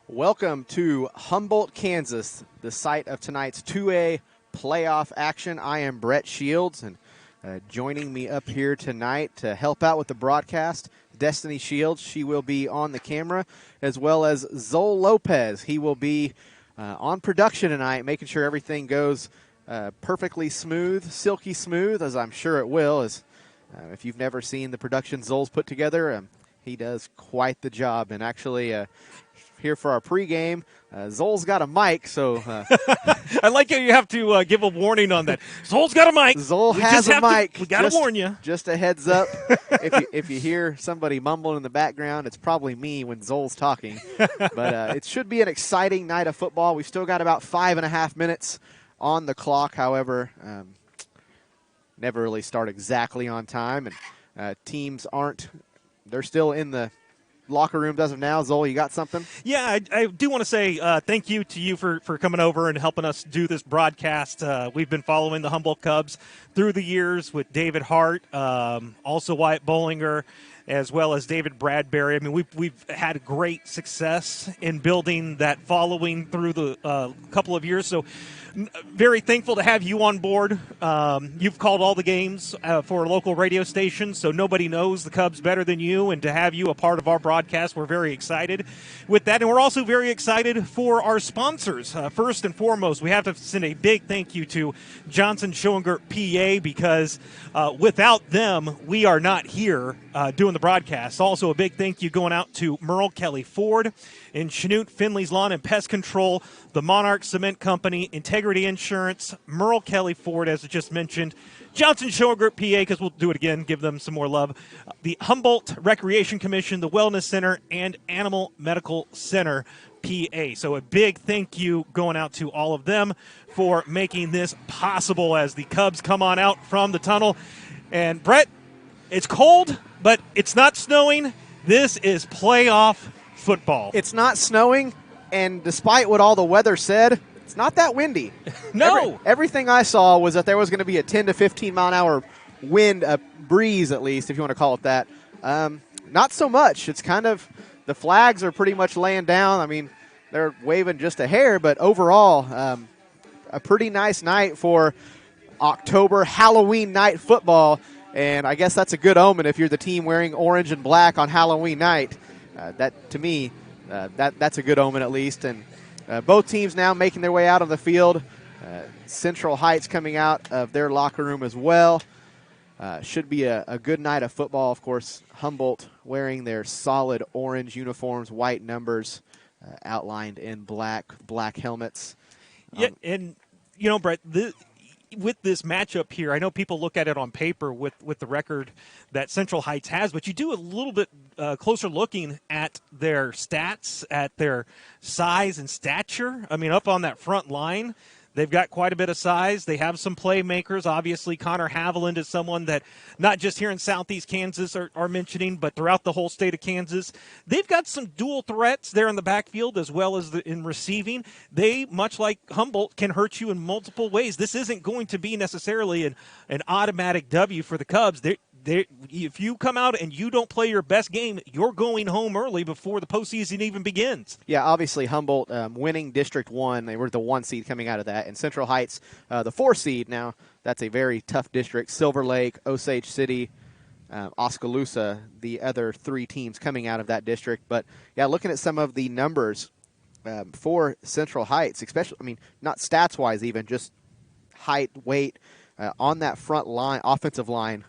Welcome to Humboldt, Kansas, the site of tonight's 2A playoff action. I am Brett Shields, and joining me up here tonight to help out with the broadcast, Destiny Shields. She will be on the camera, as well as Zol Lopez. He will be on production tonight, making sure everything goes perfectly smooth, silky smooth, as I'm sure it will. As if you've never seen the production Zol's put together, he does quite the job. And actually, here for our pregame, Zol's got a mic, so I like how you have to give a warning on that. Zol's got a mic. Zol has a mic. We got to warn you. Just a heads up. if you hear somebody mumbling in the background, it's probably me when Zol's talking. But it should be an exciting night of football. We've still got about 5.5 minutes on the clock. However, never really start exactly on time, and teams aren't. They're still in the locker rooms as of now. Zol, you got something? Yeah, I do want to say thank you to you for coming over and helping us do this broadcast. We've been following the Humboldt Cubs through the years with David Hart, also Wyatt Bollinger, as well as David Bradbury. I mean, we've had great success in building that following through the couple of years. So very thankful to have you on board. You've called all the games for a local radio station, so nobody knows the Cubs better than you. And to have you a part of our broadcast, we're very excited with that. And we're also very excited for our sponsors. First and foremost, we have to send a big thank you to Johnson Schoenger PA, because without them, we are not here doing the broadcast. Also, a big thank you going out to Merle Kelly Ford in Chanute, Finley's Lawn and Pest Control, the Monarch Cement Company, Integrity Insurance, Merle Kelly Ford, as I just mentioned, Johnson Schoenger PA, because we'll do it again, give them some more love, the Humboldt Recreation Commission, the Wellness Center, and Animal Medical Center PA. So a big thank you going out to all of them for making this possible as the Cubs come on out from the tunnel. And Brett, it's cold, but it's not snowing. This is playoff football. It's not snowing, and despite what all the weather said, it's not that windy. No. Everything I saw was that there was going to be a 10 to 15 mile an hour wind, a breeze at least, if you want to call it that. Not so much. It's kind of, the flags are pretty much laying down. I mean, they're waving just a hair, but overall, a pretty nice night for October Halloween night football. And I guess that's a good omen if you're the team wearing orange and black on Halloween night. That, to me, that's a good omen at least. And both teams now making their way out on the field. Central Heights coming out of their locker room as well. Should be a good night of football. Of course, Humboldt wearing their solid orange uniforms, white numbers outlined in black helmets. Yeah, and, you know, Brett, with this matchup here, I know people look at it on paper with the record that Central Heights has, but you do a little bit closer looking at their stats, at their size and stature. I mean, up on that front line, they've got quite a bit of size. They have some playmakers. Obviously, Connor Haviland is someone that not just here in Southeast Kansas are mentioning, but throughout the whole state of Kansas. They've got some dual threats there in the backfield as well as in receiving. They, much like Humboldt, can hurt you in multiple ways. This isn't going to be necessarily an automatic W for the Cubs. If you come out and you don't play your best game, you're going home early before the postseason even begins. Yeah, obviously Humboldt winning District 1. They were the 1 seed coming out of that. And Central Heights, the 4 seed. Now, that's a very tough district. Silver Lake, Osage City, Oskaloosa, the other 3 teams coming out of that district. But, yeah, looking at some of the numbers for Central Heights, especially, I mean, not stats-wise even, just height, weight, on that front line, offensive line,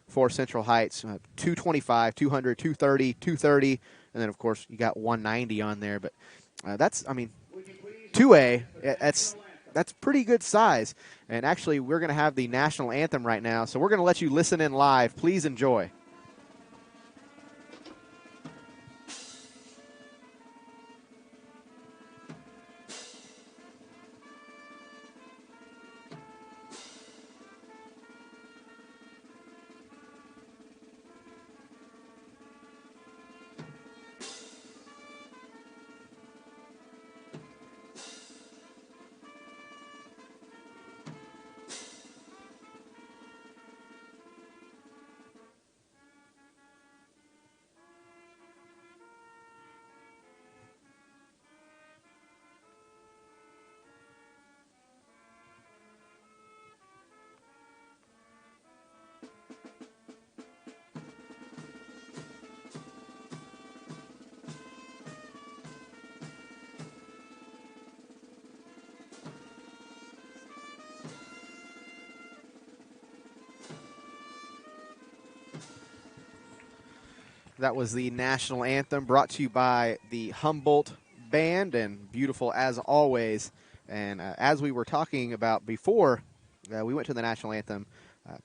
for Central Heights, 225, 200, 230, 230, and then, of course, you got 190 on there. But that's, I mean, 2A, that's pretty good size. And actually, we're going to have the national anthem right now, so we're going to let you listen in live. Please enjoy. That was the national anthem brought to you by the Humboldt Band, and beautiful as always. And as we were talking about before we went to the national anthem,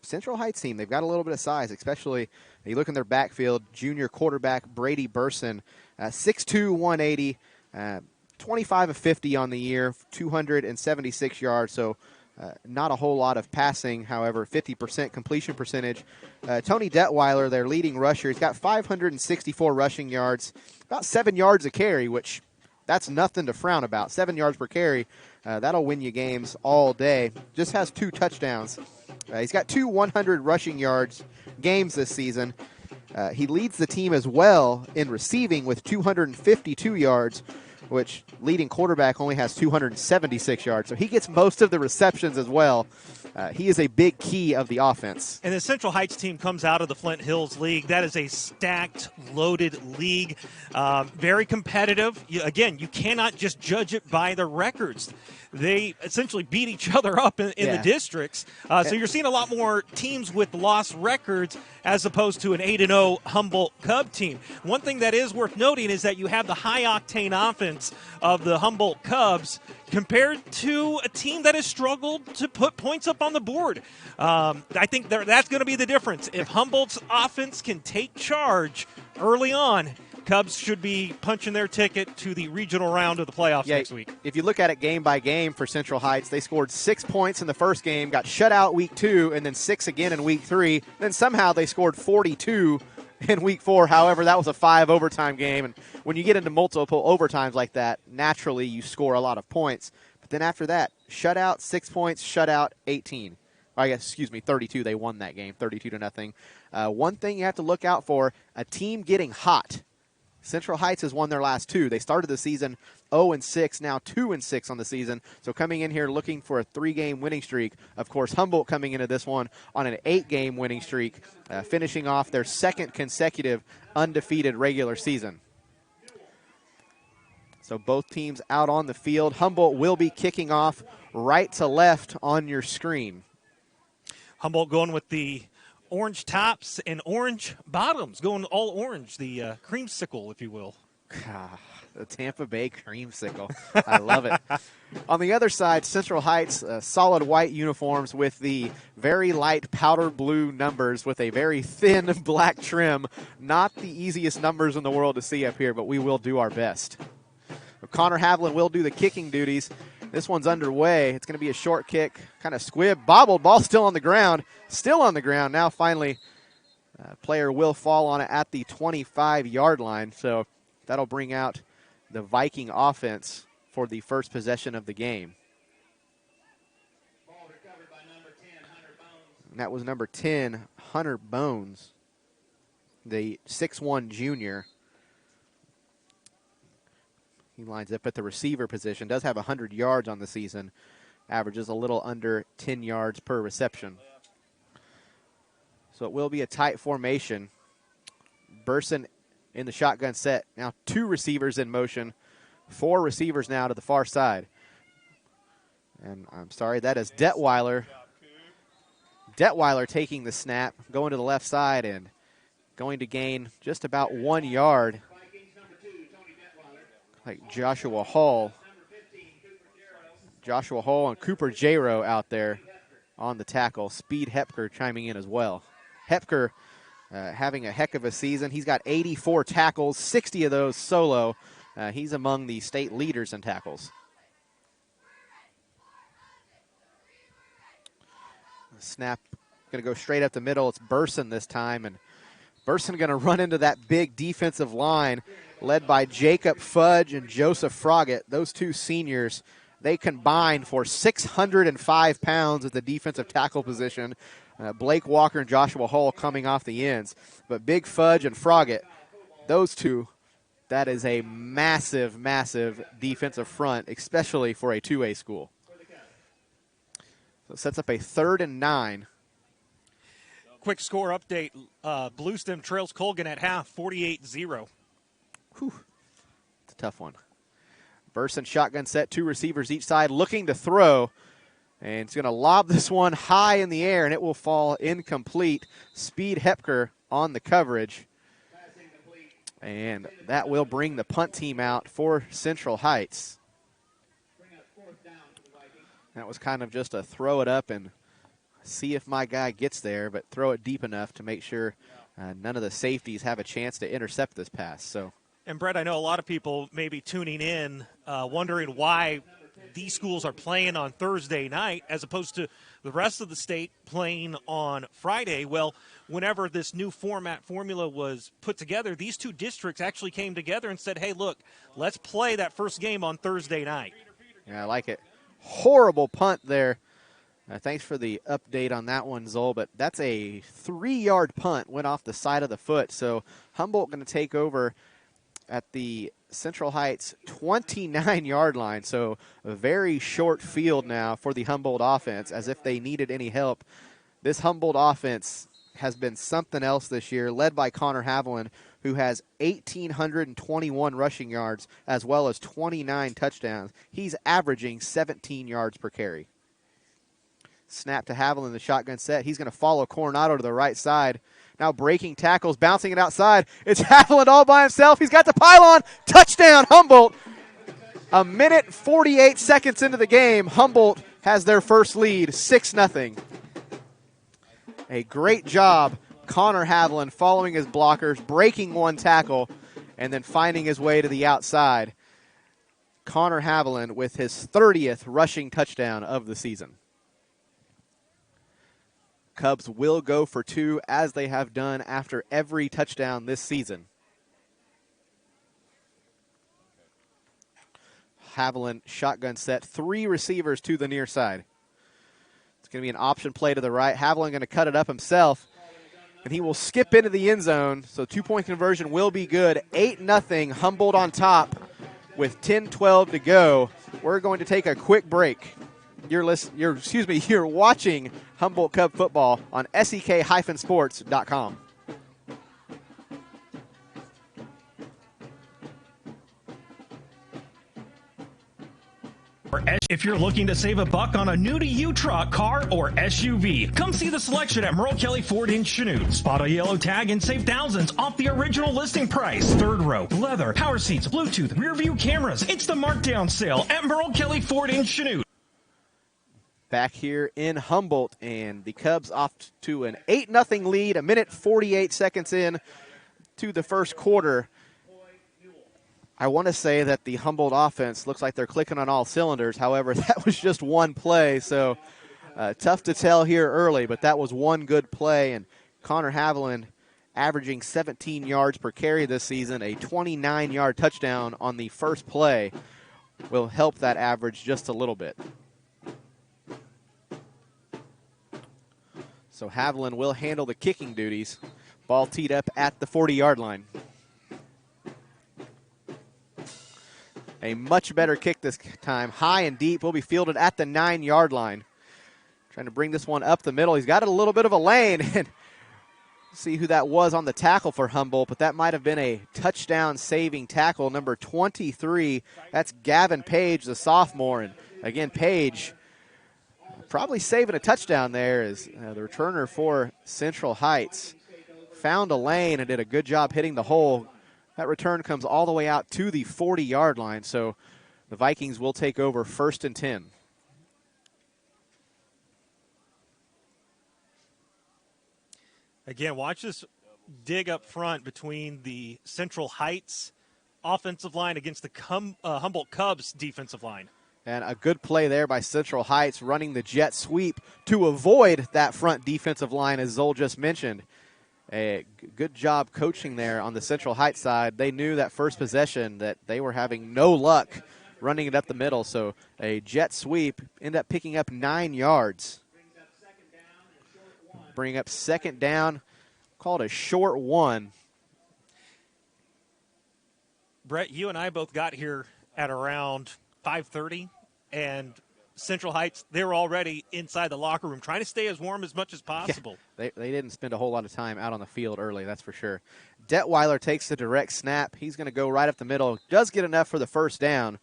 Central Heights team, they've got a little bit of size, especially you look in their backfield, junior quarterback Brady Burson, 6'2", 180, 25 of 50 on the year, 276 yards, so not a whole lot of passing, however, 50% completion percentage. Tony Detweiler, their leading rusher, he's got 564 rushing yards, about 7 yards a carry, which that's nothing to frown about. 7 yards per carry, that'll win you games all day. Just has 2 touchdowns. He's got 2 100 rushing yards games this season. He leads the team as well in receiving with 252 yards, which leading quarterback only has 276 yards. So he gets most of the receptions as well. He is a big key of the offense. And the Central Heights team comes out of the Flint Hills League. That is a stacked, loaded league. Very competitive. Again, you cannot just judge it by the records. They essentially beat each other up in the districts. So you're seeing a lot more teams with lost records as opposed to an 8-0 Humboldt Cub team. One thing that is worth noting is that you have the high-octane offense of the Humboldt Cubs compared to a team that has struggled to put points up on the board. I think that's going to be the difference. If Humboldt's offense can take charge early on, Cubs should be punching their ticket to the regional round of the playoffs next week. If you look at it game by game for Central Heights, they scored 6 points in the first game, got shut out week 2, and then 6 again in week 3. Then somehow they scored 42 in week 4. However, that was a 5 overtime game. And when you get into multiple overtimes like that, naturally you score a lot of points. But then after that, shutout, 6 points, shutout, 18. I guess, 32. They won that game, 32-0. One thing you have to look out for, a team getting hot. Central Heights has won their last 2. They started the season 0-6, now 2-6 on the season. So coming in here looking for a 3-game winning streak. Of course, Humboldt coming into this one on an 8-game winning streak, finishing off their 2nd consecutive undefeated regular season. So both teams out on the field. Humboldt will be kicking off right to left on your screen. Humboldt going with the orange tops and orange bottoms, going all orange, the creamsicle, if you will. The Tampa Bay creamsicle. I love it. On the other side, Central Heights, solid white uniforms with the very light powder blue numbers with a very thin black trim. Not the easiest numbers in the world to see up here, but we will do our best. Connor Havlin will do the kicking duties. This one's underway. It's going to be a short kick, kind of squib, bobbled, ball still on the ground. Still on the ground. Now finally, player will fall on it at the 25-yard line. So that'll bring out the Viking offense for the first possession of the game. Ball recovered by number 10, Hunter Bones. And that was number 10, Hunter Bones, the 6'1 junior. He lines up at the receiver position, does have 100 yards on the season, averages a little under 10 yards per reception. So it will be a tight formation. Burson in the shotgun set. Now 2 receivers in motion, 4 receivers now to the far side. And I'm sorry, that is Detweiler. Detweiler taking the snap, going to the left side and going to gain just about 1 yard. Like Joshua Hall. Joshua Hall and Cooper Jaro out there on the tackle. Speed Hepker chiming in as well. Hepker having a heck of a season. He's got 84 tackles, 60 of those solo. He's among the state leaders in tackles. Snap going to go straight up the middle. It's Burson this time, and Burson going to run into that big defensive line led by Jacob Fudge and Joseph Froggatt. Those 2 seniors, they combined for 605 pounds at the defensive tackle position. Blake Walker and Joshua Hull coming off the ends. But Big Fudge and Froggatt, those 2, that is a massive, massive defensive front, especially for a 2A school. So it sets up a 3rd and 9. Quick score update. Bluestem trails Colgan at half, 48-0. Whew. It's a tough one. Burson shotgun set, 2 receivers each side looking to throw. And it's going to lob this one high in the air, and it will fall incomplete. Speed Hepker on the coverage. And that will bring the punt team out for Central Heights. That was kind of just a throw it up and see if my guy gets there, but throw it deep enough to make sure none of the safeties have a chance to intercept this pass. So. And, Brett, I know a lot of people may be tuning in wondering why these schools are playing on Thursday night as opposed to the rest of the state playing on Friday. Well, whenever this new formula was put together, these two districts actually came together and said, hey, look, let's play that first game on Thursday night. Yeah, I like it. Horrible punt there. Thanks for the update on that one, Zol, but that's a 3-yard punt, went off the side of the foot. So Humboldt going to take over at the Central Heights 29-yard line. So a very short field now for the Humboldt offense, as if they needed any help. This Humboldt offense has been something else this year, led by Connor Haviland, who has 1,821 rushing yards as well as 29 touchdowns. He's averaging 17 yards per carry. Snap to Haviland, the shotgun set. He's going to follow Coronado to the right side. Now breaking tackles, bouncing it outside. It's Haviland all by himself. He's got the pylon. Touchdown, Humboldt. A minute 48 seconds into the game, Humboldt has their first lead, 6-0. A great job, Connor Haviland following his blockers, breaking one tackle, and then finding his way to the outside. Connor Haviland with his 30th rushing touchdown of the season. Cubs will go for 2, as they have done after every touchdown this season. Haviland shotgun set, 3 receivers to the near side. It's going to be an option play to the right. Haviland going to cut it up himself, and he will skip into the end zone. So 2-point conversion will be good. 8-0, Humboldt on top with 10-12 to go. We're going to take a quick break. You're watching Humboldt Cub football on SEK-sports.com. If you're looking to save a buck on a new-to-you truck, car, or SUV, come see the selection at Merle Kelly Ford in Chanute. Spot a yellow tag and save thousands off the original listing price. Third row, leather, power seats, Bluetooth, rear view cameras. It's the markdown sale at Merle Kelly Ford in Chanute. Back here in Humboldt, and the Cubs off to an 8-0 lead, a minute 48 seconds in to the first quarter. I want to say that the Humboldt offense looks like they're clicking on all cylinders. However, that was just one play, so tough to tell here early, but that was one good play. And Connor Haviland averaging 17 yards per carry this season, a 29-yard touchdown on the first play will help that average just a little bit. So Haviland will handle the kicking duties. Ball teed up at the 40-yard line. A much better kick this time. High and deep will be fielded at the 9-yard line. Trying to bring this one up the middle. He's got a little bit of a lane. And see who that was on the tackle for Humboldt, but that might have been a touchdown-saving tackle, number 23. That's Gavin Page, the sophomore. And again, Page probably saving a touchdown there as the returner for Central Heights found a lane and did a good job hitting the hole. That return comes all the way out to the 40-yard line, so the Vikings will take over 1st and 10. Again, watch this dig up front between the Central Heights offensive line against the Humboldt Cubs defensive line. And a good play there by Central Heights, running the jet sweep to avoid that front defensive line, as Zol just mentioned. A good job coaching there on the Central Heights side. They knew that first possession that they were having no luck running it up the middle, so a jet sweep, ended up picking up 9 yards. Bring up second down, called a short one. Brett, you and I both got here at around 5:30, and Central Heights, they were already inside the locker room trying to stay as warm as much as possible. Yeah, they didn't spend a whole lot of time out on the field early, that's for sure. Detweiler takes the direct snap. He's going to go right up the middle. Does get enough for the first down,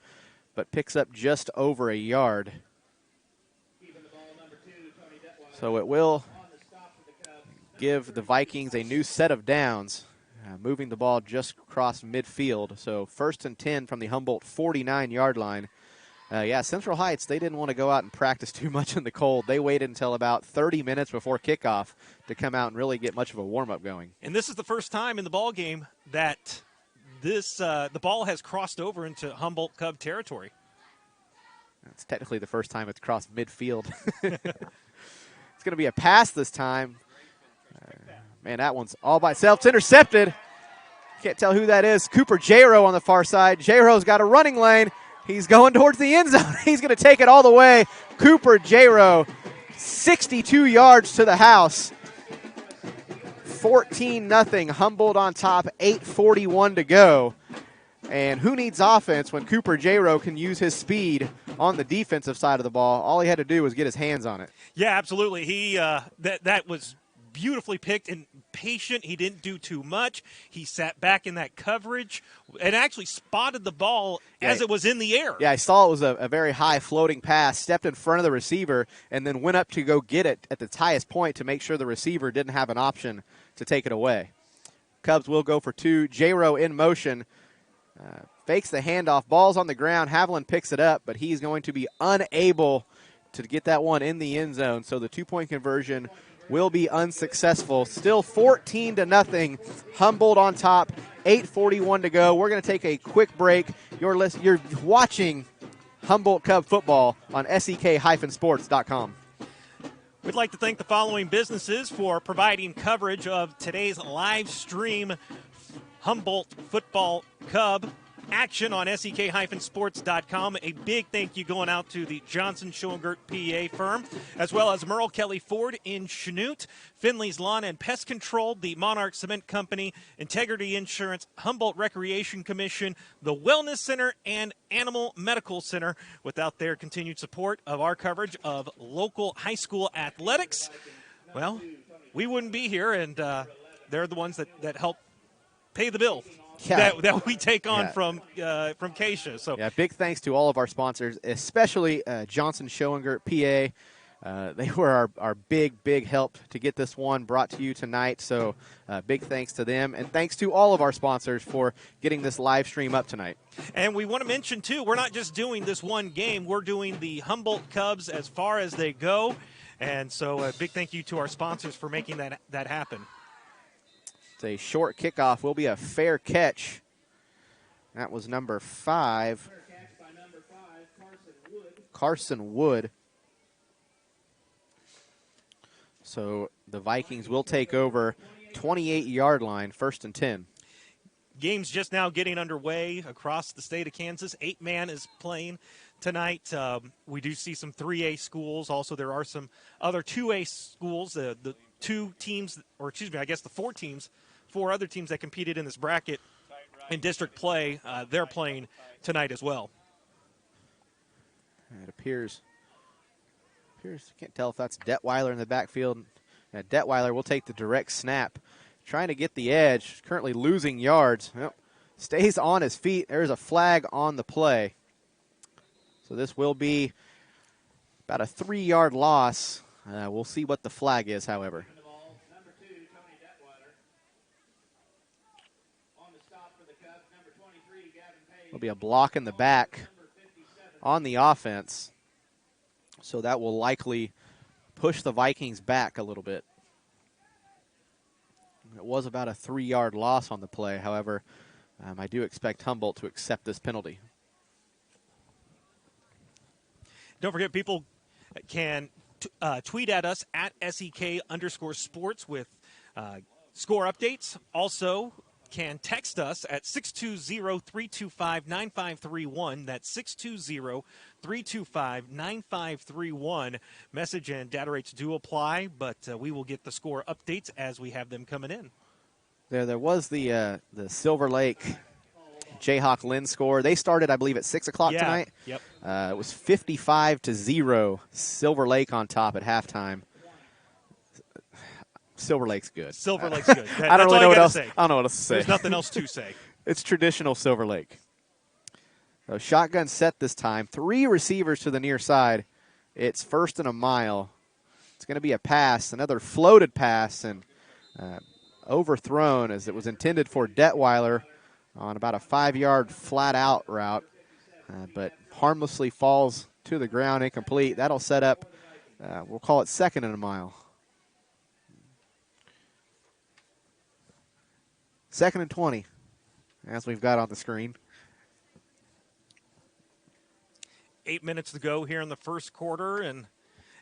but picks up just over a yard. So it will give the Vikings a new set of downs. moving the ball just across midfield. So 1st and 10 from the Humboldt 49-yard line. Yeah, Central Heights, they didn't want to go out and practice too much in the cold. They waited until about 30 minutes before kickoff to come out and really get much of a warm-up going. And this is the first time in the ball game that the ball has crossed over into Humboldt Cub territory. It's technically the first time it's crossed midfield. It's going to be a pass this time. Man, that one's all by itself. It's intercepted. Can't tell who that is. Cooper J-Row on the far side. J-Row's got a running lane. He's going towards the end zone. He's going to take it all the way. Cooper J-Row, 62 yards to the house. 14-0. Humboldt on top, 8:41 to go. And who needs offense when Cooper J-Row can use his speed on the defensive side of the ball? All he had to do was get his hands on it. Yeah, absolutely. He that was beautifully picked and patient. He didn't do too much. He sat back in that coverage and actually spotted the ball as it was in the air. Yeah, I saw it was a very high floating pass, stepped in front of the receiver, and then went up to go get it at its highest point to make sure the receiver didn't have an option to take it away. Cubs will go for 2. J-Row in motion. Fakes the handoff. Ball's on the ground. Haviland picks it up, but he's going to be unable to get that one in the end zone. So the 2-point conversion will be unsuccessful. Still 14-0. Humboldt on top. 8:41 to go. We're going to take a quick break. You're watching Humboldt Cub football on SEK-sports.com. We'd like to thank the following businesses for providing coverage of today's live stream Humboldt Football Cub action on SEK-sports.com. A big thank you going out to the Johnson Schoengert PA firm, as well as Merle Kelly Ford in Chanute, Finley's Lawn and Pest Control, the Monarch Cement Company, Integrity Insurance, Humboldt Recreation Commission, the Wellness Center, and Animal Medical Center. Without their continued support of our coverage of local high school athletics, well, we wouldn't be here, and they're the ones that help pay the bill that we take on from Keisha. So big thanks to all of our sponsors, especially Johnson Schoengert PA. They were our big help to get this one brought to you tonight. So big thanks to them, and thanks to all of our sponsors for getting this live stream up tonight. And we want to mention, too, we're not just doing this one game. We're doing the Humboldt Cubs as far as they go. And so a big thank you to our sponsors for making that happen. It's a short kickoff. Will be a fair catch. That was number 5. Carson Wood. So the Vikings will take over 28-yard line, 1st and 10. Game's just now getting underway across the state of Kansas. 8-man is playing tonight. We do see some 3A schools. Also, there are some other 2A schools. The 2 teams, or excuse me, I guess the 4 teams, 4 other teams that competed in this bracket in district play, they're playing tonight as well. It appears, can't tell if that's Detweiler in the backfield. Detweiler will take the direct snap, trying to get the edge, currently losing yards. Well, stays on his feet. There's a flag on the play. So this will be about a 3-yard loss. We'll see what the flag is, however. There'll be a block in the back on the offense. So that will likely push the Vikings back a little bit. It was about a 3-yard loss on the play. However, I do expect Humboldt to accept this penalty. Don't forget, people can tweet at us at SEK_sports with score updates. Also, can text us at 620-325-9531. That's 620-325-9531. Message and data rates do apply, but we will get the score updates as we have them coming in. There was the Silver Lake Jayhawk Lynn score. They started, I believe, at 6 o'clock tonight. Yep. It was 55-0. Silver Lake on top at halftime. Silver Lake's good. Silver Lake's good. I don't really know what else. I don't know what else to say. There's nothing else to say. It's traditional Silver Lake. So shotgun set this time. 3 receivers to the near side. It's 1st and a mile. It's going to be a pass, another floated pass, and overthrown as it was intended for Detweiler on about a 5-yard flat-out route, but harmlessly falls to the ground, incomplete. That'll set up, we'll call it 2nd and a mile. 2nd and 20, as we've got on the screen. 8 minutes to go here in the first quarter, and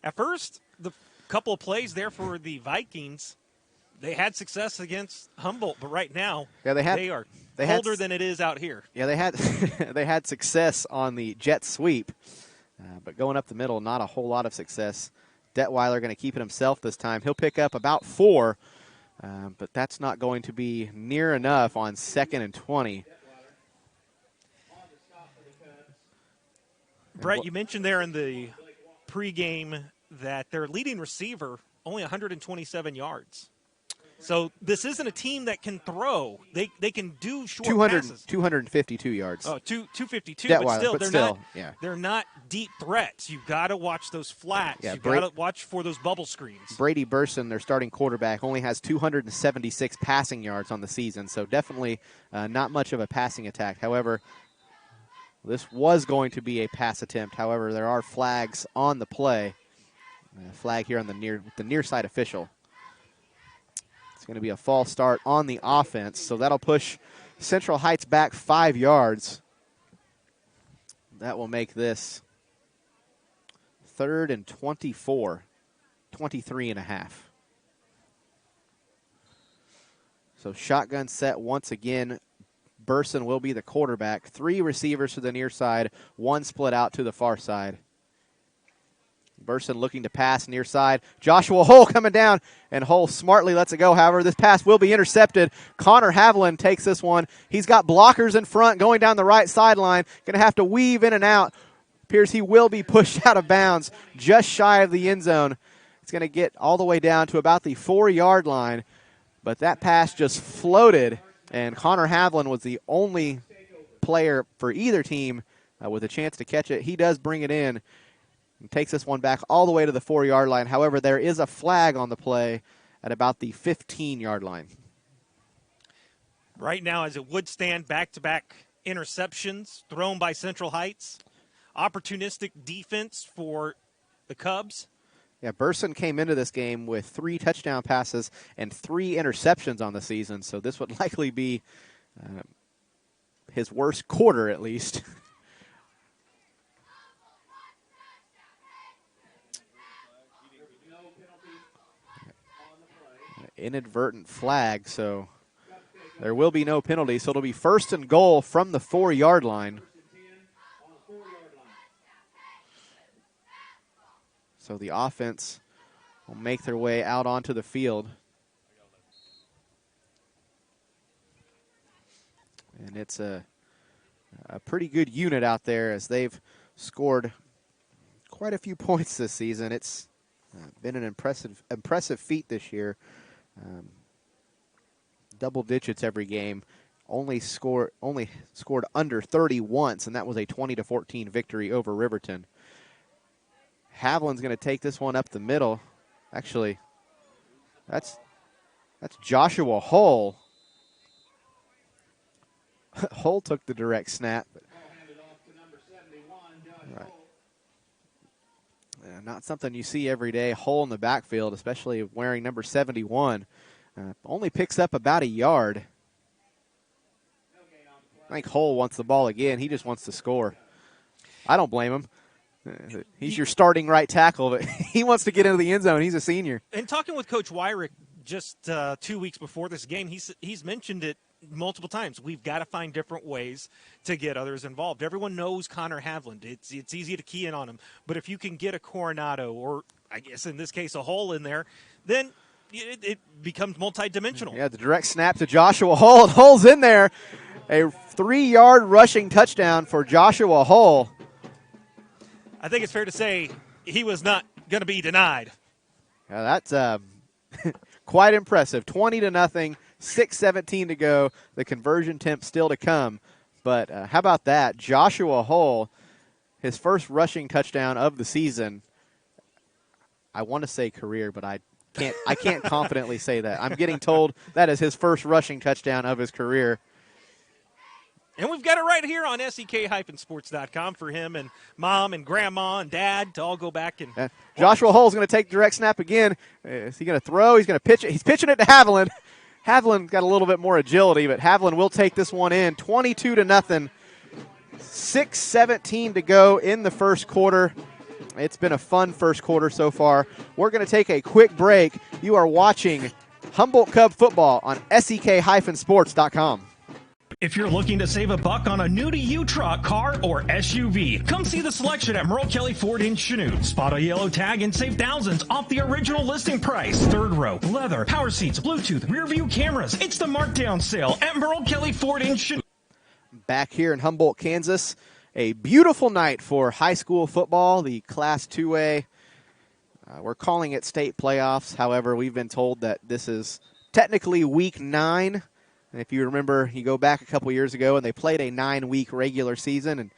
at first, the couple of plays there for the Vikings, they had success against Humboldt, but right now they are colder than it is out here. Yeah, they had they had success on the jet sweep, but going up the middle, not a whole lot of success. Detweiler going to keep it himself this time. He'll pick up about 4, but that's not going to be near enough on 2nd and 20. Brett, you mentioned there in the pregame that their leading receiver only 127 yards. So this isn't a team that can throw. They can do short passes. 252 yards. Oh, 252, Detweiler, but still, they're not deep threats. You've got to watch those flats. Yeah, You've got to watch for those bubble screens. Brady Burson, their starting quarterback, only has 276 passing yards on the season, so definitely not much of a passing attack. However, this was going to be a pass attempt. However, there are flags on the play. Flag here on the near side official. It's going to be a false start on the offense, so that'll push Central Heights back 5 yards. That will make this 3rd and 24, 23 and a half. So shotgun set once again. Burson will be the quarterback. 3 receivers to the near side, 1 split out to the far side. Burson looking to pass near side. Joshua Hull coming down, and Hull smartly lets it go. However, this pass will be intercepted. Connor Haviland takes this one. He's got blockers in front going down the right sideline. Going to have to weave in and out. Appears he will be pushed out of bounds just shy of the end zone. It's going to get all the way down to about the 4-yard line, but that pass just floated, and Connor Haviland was the only player for either team with a chance to catch it. He does bring it in. And takes this one back all the way to the 4-yard line. However, there is a flag on the play at about the 15-yard line. Right now, as it would stand, back-to-back interceptions thrown by Central Heights. Opportunistic defense for the Cubs. Yeah, Burson came into this game with 3 touchdown passes and 3 interceptions on the season, so this would likely be his worst quarter at least. Inadvertent flag, so there will be no penalty. So it'll be 1st and goal from the 4-yard line. So the offense will make their way out onto the field. And it's a pretty good unit out there as they've scored quite a few points this season. It's been an impressive feat this year. Double digits every game. Only scored under 30 once, and that was a 20-14 victory over Riverton. Haviland's going to take this one up the middle. Actually, that's Joshua Hull. Hull took the direct snap. Right. Not something you see every day. Hull in the backfield, especially wearing number 71. Only picks up about a yard. I think Hull wants the ball again. He just wants to score. I don't blame him. He's your starting right tackle, but he wants to get into the end zone. He's a senior. And talking with Coach Wyrick just 2 weeks before this game, he's mentioned it multiple times. We've got to find different ways to get others involved. Everyone knows Connor Haviland. It's easy to key in on him. But if you can get a Coronado or, I guess in this case, a Hull in there, then it becomes multidimensional. Yeah, the direct snap to Joshua Hull. Hull's in there. A 3-yard rushing touchdown for Joshua Hull. I think it's fair to say he was not going to be denied. Yeah, that's quite impressive. 20-0, 6:17 to go. The conversion attempt still to come. But how about that? Joshua Hull, his first rushing touchdown of the season. I want to say career, but I can't confidently say that. I'm getting told that is his first rushing touchdown of his career. And we've got it right here on SEK-sports.com for him and mom and grandma and dad to all go back and Joshua Hull's going to take direct snap again. Is he going to throw? He's going to pitch it. He's pitching it to Haviland. Haviland got a little bit more agility, but Haviland will take this one in. 22-0. 6:17 to go in the first quarter. It's been a fun first quarter so far. We're going to take a quick break. You are watching Humboldt Cub football on SEK-sports.com. If you're looking to save a buck on a new-to-you truck, car, or SUV, come see the selection at Merle Kelly Ford in Chanute. Spot a yellow tag and save thousands off the original listing price. Third row, leather, power seats, Bluetooth, rear view cameras. It's the markdown sale at Merle Kelly Ford in Chanute. Back here in Humboldt, Kansas, a beautiful night for high school football, the Class 2A. We're calling it state playoffs. However, we've been told that this is technically week 9. And if you remember, you go back a couple years ago and they played a 9-week regular season.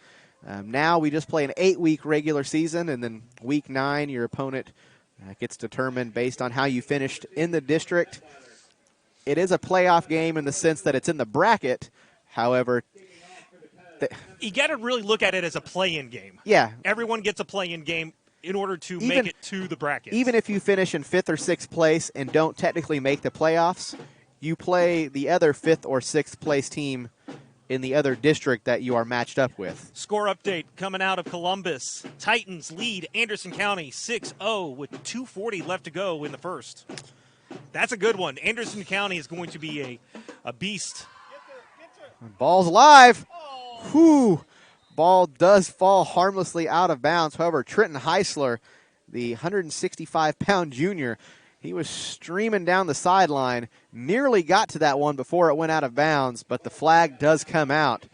And now we just play an 8-week regular season. And then week 9, your opponent gets determined based on how you finished in the district. It is a playoff game in the sense that it's in the bracket. However, you got to really look at it as a play-in game. Yeah. Everyone gets a play-in game in order to make it to the bracket. Even if you finish in 5th or 6th place and don't technically make the playoffs, you play the other 5th or 6th place team in the other district that you are matched up with. Score update coming out of Columbus. Titans lead Anderson County 6-0 with 2:40 left to go in the first. That's a good one. Anderson County is going to be a beast. Ball's live. Whew. Ball does fall harmlessly out of bounds. However, Trenton Heisler, the 165-pound junior, he was streaming down the sideline, nearly got to that one before it went out of bounds, but the flag does come out.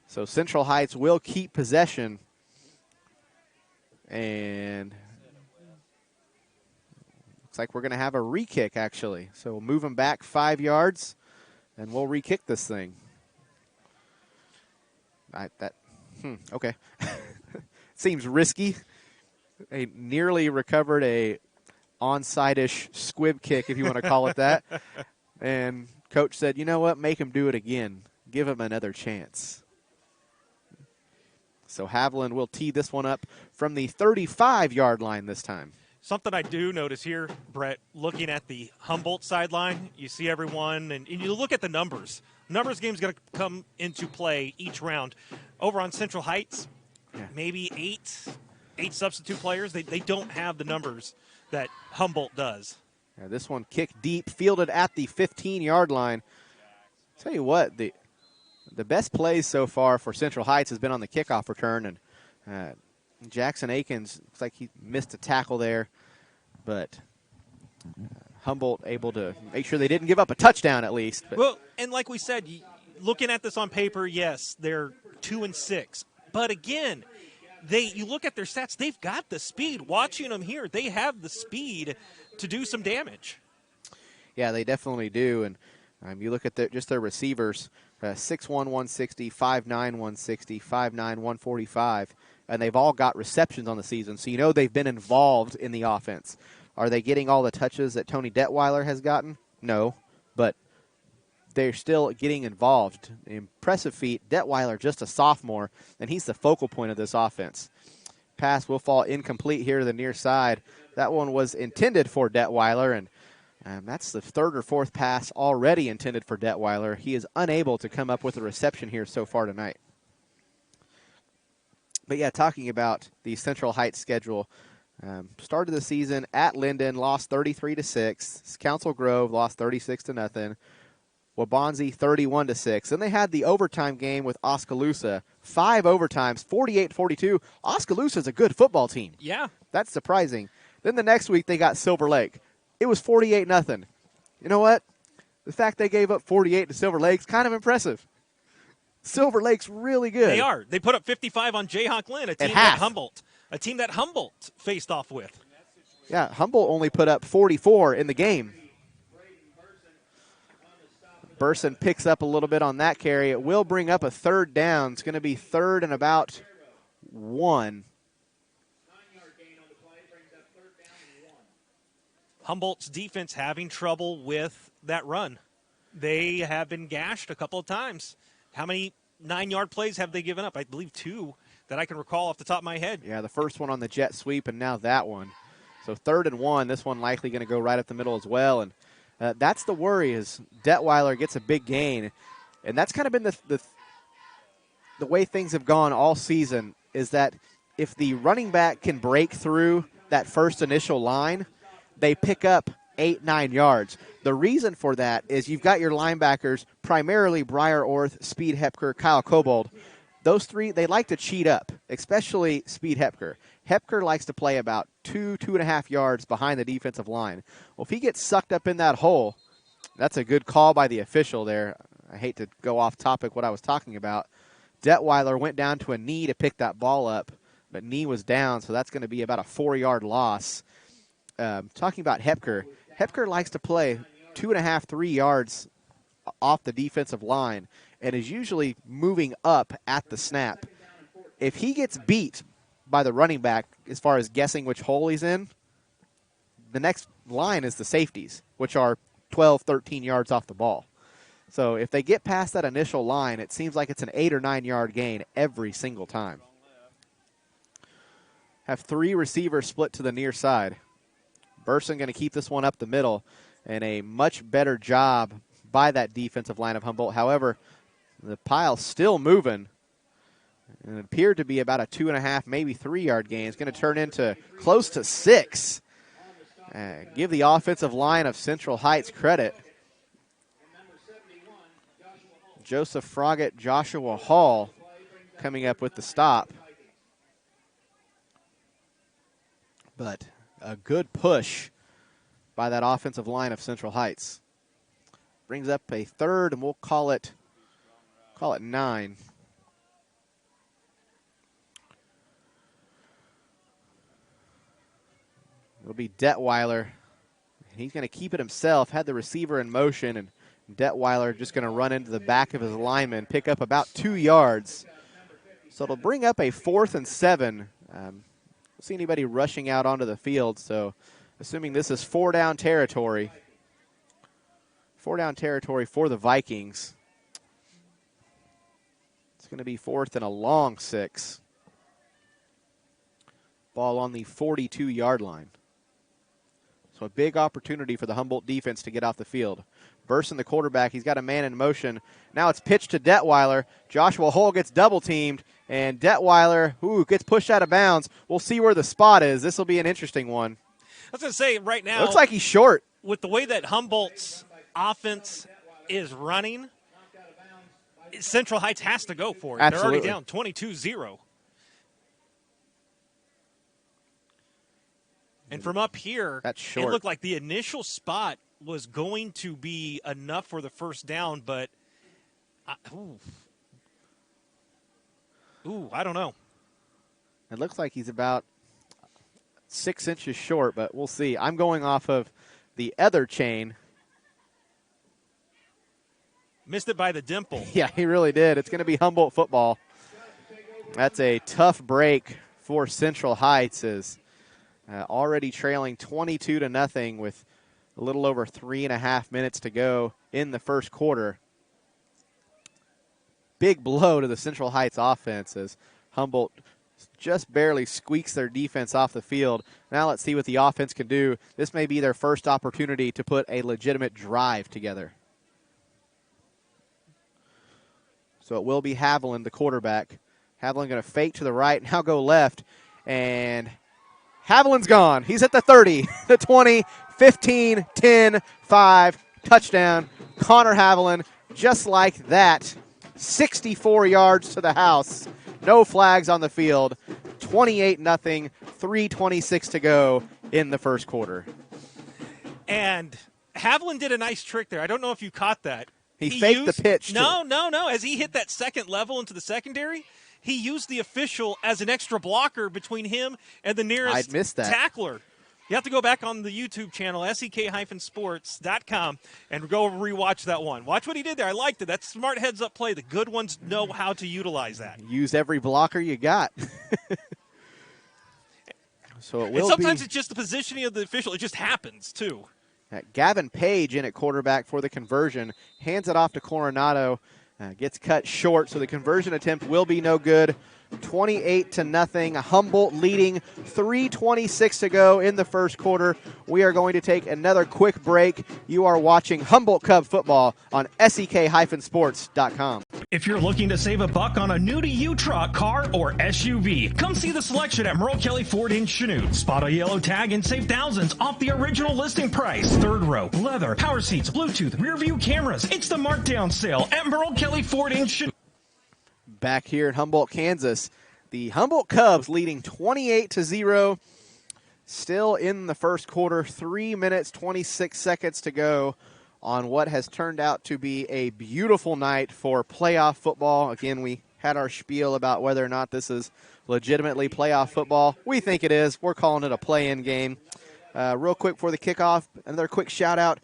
So Central Heights will keep possession. And looks like we're going to have a re-kick, actually. So we'll move them back 5 yards, and we'll re-kick this thing. Okay. Seems risky. They nearly recovered a onside-ish squib kick, if you want to call it that. And coach said, you know what, make him do it again. Give him another chance. So Haviland will tee this one up from the 35-yard line this time. Something I do notice here, Brett, looking at the Humboldt sideline, you see everyone, and you look at the numbers. Numbers game's going to come into play each round. Over on Central Heights, maybe eight substitute players. They don't have the numbers that Humboldt does. Yeah, this one kicked deep, fielded at the 15-yard line. Tell you what, the best plays so far for Central Heights has been on the kickoff return, and Jackson Akins looks like he missed a tackle there, but Humboldt able to make sure they didn't give up a touchdown at least. But. Well, and like we said, looking at this on paper, yes, they're 2-6. But again, you look at their stats, they've got the speed. Watching them here, they have the speed to do some damage. Yeah, they definitely do. And you look at just their receivers, 6'1", 160, 5'9", 160, 5'9", 145. And they've all got receptions on the season, so you know they've been involved in the offense. Are they getting all the touches that Tony Detweiler has gotten? No, but they're still getting involved. Impressive feat. Detweiler, just a sophomore, and he's the focal point of this offense. Pass will fall incomplete here to the near side. That one was intended for Detweiler, and that's the 3rd or 4th pass already intended for Detweiler. He is unable to come up with a reception here so far tonight. But, yeah, talking about the Central Heights schedule, started the season at Linden, lost 33-6. Council Grove lost 36-0. Waubonsie 31-6. Then they had the overtime game with Oskaloosa. 5 overtimes, 48-42. Oskaloosa is a good football team. Yeah. That's surprising. Then the next week they got Silver Lake. It was 48-0. You know what? The fact they gave up 48 to Silver Lake's kind of impressive. Silver Lake's really good. They are. They put up 55 on Jayhawk Lynn, a team that Humboldt faced off with. Yeah, Humboldt only put up 44 in the game. Burson picks up a little bit on that carry. It will bring up a 3rd down. It's going to be 3rd and about 1. Humboldt's defense having trouble with that run. They have been gashed a couple of times. How many 9-yard plays have they given up? I believe 2 that I can recall off the top of my head. Yeah, the first one on the jet sweep and now that one. So 3rd and 1, this one likely going to go right up the middle as well. And that's the worry is Detweiler gets a big gain. And that's kind of been the way things have gone all season is that if the running back can break through that first initial line, they pick up 8-9 yards. The reason for that is you've got your linebackers, primarily Briar Orth, Speed Hepker, Kyle Kobold. Those 3, they like to cheat up, especially Speed Hepker. Hepker likes to play about 2.5 yards behind the defensive line. Well, if he gets sucked up in that hole, that's a good call by the official there. I hate to go off topic what I was talking about. Detweiler went down to a knee to pick that ball up, but knee was down, so that's going to be about a 4-yard loss. Talking about Hepker, Hepker likes to play 2.5, 3 yards off the defensive line and is usually moving up at the snap. If he gets beat by the running back as far as guessing which hole he's in, the next line is the safeties, which are 12, 13 yards off the ball. So if they get past that initial line, it seems like it's an 8 or 9 yard gain every single time. Have 3 receivers split to the near side. Burson going to keep this one up the middle, and a much better job by that defensive line of Humboldt. However, the pile's still moving, and it appeared to be about a 2.5, maybe 3 yard gain. It's going to turn into close to 6. Give the offensive line of Central Heights credit. Joseph Froggatt, Joshua Hall coming up with the stop. But a good push by that offensive line of Central Heights. Brings up a 3rd, and we'll call it 9. It'll be Detweiler. He's going to keep it himself, had the receiver in motion, and Detweiler just going to run into the back of his lineman, pick up about 2 yards. So it'll bring up a 4th and 7. Don't see anybody rushing out onto the field, so assuming this is 4-down territory. 4-down territory for the Vikings. It's going to be 4th and a long 6. Ball on the 42-yard line. So a big opportunity for the Humboldt defense to get off the field. Burson, the quarterback, he's got a man in motion. Now it's pitched to Detweiler. Joshua Hull gets double-teamed, and Detweiler gets pushed out of bounds. We'll see where the spot is. This will be an interesting one. I was going to say right now. Looks like he's short. With the way that Humboldt's offense is running, Central Heights has to go for it. Absolutely. They're already down 22-0. And from up here, that's short. It looked like the initial spot was going to be enough for the first down, but I don't know. It looks like he's about 6 inches short, but we'll see. I'm going off of the other chain. Missed it by the dimple. Yeah, he really did. It's going to be Humboldt football. That's a tough break for Central Heights, as already trailing 22-0 with a little over 3.5 minutes to go in the first quarter. Big blow to the Central Heights offense as Humboldt just barely squeaks their defense off the field. Now let's see what the offense can do. This may be their first opportunity to put a legitimate drive together. So it will be Haviland, the quarterback. Haviland going to fake to the right, now go left, and Haviland's gone. He's at the 30, the 20, 15, 10, 5, touchdown. Connor Haviland, just like that, 64 yards to the house. No flags on the field. 28-0, 3:26 to go in the first quarter. And Haviland did a nice trick there. I don't know if you caught that. He faked the pitch. No. As he hit that second level into the secondary, he used the official as an extra blocker between him and the nearest tackler. You have to go back on the YouTube channel, sek-sports.com, and go rewatch that one. Watch what he did there. I liked it. That's smart heads-up play. The good ones know how to utilize that. Use every blocker you got. So it And will sometimes be it's just the positioning of the official. It just happens, too. Gavin Page in at quarterback for the conversion. Hands it off to Coronado. Gets cut short, so the conversion attempt will be no good. 28-0. Humboldt leading, 3:26 to go in the first quarter. We are going to take another quick break. You are watching Humboldt Cub football on SEK-sports.com. If you're looking to save a buck on a new-to-you truck, car, or SUV, come see the selection at Merle Kelly Ford in Chanute. Spot a yellow tag and save thousands off the original listing price. Third row, leather, power seats, Bluetooth, rear view cameras. It's the markdown sale at Merle Kelly Ford in Chanute. Back here in Humboldt, Kansas, the Humboldt Cubs leading 28-0. Still in the first quarter, 3 minutes, 26 seconds to go on what has turned out to be a beautiful night for playoff football. Again, we had our spiel about whether or not this is legitimately playoff football. We think it is. We're calling it a play-in game. Real quick for the kickoff, another quick shout-out.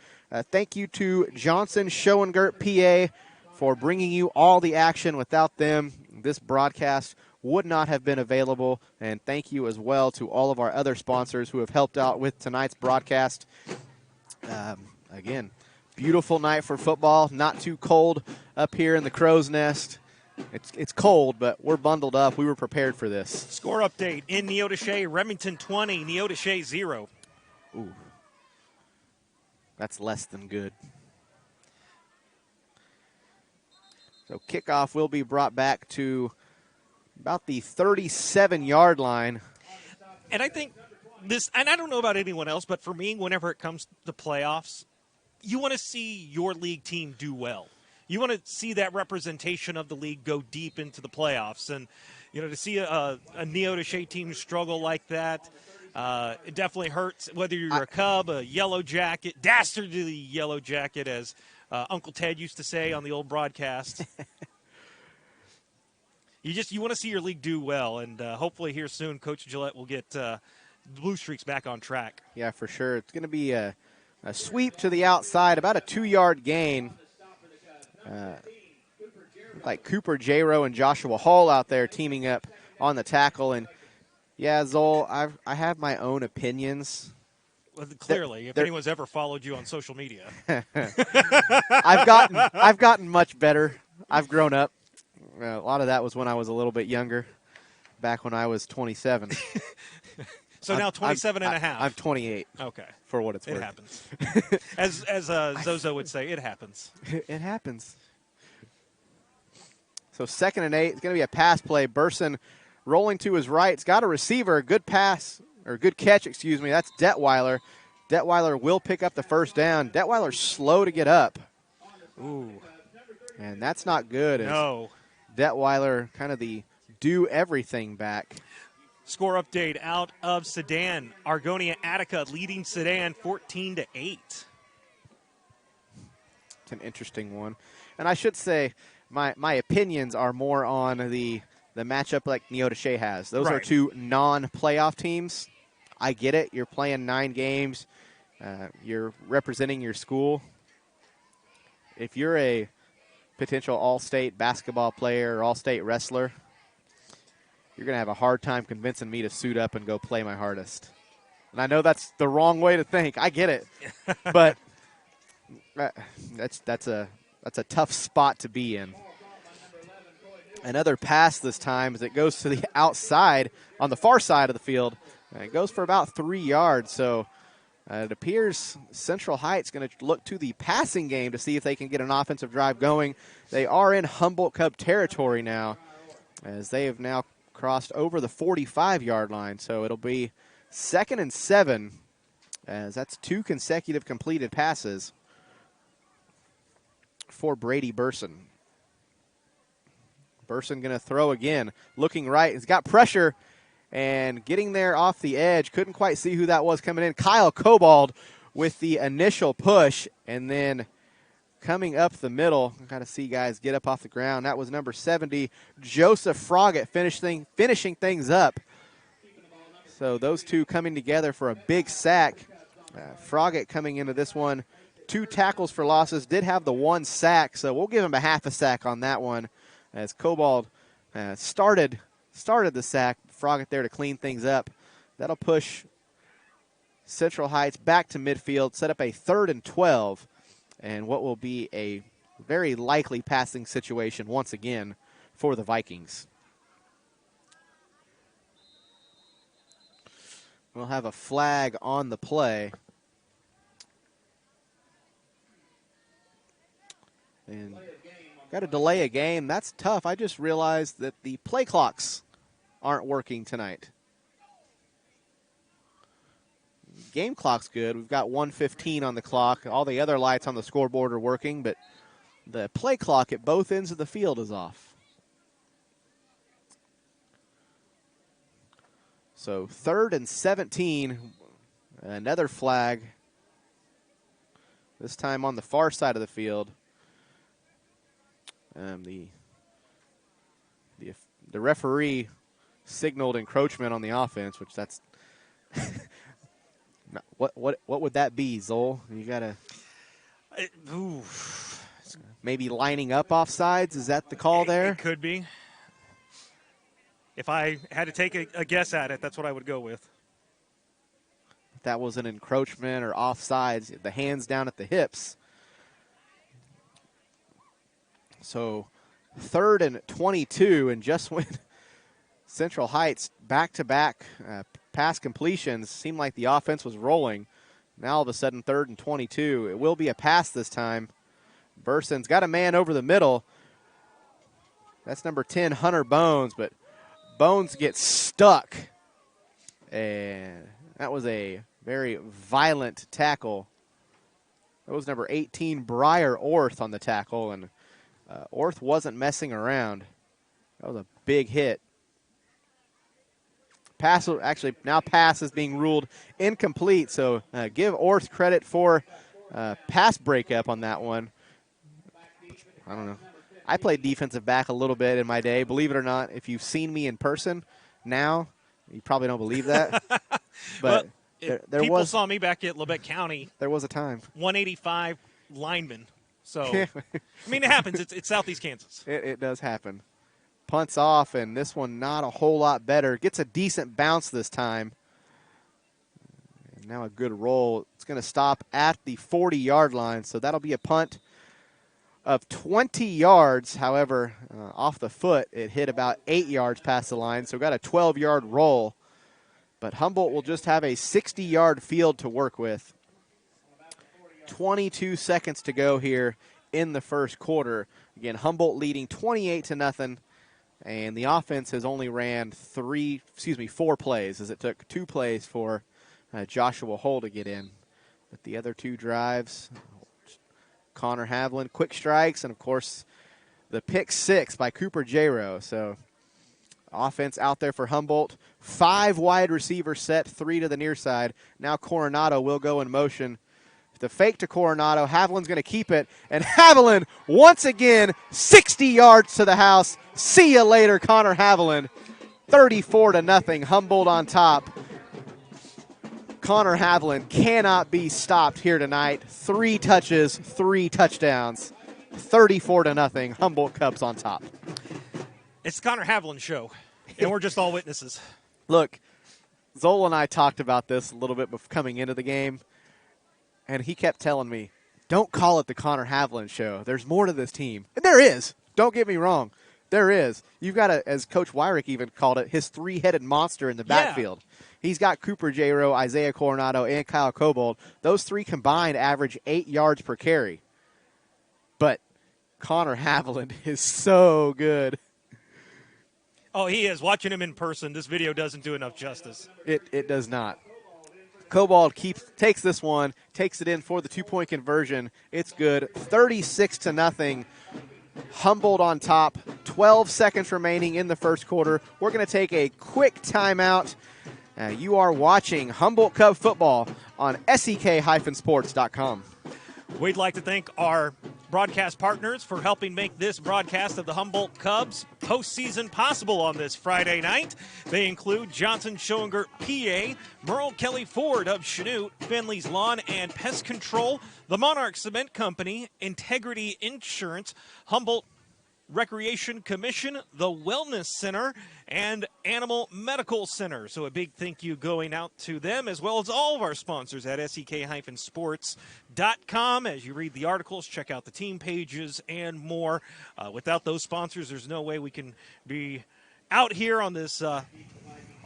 Thank you to Johnson Schoengert, PA, for bringing you all the action. Without them, this broadcast would not have been available. And thank you as well to all of our other sponsors who have helped out with tonight's broadcast. Again, beautiful night for football. Not too cold up here in the Crow's Nest. It's cold, but we're bundled up. We were prepared for this. Score update in Neodesha, Remington 20, Neodesha 0. Ooh, that's less than good. So kickoff will be brought back to about the 37-yard line. And I think this, and I don't know about anyone else, but for me, whenever it comes to playoffs, you want to see your league team do well. You want to see that representation of the league go deep into the playoffs. And, you know, to see a Neodesha team struggle like that, it definitely hurts, whether you're a Cub, a Yellow Jacket, dastardly Yellow Jacket, as Uncle Ted used to say on the old broadcast. You want to see your league do well, and hopefully here soon Coach Gillette will get the Blue Streaks back on track. Yeah, for sure. It's going to be a sweep to the outside, about a 2-yard gain. Like Cooper J-Row and Joshua Hall out there teaming up on the tackle. And, yeah, Zoll, I have my own opinions. Well, clearly, if anyone's ever followed you on social media. I've gotten much better. I've grown up. A lot of that was when I was a little bit younger, back when I was 27. So now 27 and a half. I'm 28. Okay. For what it's worth. It happens. As Zozo would say, it happens. It happens. So 2nd and 8. It's going to be a pass play. Burson rolling to his right. It's got a receiver. Good pass, or good catch, excuse me. That's Detweiler. Detweiler will pick up the first down. Detweiler's slow to get up. Ooh. And that's not good. No. Detweiler kind of the do-everything back. Score update out of Sedan. Argonia Attica leading Sedan 14-8. It's an interesting one. And I should say my opinions are more on the matchup like Neodesha has. Those are two non-playoff teams. I get it. You're playing 9 games. You're representing your school. If you're a potential all-state basketball player or all-state wrestler, you're going to have a hard time convincing me to suit up and go play my hardest. And I know that's the wrong way to think. I get it. But that's a tough spot to be in. Another pass this time as it goes to the outside on the far side of the field. It goes for about 3 yards. So it appears Central Heights going to look to the passing game to see if they can get an offensive drive going. They are in Humboldt Cub territory now, as they have now crossed over the 45-yard line. So it'll be 2nd and 7, as that's 2 consecutive completed passes for Brady Burson. Burson going to throw again, looking right. He's got pressure and getting there off the edge. Couldn't quite see who that was coming in. Kyle Cobald with the initial push, and then coming up the middle. Got to see guys get up off the ground. That was number 70, Joseph Froggatt, finishing things up. So those two coming together for a big sack. Froggatt coming into this one, 2 tackles for losses. Did have the 1 sack, so we'll give him a half a sack on that one, as Cobald started the sack. Froggatt there to clean things up. That'll push Central Heights back to midfield, set up a 3rd and 12, and what will be a very likely passing situation once again for the Vikings. We'll have a flag on the play. And got to delay a game. That's tough. I just realized that the play clocks aren't working tonight. Game clock's good. We've got 1:15 on the clock. All the other lights on the scoreboard are working, but the play clock at both ends of the field is off. So 3rd and 17, another flag, this time on the far side of the field. The referee signaled encroachment on the offense, which that's what would that be, Zoll? You gotta maybe lining up offsides. Is that the call there? It could be. If I had to take a guess at it, that's what I would go with. If that was an encroachment or offsides, the hands down at the hips. So 3rd and 22, and just when Central Heights back-to-back pass completions seemed like the offense was rolling, now all of a sudden 3rd and 22. It will be a pass this time. Burson's got a man over the middle. That's number 10, Hunter Bones, but Bones gets stuck. And that was a very violent tackle. That was number 18, Briar Orth, on the tackle, and Orth wasn't messing around. That was a big hit. Pass is being ruled incomplete, so give Orth credit for pass breakup on that one. I don't know. I played defensive back a little bit in my day. Believe it or not, if you've seen me in person now, you probably don't believe that. But well, there people was, saw me back at Lebec County. There was a time. 185 lineman. So, I mean, it happens. It's Southeast Kansas. It does happen. Punts off, and this one not a whole lot better. Gets a decent bounce this time. And now a good roll. It's going to stop at the 40-yard line, so that'll be a punt of 20 yards. However, off the foot, it hit about 8 yards past the line, so got a 12-yard roll. But Humboldt will just have a 60-yard field to work with. 22 seconds to go here in the first quarter. Again, Humboldt leading 28-0, and the offense has only ran 4 plays, as it took 2 plays for Joshua Hull to get in. But the other 2 drives, Connor Havlin, quick strikes, and, of course, the pick 6 by Cooper J-Row. So offense out there for Humboldt. 5 wide receivers set, 3 to the near side. Now Coronado will go in motion. The fake to Coronado. Haviland's going to keep it. And Haviland, once again, 60 yards to the house. See you later, Connor Haviland. 34-0, Humboldt on top. Connor Haviland cannot be stopped here tonight. 3 touches, 3 touchdowns. 34-0, Humboldt Cubs on top. It's the Connor Haviland show, and we're just all witnesses. Look, Zola and I talked about this a little bit before coming into the game, and he kept telling me, don't call it the Connor Haviland show. There's more to this team. And there is. Don't get me wrong. There is. You've got, as Coach Wyrick even called it, his 3-headed monster in the backfield. He's got Cooper J-Row, Isaiah Coronado, and Kyle Cobold. Those 3 combined average 8 yards per carry. But Connor Haviland is so good. Oh, he is. Watching him in person, this video doesn't do enough justice. It does not. Cobold takes this one, takes it in for the 2-point conversion. It's good. 36-0. Humboldt on top. 12 seconds remaining in the first quarter. We're going to take a quick timeout. You are watching Humboldt Cub football on SEK-sports.com. We'd like to thank our broadcast partners for helping make this broadcast of the Humboldt Cubs postseason possible on this Friday night. They include Johnson Schoeninger PA, Merle Kelly Ford of Chanute, Finley's Lawn and Pest Control, the Monarch Cement Company, Integrity Insurance, Humboldt Recreation Commission, the Wellness Center, and Animal Medical Center. So a big thank you going out to them, as well as all of our sponsors at sek-sports.com. As you read the articles, check out the team pages and more. Without those sponsors, there's no way we can be out here on this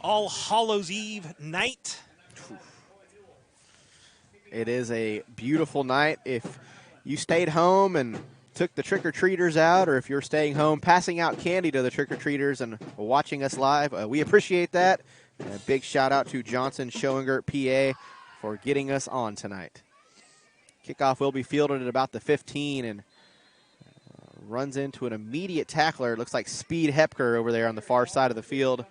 All Hallows Eve night. It is a beautiful night. If you stayed home and took the trick-or-treaters out, or if you're staying home passing out candy to the trick-or-treaters and watching us live, we appreciate that. And a big shout-out to Johnson Schoengert, PA, for getting us on tonight. Kickoff will be fielded at about the 15 and runs into an immediate tackler. It looks like Speed Hepker over there on the far side of the field.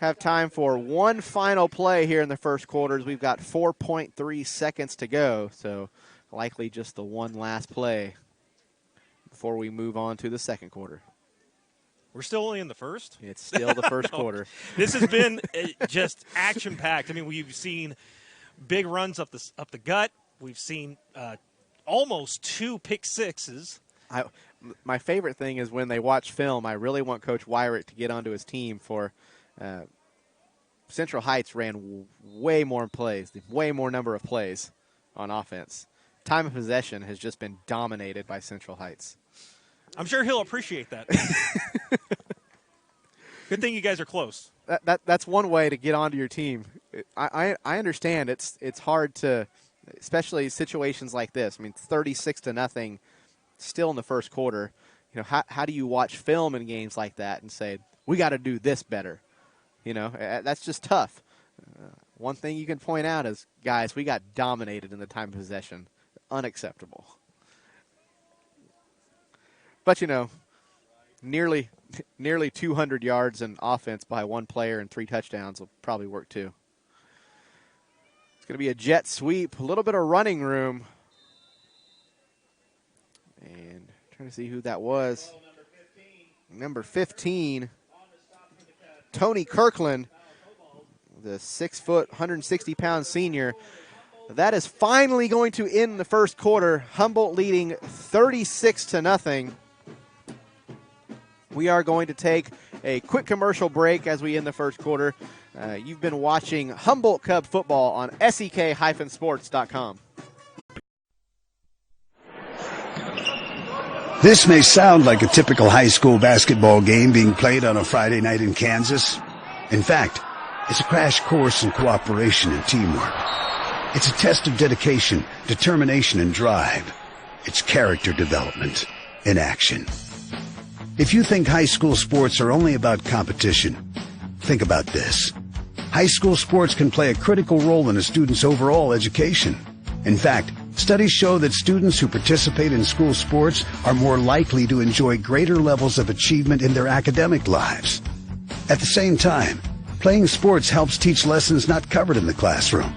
Have time for one final play here in the first quarters. We've got 4.3 seconds to go, so likely just the one last play before we move on to the second quarter. We're still only in the first? It's still the first quarter. This has been just action-packed. I mean, we've seen big runs up the gut. We've seen almost 2 pick sixes. My favorite thing is when they watch film, I really want Coach Wyrick to get onto his team for Central Heights ran way more plays, way more number of plays on offense. Time of possession has just been dominated by Central Heights. I'm sure he'll appreciate that. Good thing you guys are close. That's one way to get onto your team. I understand it's hard to, especially situations like this. I mean, 36-0 still in the first quarter. You know, how do you watch film in games like that and say, we got to do this better? You know, that's just tough. One thing you can point out is, guys, we got dominated in the time of possession. Unacceptable. But, you know, nearly 200 yards in offense by one player and 3 touchdowns will probably work too. It's going to be a jet sweep, a little bit of running room. And trying to see who that was. Number 15, Tony Kirkland, the 6-foot, 160-pound senior. That is finally going to end the first quarter. Humboldt leading 36-0. We are going to take a quick commercial break as we end the first quarter. You've been watching Humboldt Cub football on sek-sports.com. This may sound like a typical high school basketball game being played on a Friday night in Kansas. In fact, it's a crash course in cooperation and teamwork. It's a test of dedication, determination, and drive. It's character development in action. If you think high school sports are only about competition, think about this. High school sports can play a critical role in a student's overall education. In fact, studies show that students who participate in school sports are more likely to enjoy greater levels of achievement in their academic lives. At the same time, playing sports helps teach lessons not covered in the classroom.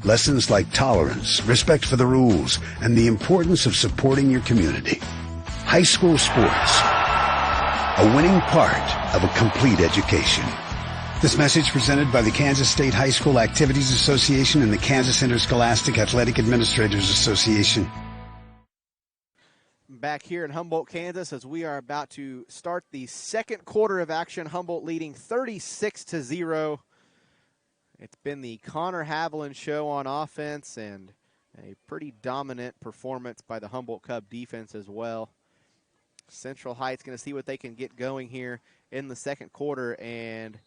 Lessons like tolerance, respect for the rules, and the importance of supporting your community. High school sports, a winning part of a complete education. This message presented by the Kansas State High School Activities Association and the Kansas Interscholastic Athletic Administrators Association. Back here in Humboldt, Kansas, as we are about to start the second quarter of action. Humboldt leading 36-0. It's been the Connor Haviland show on offense and a pretty dominant performance by the Humboldt Cub defense as well. Central Heights going to see what they can get going here in the second quarter. And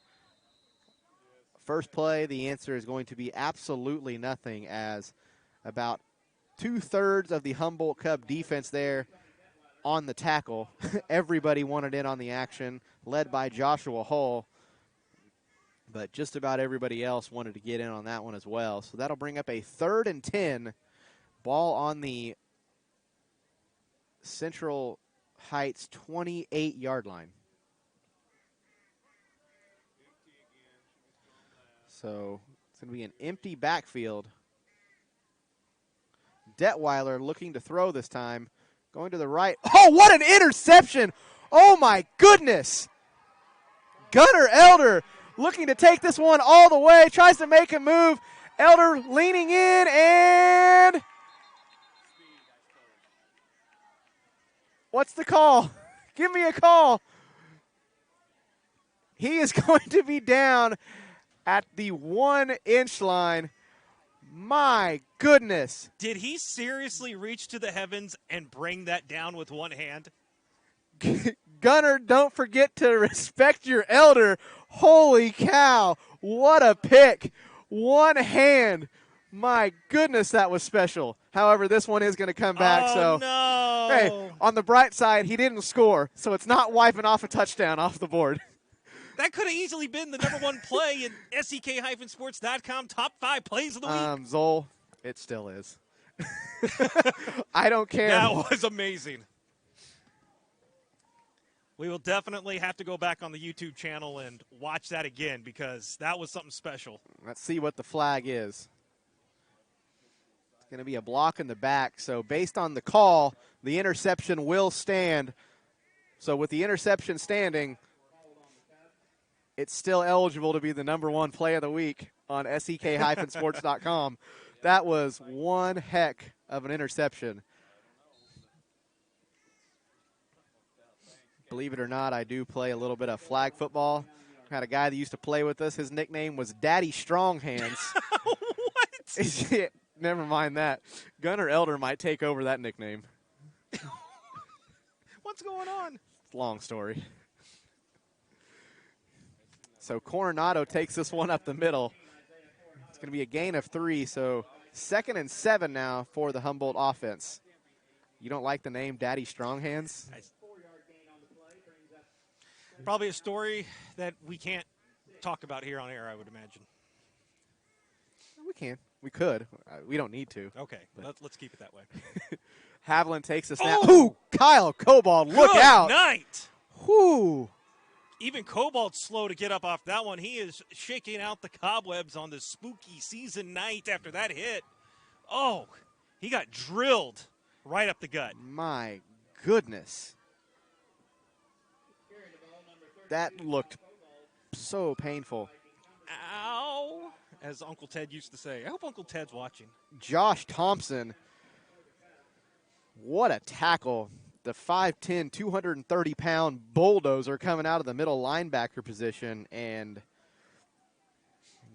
first play, the answer is going to be absolutely nothing, as about 2/3 of the Humboldt Cub defense there on the tackle. Everybody wanted in on the action, led by Joshua Hull. But just about everybody else wanted to get in on that one as well. So that'll bring up a 3rd and 10. Ball on the Central Heights 28-yard line. So it's going to be an empty backfield. Detweiler looking to throw this time. Going to the right. Oh, what an interception! Oh, my goodness! Gunnar Elder looking to take this one all the way. Tries to make a move. Elder leaning in, and What's the call? Give me a call. He is going to be down at the 1-inch line. My goodness. Did he seriously reach to the heavens and bring that down with one hand? Gunner, don't forget to respect your elder. Holy cow. What a pick. One hand. My goodness, that was special. However, this one is going to come back. No. Hey, on the bright side, he didn't score, so it's not wiping off a touchdown off the board. That could have easily been the number one play in SEK-sports.com top 5 plays of the week. Zoll, it still is. I don't care. That was amazing. We will definitely have to go back on the YouTube channel and watch that again because that was something special. Let's see what the flag is. It's going to be a block in the back. So based on the call, the interception will stand. So with the interception standing, it's still eligible to be the number one play of the week on SEK-sports.com. That was one heck of an interception. Believe it or not, I do play a little bit of flag football. Had a guy that used to play with us. His nickname was Daddy Strong Hands. What? Never mind that. Gunner Elder might take over that nickname. What's going on? It's a long story. So Coronado takes this one up the middle. It's going to be a gain of 3, so 2nd and 7 now for the Humboldt offense. You don't like the name Daddy Strong Hands? Probably a story that we can't talk about here on air, I would imagine. We can. We could. We don't need to. Okay, let's keep it that way. Haviland takes a snap. Ooh, Kyle Cobalt, look Good out. night. Whoo. Even Cobalt's slow to get up off that one. He is shaking out the cobwebs on this spooky season night after that hit. Oh, he got drilled right up the gut. My goodness. That looked so painful. Ow, as Uncle Ted used to say. I hope Uncle Ted's watching. Josh Thompson, what a tackle. The 5'10", 230-pound bulldozer coming out of the middle linebacker position and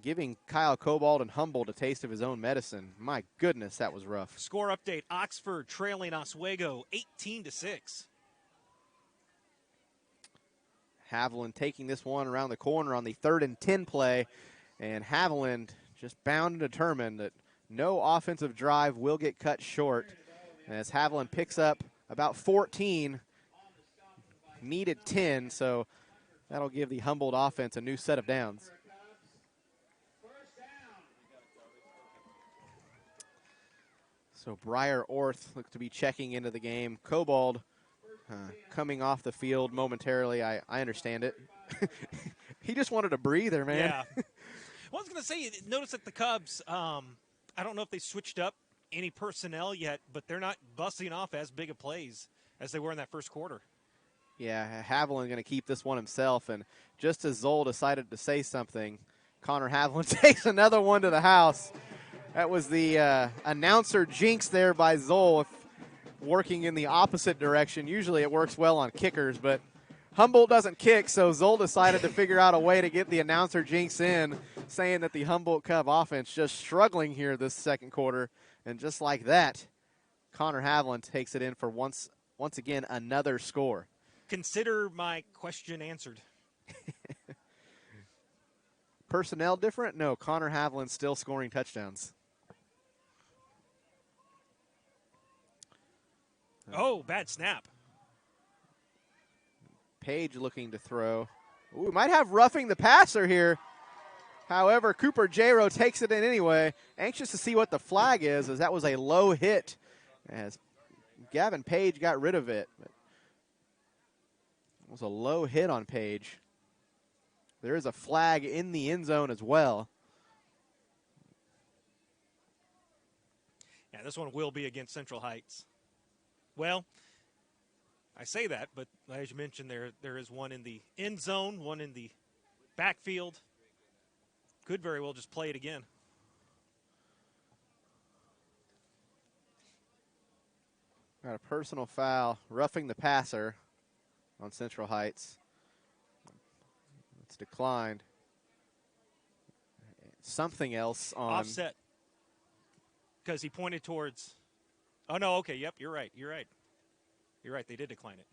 giving Kyle Cobalt and Humboldt a taste of his own medicine. My goodness, that was rough. Score update, Oxford trailing Oswego 18-6. Haviland taking this one around the corner on the 3rd and 10 play, and Haviland just bound and determined that no offensive drive will get cut short as Haviland picks up about 14, needed 10, so that'll give the Humboldt offense a new set of downs. So Breyer Orth looks to be checking into the game. Cobalt coming off the field momentarily. I understand it. He just wanted a breather, man. Yeah. Well, I was going to say, notice that the Cubs, I don't know if they switched up any personnel yet, but they're not busting off as big of plays as they were in that first quarter. Yeah, Haviland going to keep this one himself, and just as Zoll decided to say something, Connor Haviland takes another one to the house. That was the announcer jinx there by Zoll, working in the opposite direction. Usually it works well on kickers, but Humboldt doesn't kick, so Zoll decided to figure out a way to get the announcer jinx in, saying that the Humboldt Cub offense just struggling here this second quarter. And just like that, Connor Haviland takes it in for once again another score. Consider my question answered. Personnel different? No, Connor Haviland still scoring touchdowns. Oh, bad snap. Page looking to throw. Ooh, we might have roughing the passer here. However, Cooper J-Row takes it in anyway. Anxious to see what the flag is, as that was a low hit, as Gavin Page got rid of it. But it was a low hit on Page. There is a flag in the end zone as well. Yeah, this one will be against Central Heights. Well, I say that, but as you mentioned, there is one in the end zone, one in the backfield. Could very well just play it again. Got a personal foul, roughing the passer on Central Heights. It's declined. Something else on offset because he pointed towards. Oh no, okay, yep, you're right. You're right. They did decline it.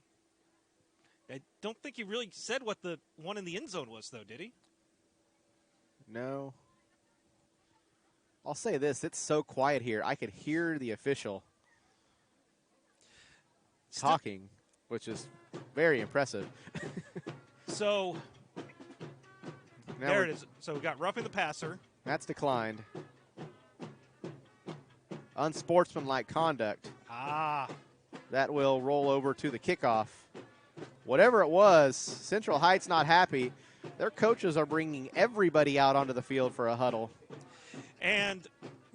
I don't think he really said what the one in the end zone was, though, did he? No. I'll say this: it's so quiet here. I could hear the official talking, which is very impressive. So Now there it is. So we got roughing the passer. That's declined. Unsportsmanlike conduct. That will roll over to the kickoff. Whatever it was, Central Heights not happy. Their coaches are bringing everybody out onto the field for a huddle. And,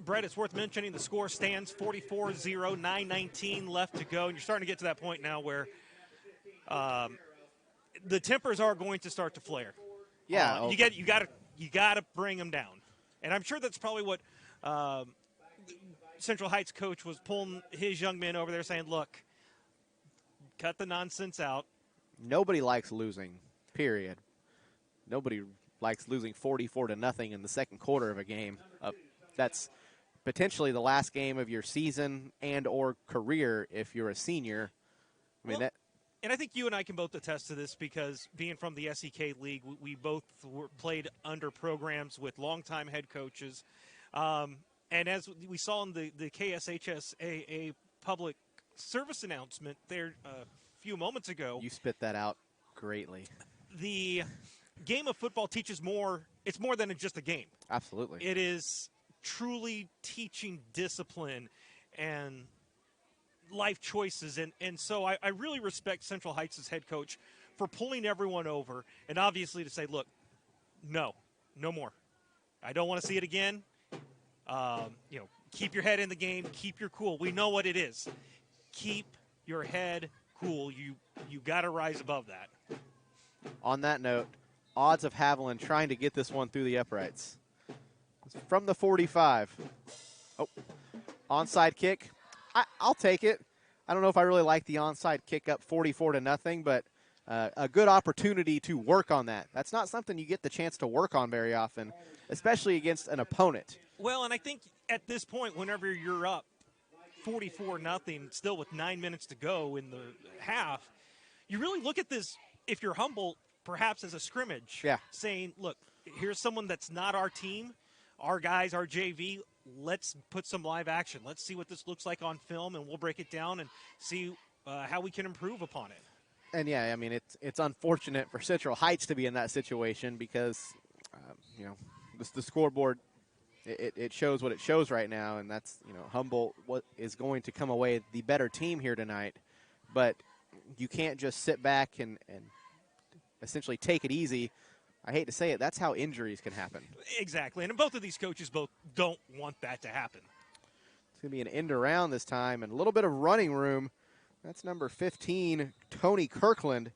Brett, it's worth mentioning the score stands 44-0, 9:19 left to go. And you're starting to get to that point now where the tempers are going to start to flare. Yeah. You got to bring them down. And I'm sure that's probably what Central Heights coach was pulling his young men over there saying, look, cut the nonsense out. Nobody likes losing, period. Nobody likes losing 44-0 in the second quarter of a game. That's potentially the last game of your season and or career if you're a senior. I mean, and I think you and I can both attest to this because being from the SEK League, we both played under programs with longtime head coaches. And as we saw in the KSHSAA public service announcement there a few moments ago. You spit that out greatly. The game of football teaches more. It's more than just a game. Absolutely. It is truly teaching discipline and life choices. And so I really respect Central Heights' head coach for pulling everyone over and obviously to say, look, no more. I don't want to see it again. Keep your head in the game. Keep your cool. We know what it is. Keep your head cool. You got to rise above that. On that note, odds of Haviland trying to get this one through the uprights. It's from the 45. Oh, onside kick. I'll take it. I don't know if I really like the onside kick up 44-0, but a good opportunity to work on that. That's not something you get the chance to work on very often, especially against an opponent. Well, and I think at this point, whenever you're up 44-0, still with 9 minutes to go in the half, you really look at this, if you're Humboldt, perhaps as a scrimmage. Yeah. Saying, look, here's someone that's not our team, our guys, our JV. Let's put some live action. Let's see what this looks like on film, and we'll break it down and see how we can improve upon it. And, yeah, I mean, it's unfortunate for Central Heights to be in that situation because, the scoreboard, it shows what it shows right now, and that's, Humboldt is going to come away the better team here tonight. But you can't just sit back and essentially take it easy. I hate to say it, that's how injuries can happen. Exactly, and both of these coaches both don't want that to happen. It's going to be an end around this time and a little bit of running room. That's number 15, Tony Kirkland.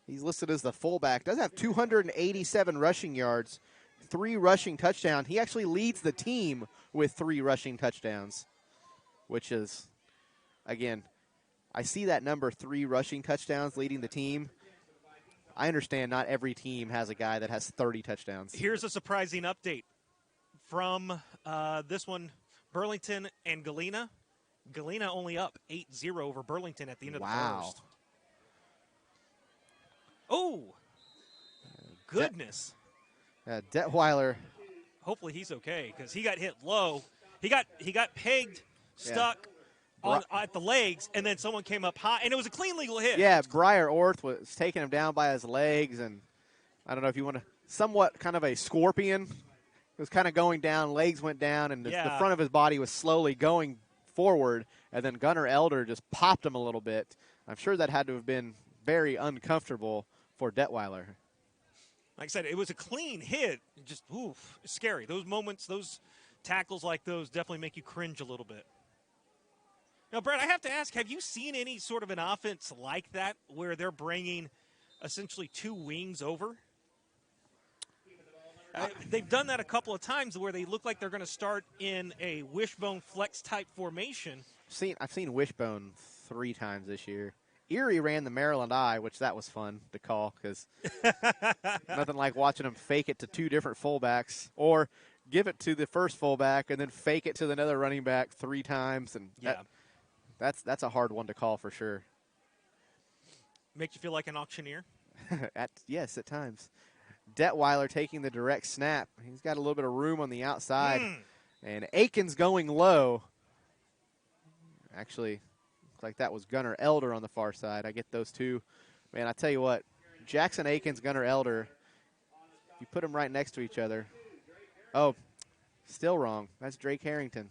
He's listed as the fullback. Does have 287 rushing yards, 3 rushing touchdowns. He actually leads the team with 3 rushing touchdowns, which is, again, I see that number 3 rushing touchdowns leading the team. I understand not every team has a guy that has 30 touchdowns. Here's a surprising update from this one, Burlington and Galena. Galena only up 8-0 over Burlington at the end of the first. Oh, goodness. Detweiler. Hopefully he's okay because he got hit low. He got pegged, stuck at the legs, and then someone came up high, and it was a clean legal hit. Yeah, Breyer Orth was taking him down by his legs, and I don't know if you want to, somewhat kind of a scorpion. It was kind of going down, legs went down, and the front of his body was slowly going forward, and then Gunnar Elder just popped him a little bit. I'm sure that had to have been very uncomfortable for Detweiler. Like I said, it was a clean hit. Just, scary. Those moments, those tackles like those definitely make you cringe a little bit. Now, Brett, I have to ask, have you seen any sort of an offense like that where they're bringing essentially 2 wings over? They've done that a couple of times where they look like they're going to start in a wishbone flex type formation, I've seen Wishbone 3 times this year. Erie ran the Maryland I, which that was fun to call because nothing like watching them fake it to 2 different fullbacks or give it to the first fullback and then fake it to another running back 3 times. And that's a hard one to call for sure. Makes you feel like an auctioneer? Yes, at times. Detweiler taking the direct snap. He's got a little bit of room on the outside. And Aikens going low. Actually, looks like that was Gunnar Elder on the far side. I get those two. Man, I tell you what, Jackson Aikens, Gunnar Elder, you put them right next to each other. Oh, still wrong. That's Drake Harrington.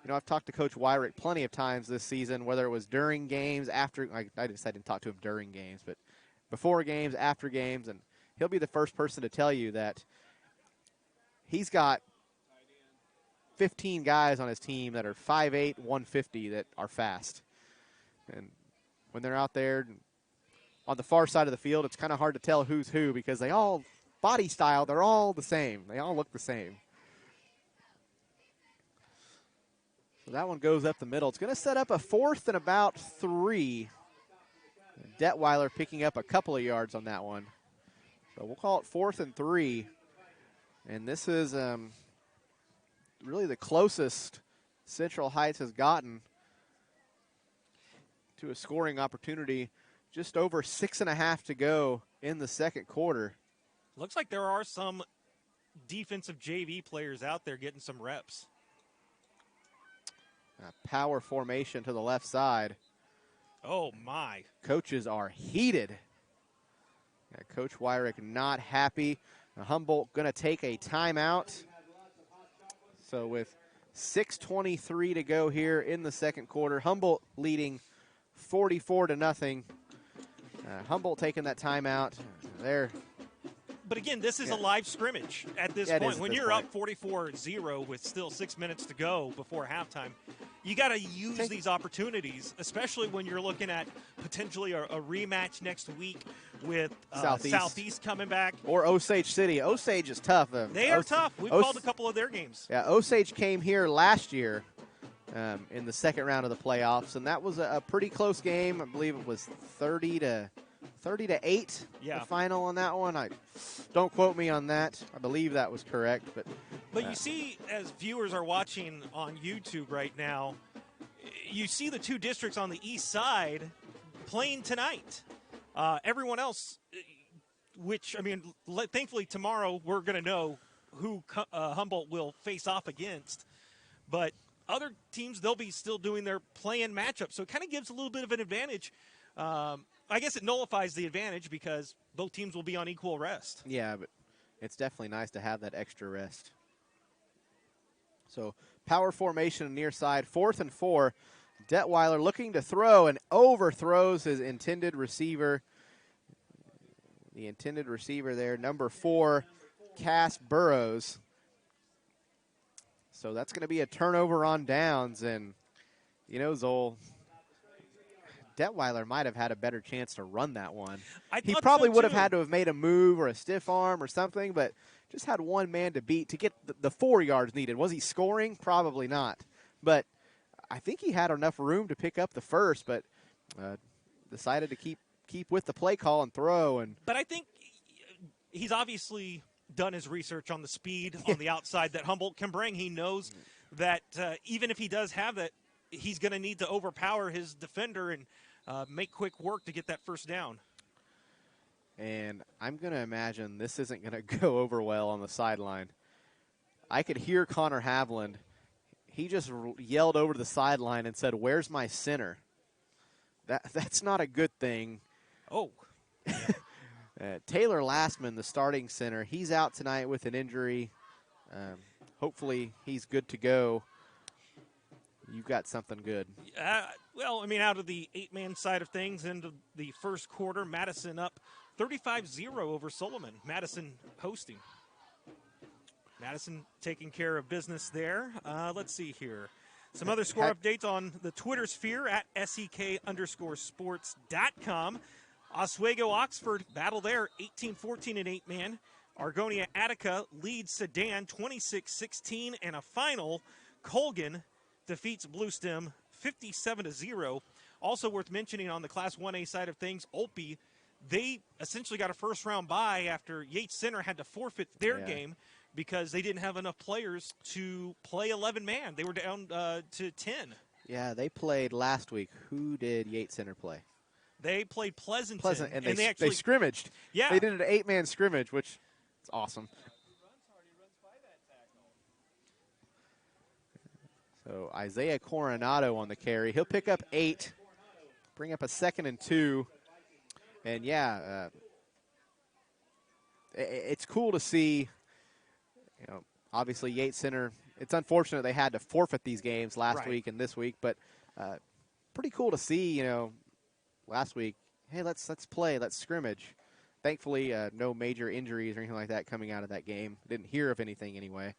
You know, I've talked to Coach Wyrick plenty of times this season, whether it was during games, after. I didn't talk to him during games, but before games, after games, and he'll be the first person to tell you that he's got 15 guys on his team that are 5'8", 150 that are fast. And when they're out there on the far side of the field, it's kind of hard to tell who's who because they all, body style, they're all the same. They all look the same. So that one goes up the middle. It's going to set up a 4th and about 3. Detweiler picking up a couple of yards on that one. So we'll call it 4th and 3. And this is really the closest Central Heights has gotten to a scoring opportunity. Just over 6.5 to go in the second quarter. Looks like there are some defensive JV players out there getting some reps. Power formation to the left side. Oh, my. Coaches are heated. Coach Wyrick not happy. Humboldt going to take a timeout. So with 6:23 to go here in the second quarter, Humboldt leading 44-0. Humboldt taking that timeout. There. But again, this is a live scrimmage at this point. When you're up 44-0 with still 6 minutes to go before halftime, you got to use these opportunities, especially when you're looking at potentially a rematch next week with Southeast coming back. Or Osage City. Osage is tough. They are tough. We've called a couple of their games. Yeah, Osage came here last year in the second round of the playoffs, and that was a pretty close game. I believe it was 30-8, the final on that one. Don't quote me on that. I believe that was correct. But you see, as viewers are watching on YouTube right now, you see the 2 districts on the east side playing tonight. Everyone else, which, I mean, thankfully tomorrow we're going to know who Humboldt will face off against. But other teams, they'll be still doing their play-in matchup. So it kind of gives a little bit of an advantage. I guess it nullifies the advantage because both teams will be on equal rest. Yeah, but it's definitely nice to have that extra rest. So power formation near side, 4th and 4. Detweiler looking to throw and overthrows his intended receiver. The intended receiver there, number 4, Cass Burrows. So that's going to be a turnover on downs. And, you know, Zoll, Detweiler might have had a better chance to run that one. He probably would have had to have made a move or a stiff arm or something, but just had one man to beat to get the 4 yards needed. Was he scoring? Probably not. But I think he had enough room to pick up the first, but decided to keep with the play call and throw. But I think he's obviously done his research on the speed on the outside that Humboldt can bring. He knows that even if he does have that, he's going to need to overpower his defender and make quick work to get that first down. And I'm going to imagine this isn't going to go over well on the sideline. I could hear Connor Havland. He just yelled over to the sideline and said, "Where's my center?" That's not a good thing. Oh. Taylor Lastman, the starting center, he's out tonight with an injury. Hopefully he's good to go. You've got something good. Well, I mean, out of the 8-man side of things into the first quarter, Madison up 35-0 over Solomon. Madison hosting. Madison taking care of business there. Let's see here. Some other score updates on the Twitter sphere at SEK_sports.com. Oswego Oxford battle there, 18-14 in 8-man. Argonia Attica leads Sedan 26-16, and a final, Colgan defeats Blue Stem 57-0. Also worth mentioning on the Class 1A side of things, Olpe, they essentially got a first-round bye after Yates Center had to forfeit their game because they didn't have enough players to play 11-man. They were down to 10. Yeah, they played last week. Who did Yates Center play? They played Pleasanton. And they they scrimmaged. Yeah. They did an 8-man scrimmage, which is awesome. So Isaiah Coronado on the carry. He'll pick up 8, bring up a 2nd and 2. And, it's cool to see, obviously Yates Center, it's unfortunate they had to forfeit these games last week and this week, but pretty cool to see, last week, hey, let's play, let's scrimmage. Thankfully, no major injuries or anything like that coming out of that game. Didn't hear of anything anyway.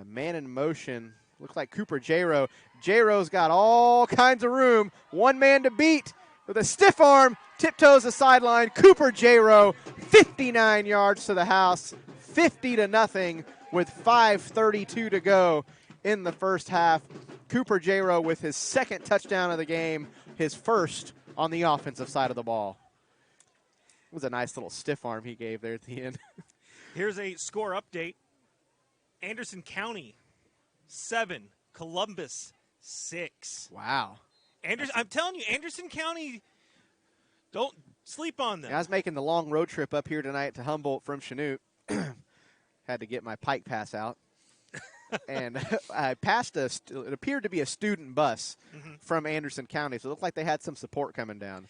Man in motion. Looks like Cooper J-Row. J-Row's got all kinds of room. One man to beat with a stiff arm. Tiptoes the sideline. Cooper J-Row, 59 yards to the house. 50-0 with 5:32 to go in the first half. Cooper J-Row with his 2nd touchdown of the game. His 1st on the offensive side of the ball. It was a nice little stiff arm he gave there at the end. Here's a score update. Anderson County, 7. Columbus, 6. Wow. I'm telling you, Anderson County, don't sleep on them. I was making the long road trip up here tonight to Humboldt from Chanute. Had to get my Pike Pass out. And I passed it appeared to be a student bus from Anderson County, so it looked like they had some support coming down.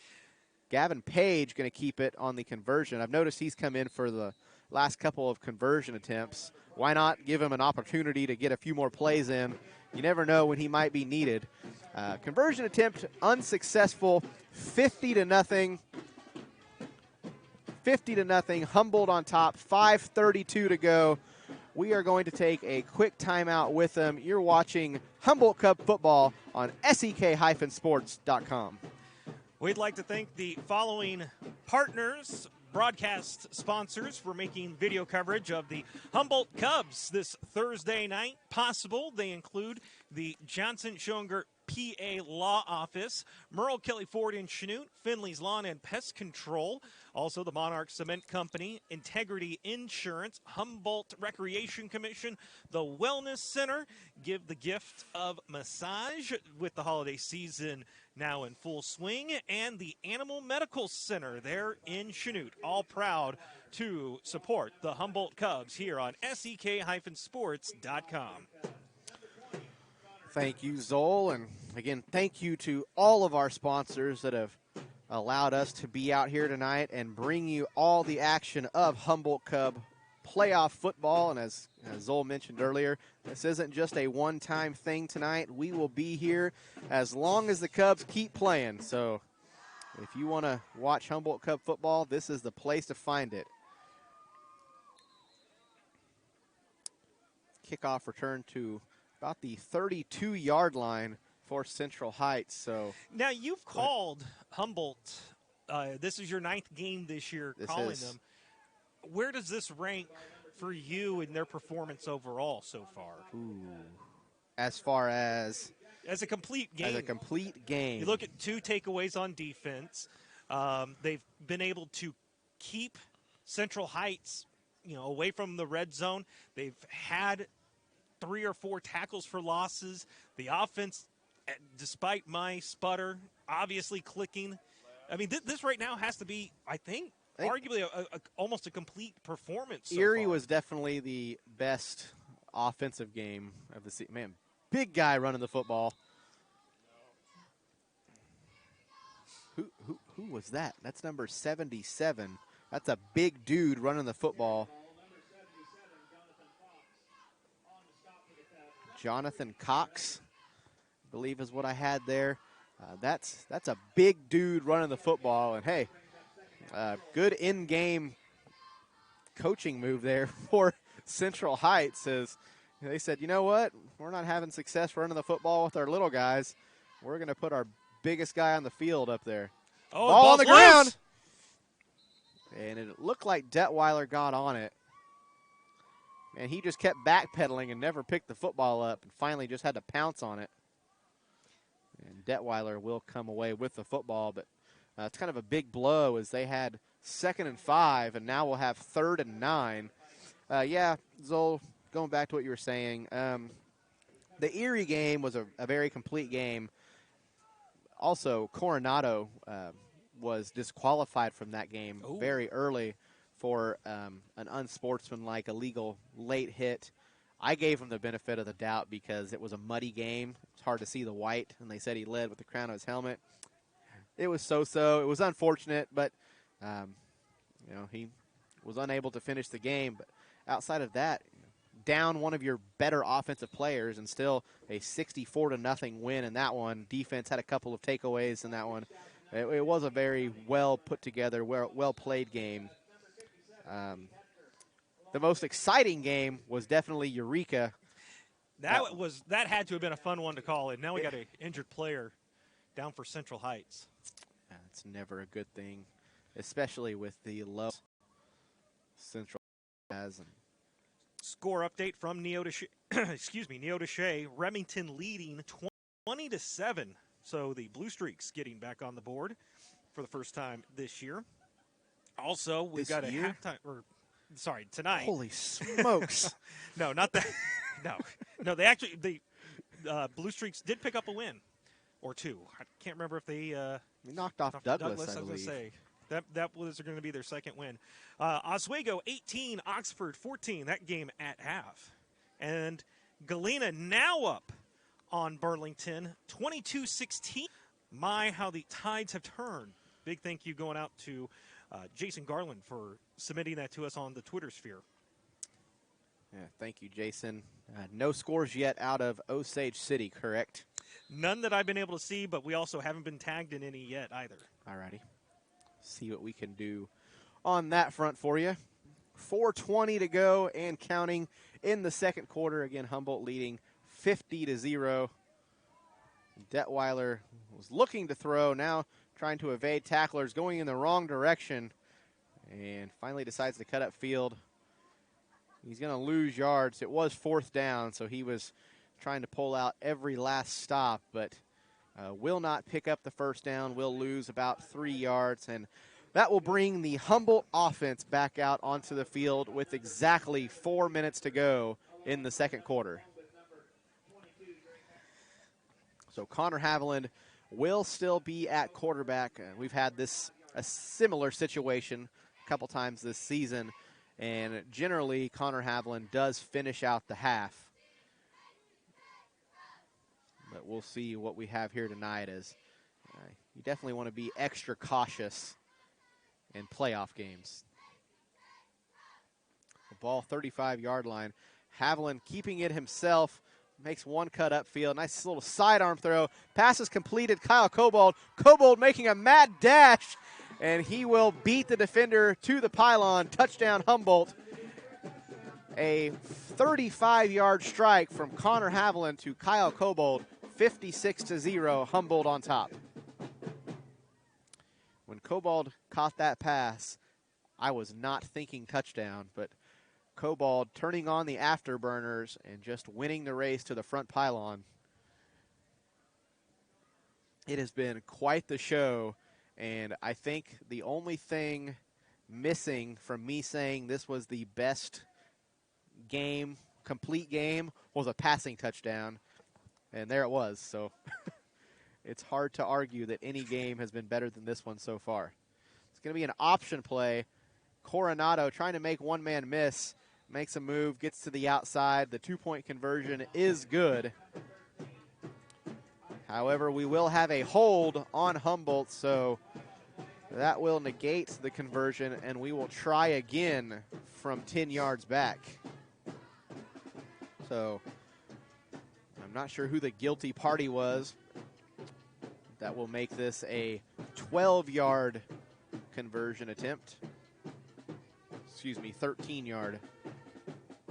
Gavin Page going to keep it on the conversion. I've noticed he's come in for the last couple of conversion attempts. Why not give him an opportunity to get a few more plays in? You never know when he might be needed. Conversion attempt unsuccessful, 50-0. 50-0. Humboldt on top, 5:32 to go. We are going to take a quick timeout with them. You're watching Humboldt Cub football on SEK-sports.com. We'd like to thank the following partners, broadcast sponsors, for making video coverage of the Humboldt Cubs this Thursday night possible. They include the Johnson Schoenger PA Law Office, Merle Kelly Ford in Chanute, Finley's Lawn and Pest Control, also the Monarch Cement Company, Integrity Insurance, Humboldt Recreation Commission, the Wellness Center, give the gift of massage with the holiday season now in full swing, and the Animal Medical Center there in Chanute, all proud to support the Humboldt Cubs here on SEK-sports.com. Thank you, Zoll, and again, thank you to all of our sponsors that have allowed us to be out here tonight and bring you all the action of Humboldt Cub playoff football. And as Zoll mentioned earlier, this isn't just a one-time thing tonight. We will be here as long as the Cubs keep playing. So if you want to watch Humboldt Cub football, this is the place to find it. Kickoff return to about the 32-yard line for Central Heights. So now you've called Humboldt. This is your 9th game this year calling them. Where does this rank for you in their performance overall so far? Ooh. As far as a complete game. As a complete game. You look at 2 takeaways on defense. They've been able to keep Central Heights, away from the red zone. They've had 3 or 4 tackles for losses. The offense, despite my sputter, obviously clicking. I mean, this right now has to be, I think arguably almost a complete performance. Erie was definitely the best offensive game of the season. Man, big guy running the football. Who was that? That's number 77. That's a big dude running the football. Jonathan Cox, I believe is what I had there. That's a big dude running the football. And, hey, good in-game coaching move there for Central Heights. As they said, you know what? We're not having success running the football with our little guys. We're going to put our biggest guy on the field up there. Oh, ball on the ground. Loose. And it looked like Detweiler got on it. And he just kept backpedaling and never picked the football up and finally just had to pounce on it. And Detweiler will come away with the football, but it's kind of a big blow as they had 2nd and 5, and now we'll have 3rd and 9. Yeah, Zoll, going back to what you were saying, the Erie game was a very complete game. Also, Coronado was disqualified from that game very early for an unsportsmanlike, illegal late hit. I gave him the benefit of the doubt because it was a muddy game. It's hard to see the white, and they said he led with the crown of his helmet. It was so-so. It was unfortunate, but he was unable to finish the game. But outside of that, down one of your better offensive players and still a 64-0 win in that one. Defense had a couple of takeaways in that one. It was a very well put together, well played game. The most exciting game was definitely Eureka. That had to have been a fun one to call. And now we got an injured player down for Central Heights. It's never a good thing, especially with the low Central has. Score update from Neodesha. Remington leading 20-7. So the Blue Streaks getting back on the board for the first time this year. Also, we've got a halftime. Tonight. Holy smokes! No, not that. No. The Blue Streaks did pick up a win or two. I can't remember if they knocked off Douglas. I was going believe. to say that was going to be their second win. Oswego 18, Oxford 14. That game at half, and Galena now up on Burlington 22-16. My, how the tides have turned. Big thank you going out to Jason Garland for submitting that to us on the Twitter sphere. Yeah, thank you, Jason. No scores yet out of Osage City, correct? None that I've been able to see, but we also haven't been tagged in any yet either. All righty. See what we can do on that front for you. 4:20 to go and counting in the second quarter. Again, Humboldt leading 50-0. Detweiler was looking to throw, now trying to evade tacklers, going in the wrong direction, and finally decides to cut up field. He's going to lose yards. It was 4th down, so he was trying to pull out every last stop, but will not pick up the first down, will lose about 3 yards, and that will bring the Humboldt offense back out onto the field with exactly 4 minutes to go in the second quarter. So Connor Haviland will still be at quarterback. We've had a similar situation a couple times this season, and generally Connor Haviland does finish out the half. But we'll see what we have here tonight as you definitely want to be extra cautious in playoff games. The ball 35-yard line. Haviland keeping it himself. Makes one cut upfield. Nice little sidearm throw. Pass is completed. Kyle Kobold. Kobold making a mad dash, and he will beat the defender to the pylon. Touchdown Humboldt. A 35-yard strike from Connor Haviland to Kyle Kobold. 56-0. Humboldt on top. When Kobold caught that pass, I was not thinking touchdown, but Kobold turning on the afterburners and just winning the race to the front pylon. It has been quite the show, and I think the only thing missing from me saying this was the best game, complete game, was a passing touchdown, and there it was. So it's hard to argue that any game has been better than this one so far. It's going to be an option play. Coronado trying to make one man miss. Makes a move, gets to the outside. The 2-point conversion is good. However, we will have a hold on Humboldt, so that will negate the conversion, and we will try again from 10 yards back. So I'm not sure who the guilty party was. That will make this a 12-yard conversion attempt. Excuse me, 13-yard.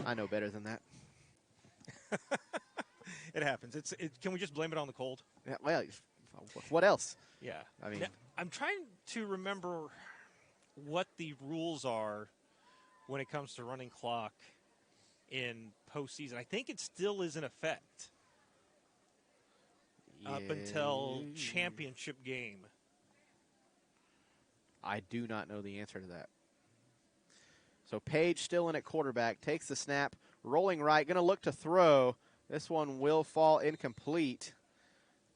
I know better than that. It happens. Can we just blame it on the cold? Yeah, well, what else? Yeah. I mean, now, I'm trying to remember what the rules are when it comes to running clock in postseason. I think it still is in effect up until championship game. I do not know the answer to that. So Page still in at quarterback, takes the snap, rolling right, going to look to throw. This one will fall incomplete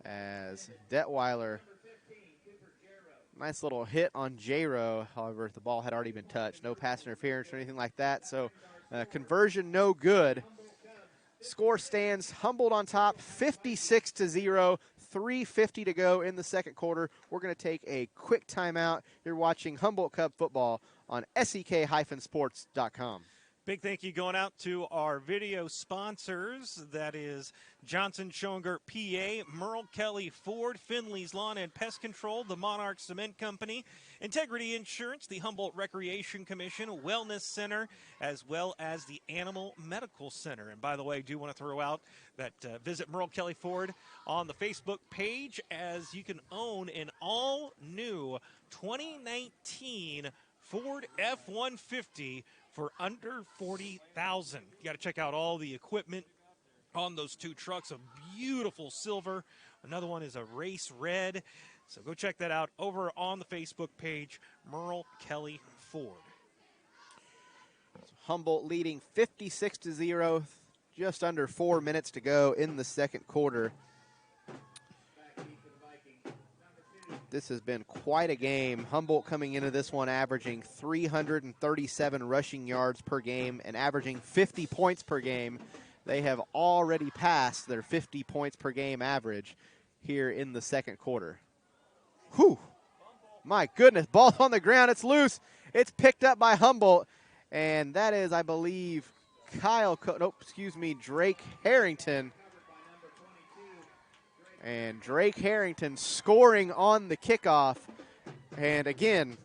as Detweiler, nice little hit on J-Row. However, the ball had already been touched. No pass interference or anything like that. So conversion no good. Score stands Humboldt on top, 56-0, 3:50 to go in the second quarter. We're going to take a quick timeout. You're watching Humboldt Cub football on SEK-sports.com. Big thank you going out to our video sponsors. That is Johnson Schoenger PA, Merle Kelly Ford, Finley's Lawn and Pest Control, the Monarch Cement Company, Integrity Insurance, the Humboldt Recreation Commission, Wellness Center, as well as the Animal Medical Center. And by the way, I do want to throw out that visit Merle Kelly Ford on the Facebook page, as you can own an all-new 2019 Ford F-150 for under $40,000. You got to check out all the equipment on those two trucks. A beautiful silver. Another one is a race red. So go check that out over on the Facebook page, Merle Kelly Ford. Humboldt leading 56-0, just under 4 minutes to go in the second quarter. This has been quite a game. Humboldt coming into this one averaging 337 rushing yards per game and averaging 50 points per game. They have already passed their 50 points per game average here in the second quarter. Whew! My goodness, ball on the ground. It's loose. It's picked up by Humboldt. And that is, I believe, Drake Harrington. And Drake Harrington scoring on the kickoff. And again,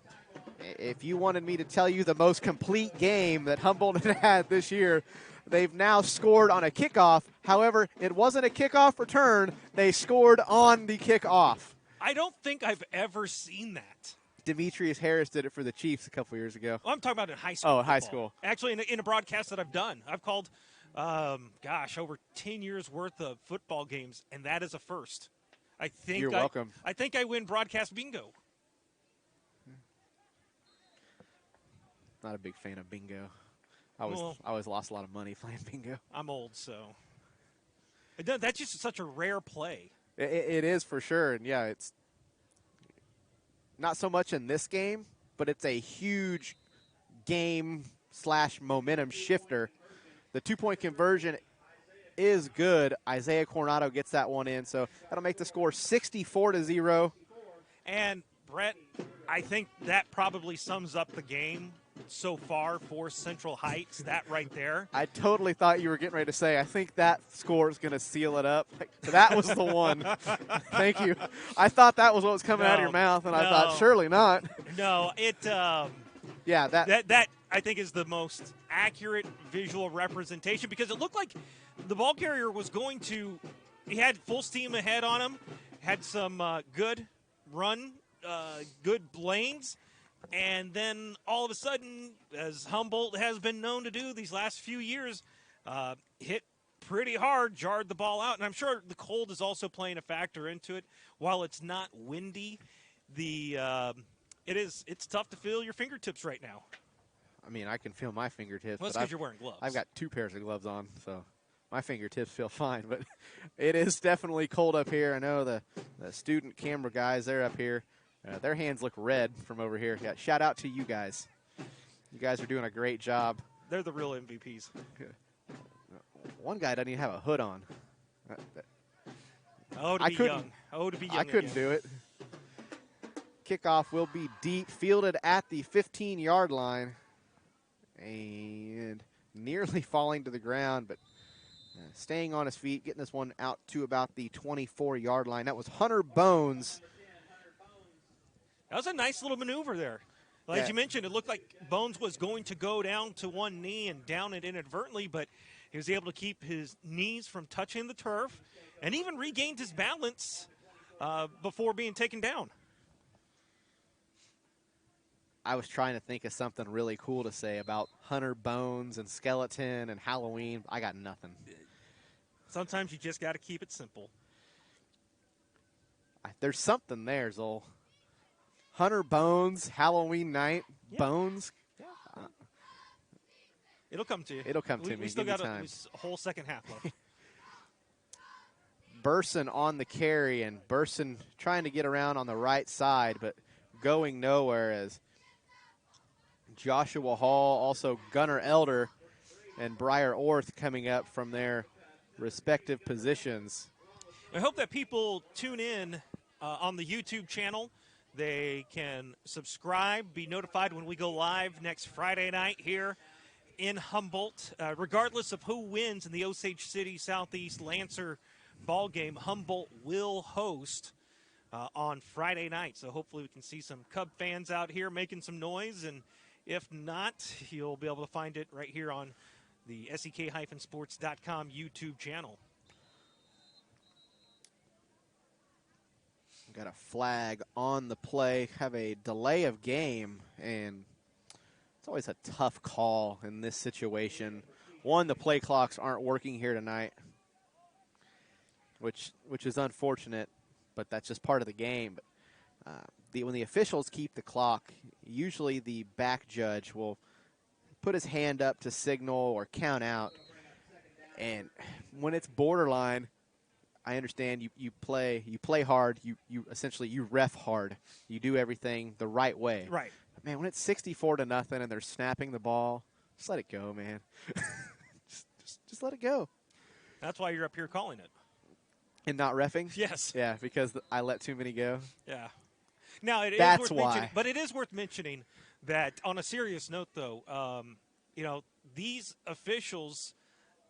if you wanted me to tell you the most complete game that Humboldt had this year, they've now scored on a kickoff. However, it wasn't a kickoff return. They scored on the kickoff. I don't think I've ever seen that. Demetrius Harris did it for the Chiefs a couple years ago. Well, I'm talking about in high school. Oh, high football. school. Actually, in a broadcast that I've done. I've called, over 10 years worth of football games, and that is a first. You're welcome. I think I win broadcast bingo. Not a big fan of bingo. I always lost a lot of money playing bingo. I'm old, so. That's just such a rare play. It is for sure. And, yeah, it's not so much in this game, but it's a huge game/momentum shifter. The two-point conversion is good. Isaiah Coronado gets that one in, so that'll make the score 64-0. And, Brett, I think that probably sums up the game so far for Central Heights, that right there. I totally thought you were getting ready to say, I think that score is going to seal it up. That was the one. Thank you. I thought that was what was coming out of your mouth, and I thought, surely not. No, yeah, that I think is the most accurate visual representation, because it looked like the ball carrier was going to – he had full steam ahead on him, had some good run, good lanes, and then all of a sudden, as Humboldt has been known to do these last few years, hit pretty hard, jarred the ball out. And I'm sure the cold is also playing a factor into it. While it's not windy, it's tough to feel your fingertips right now. I mean, I can feel my fingertips. Well, that's because you're wearing gloves. I've got 2 pairs of gloves on, so my fingertips feel fine. But it is definitely cold up here. I know the student camera guys, they're up here. Their hands look red from over here. Yeah, shout out to you guys. You guys are doing a great job. They're the real MVPs. One guy doesn't even have a hood on. To be young. I couldn't do it. Kickoff will be deep, fielded at the 15-yard line. And nearly falling to the ground, but staying on his feet, getting this one out to about the 24-yard line. That was Hunter Bones. That was a nice little maneuver there. As you mentioned, it looked like Bones was going to go down to one knee and down it inadvertently, but he was able to keep his knees from touching the turf and even regained his balance before being taken down. I was trying to think of something really cool to say about Hunter Bones and Skeleton and Halloween. I got nothing. Sometimes you just got to keep it simple. There's something there, Zol. Hunter Bones, Halloween night, Yeah. Bones. Yeah. It'll come to you. It'll come to me. We still Give me got time. a whole second half left. Burson on the carry, and Burson trying to get around on the right side, but going nowhere as Joshua Hall, also Gunnar Elder, and Briar Orth coming up from their respective positions. I hope that people tune in on the YouTube channel. They can subscribe, be notified when we go live next Friday night here in Humboldt. Regardless of who wins in the Osage City Southeast Lancer ball game, Humboldt will host on Friday night. So hopefully we can see some Cub fans out here making some noise. And if not, you'll be able to find it right here on the SEK-sports.com YouTube channel. Got a flag on the play, have a delay of game, and it's always a tough call in this situation. One, the play clocks aren't working here tonight, which is unfortunate, but that's just part of the game. But when the officials keep the clock, usually the back judge will put his hand up to signal or count out, and when it's borderline, I understand you play hard, you essentially you ref hard. You do everything the right way. Right. But man, when it's 64-0 and they're snapping the ball, just let it go, man. just let it go. That's why you're up here calling it. And not reffing? Yes. Yeah, because I let too many go. Yeah. Now it That's is worth why. mentioning, but it is worth mentioning that on a serious note, though, these officials,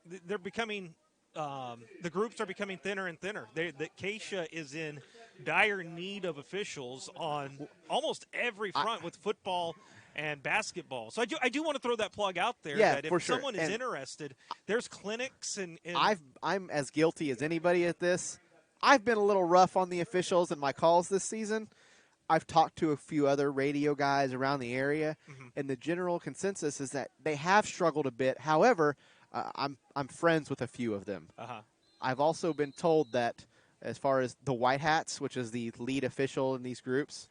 they're becoming. The groups are becoming thinner and thinner. Acacia is in dire need of officials on almost every front with football and basketball. So I do want to throw that plug out there. Yeah, that if for sure. someone is interested, there's clinics and I'm as guilty as anybody at this. I've been a little rough on the officials in my calls this season. I've talked to a few other radio guys around the area, and the general consensus is that they have struggled a bit. However, I'm friends with a few of them. I've also been told that as far as the White Hats, which is the lead official in these groups,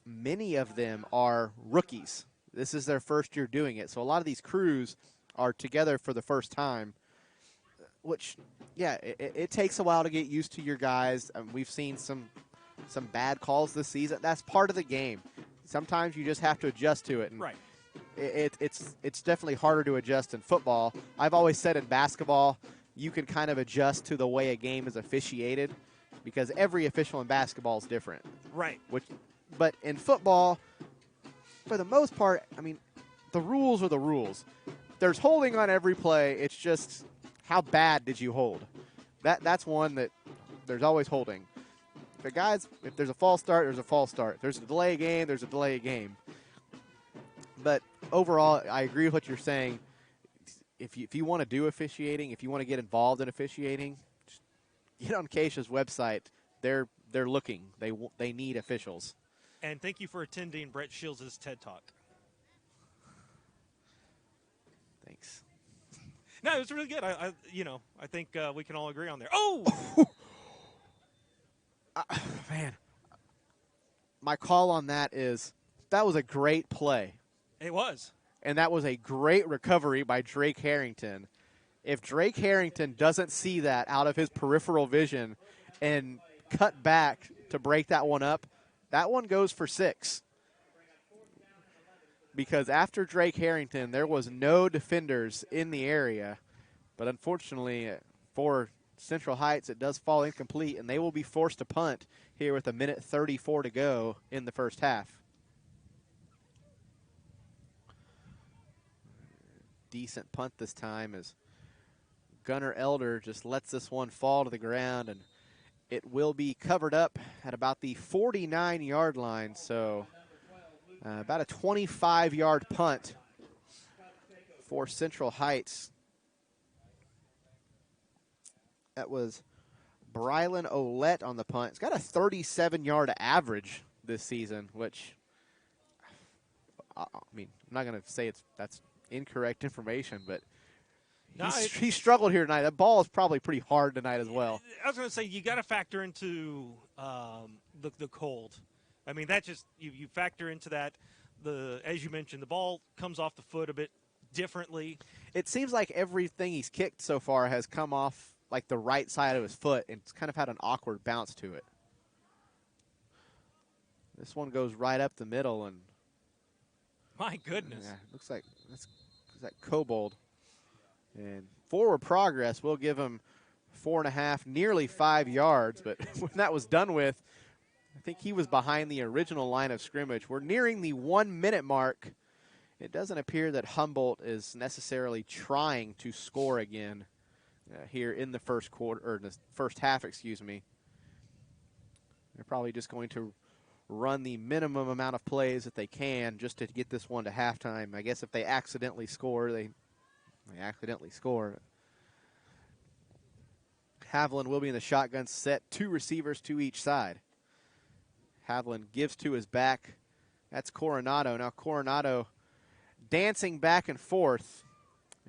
many of them are rookies. This is their first year doing it. So a lot of these crews are together for the first time, which, yeah, it takes a while to get used to your guys. We've seen some bad calls this season. That's part of the game. Sometimes you just have to adjust to it. And right. It's definitely harder to adjust in football. I've always said in basketball, you can kind of adjust to the way a game is officiated because every official in basketball is different. Right. But in football, for the most part, I mean, the rules are the rules. There's holding on every play. It's just how bad did you hold? That's one that there's always holding. If there's a false start, there's a false start. There's a delay game, there's a delay game. But overall, I agree with what you're saying. If you want to do officiating, if you want to get involved in officiating, just get on Acacia's website. They're looking. They need officials. And thank you for attending Brett Shields' TED Talk. Thanks. No, it was really good. I think we can all agree on there. Oh, man, my call on that was a great play. it was. And that was a great recovery by Drake Harrington. If Drake Harrington doesn't see that out of his peripheral vision and cut back to break that one up, that one goes for 6. Because after Drake Harrington, there was no defenders in the area. But unfortunately, for Central Heights, it does fall incomplete, and they will be forced to punt here with 1:34 to go in the first half. Decent punt this time as Gunnar Elder just lets this one fall to the ground, and it will be covered up at about the 49-yard line, so about a 25-yard punt for Central Heights. That was Brylan Olette on the punt. It's got a 37-yard average this season, which I mean, I'm not going to say that's incorrect information, but No, he struggled here tonight. That ball is probably pretty hard tonight as well. I was going to say you got to factor into the cold. I mean, that just you factor into that. As you mentioned, the ball comes off the foot a bit differently. It seems like everything he's kicked so far has come off like the right side of his foot, and it's kind of had an awkward bounce to it. This one goes right up the middle, and my goodness, yeah, looks like that's that kobold. And forward progress, we'll give him 4.5, nearly 5 yards. But when that was done with, I think he was behind the original line of scrimmage. We're nearing the 1 minute mark. It doesn't appear that Humboldt is necessarily trying to score again here in the first quarter, or the first half, excuse me. They're probably just going to run the minimum amount of plays that they can just to get this one to halftime. I guess if they accidentally score, they accidentally score. Haviland will be in the shotgun set, 2 receivers to each side. Haviland gives to his back. That's Coronado. Now Coronado dancing back and forth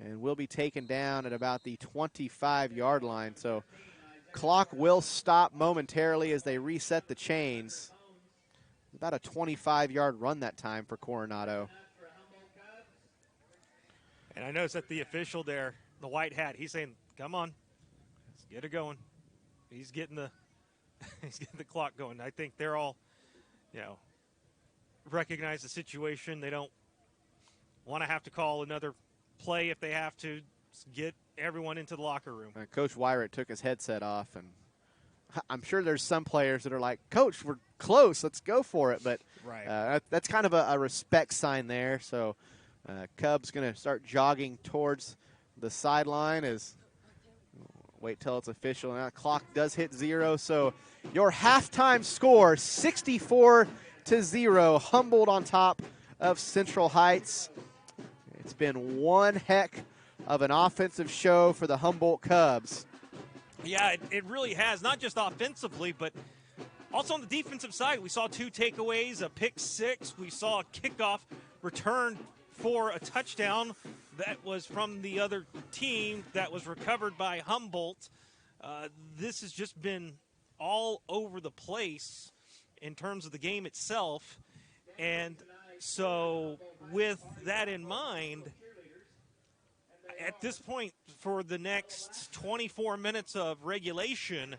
and will be taken down at about the 25-yard line. So clock will stop momentarily as they reset the chains. About a 25-yard run that time for Coronado. And I noticed that the official there, the white hat, he's saying, "Come on, let's get it going." He's getting the clock going. I think they're all, recognize the situation. They don't want to have to call another play if they have to. Just get everyone into the locker room. Coach Wyrett took his headset off, and I'm sure there's some players that are like, "Coach, we're close. Let's go for it." But right. That's kind of a respect sign there. So Cubs going to start jogging towards the sideline as wait till it's official. Now the clock does hit 0. So your halftime score, 64-0. Humboldt on top of Central Heights. It's been one heck of an offensive show for the Humboldt Cubs. Yeah, it really has. Not just offensively, but also on the defensive side. We saw 2 takeaways, a pick 6. We saw a kickoff return for a touchdown that was from the other team that was recovered by Humboldt. This has just been all over the place in terms of the game itself. And so with that in mind, at this point for the next 24 minutes of regulation,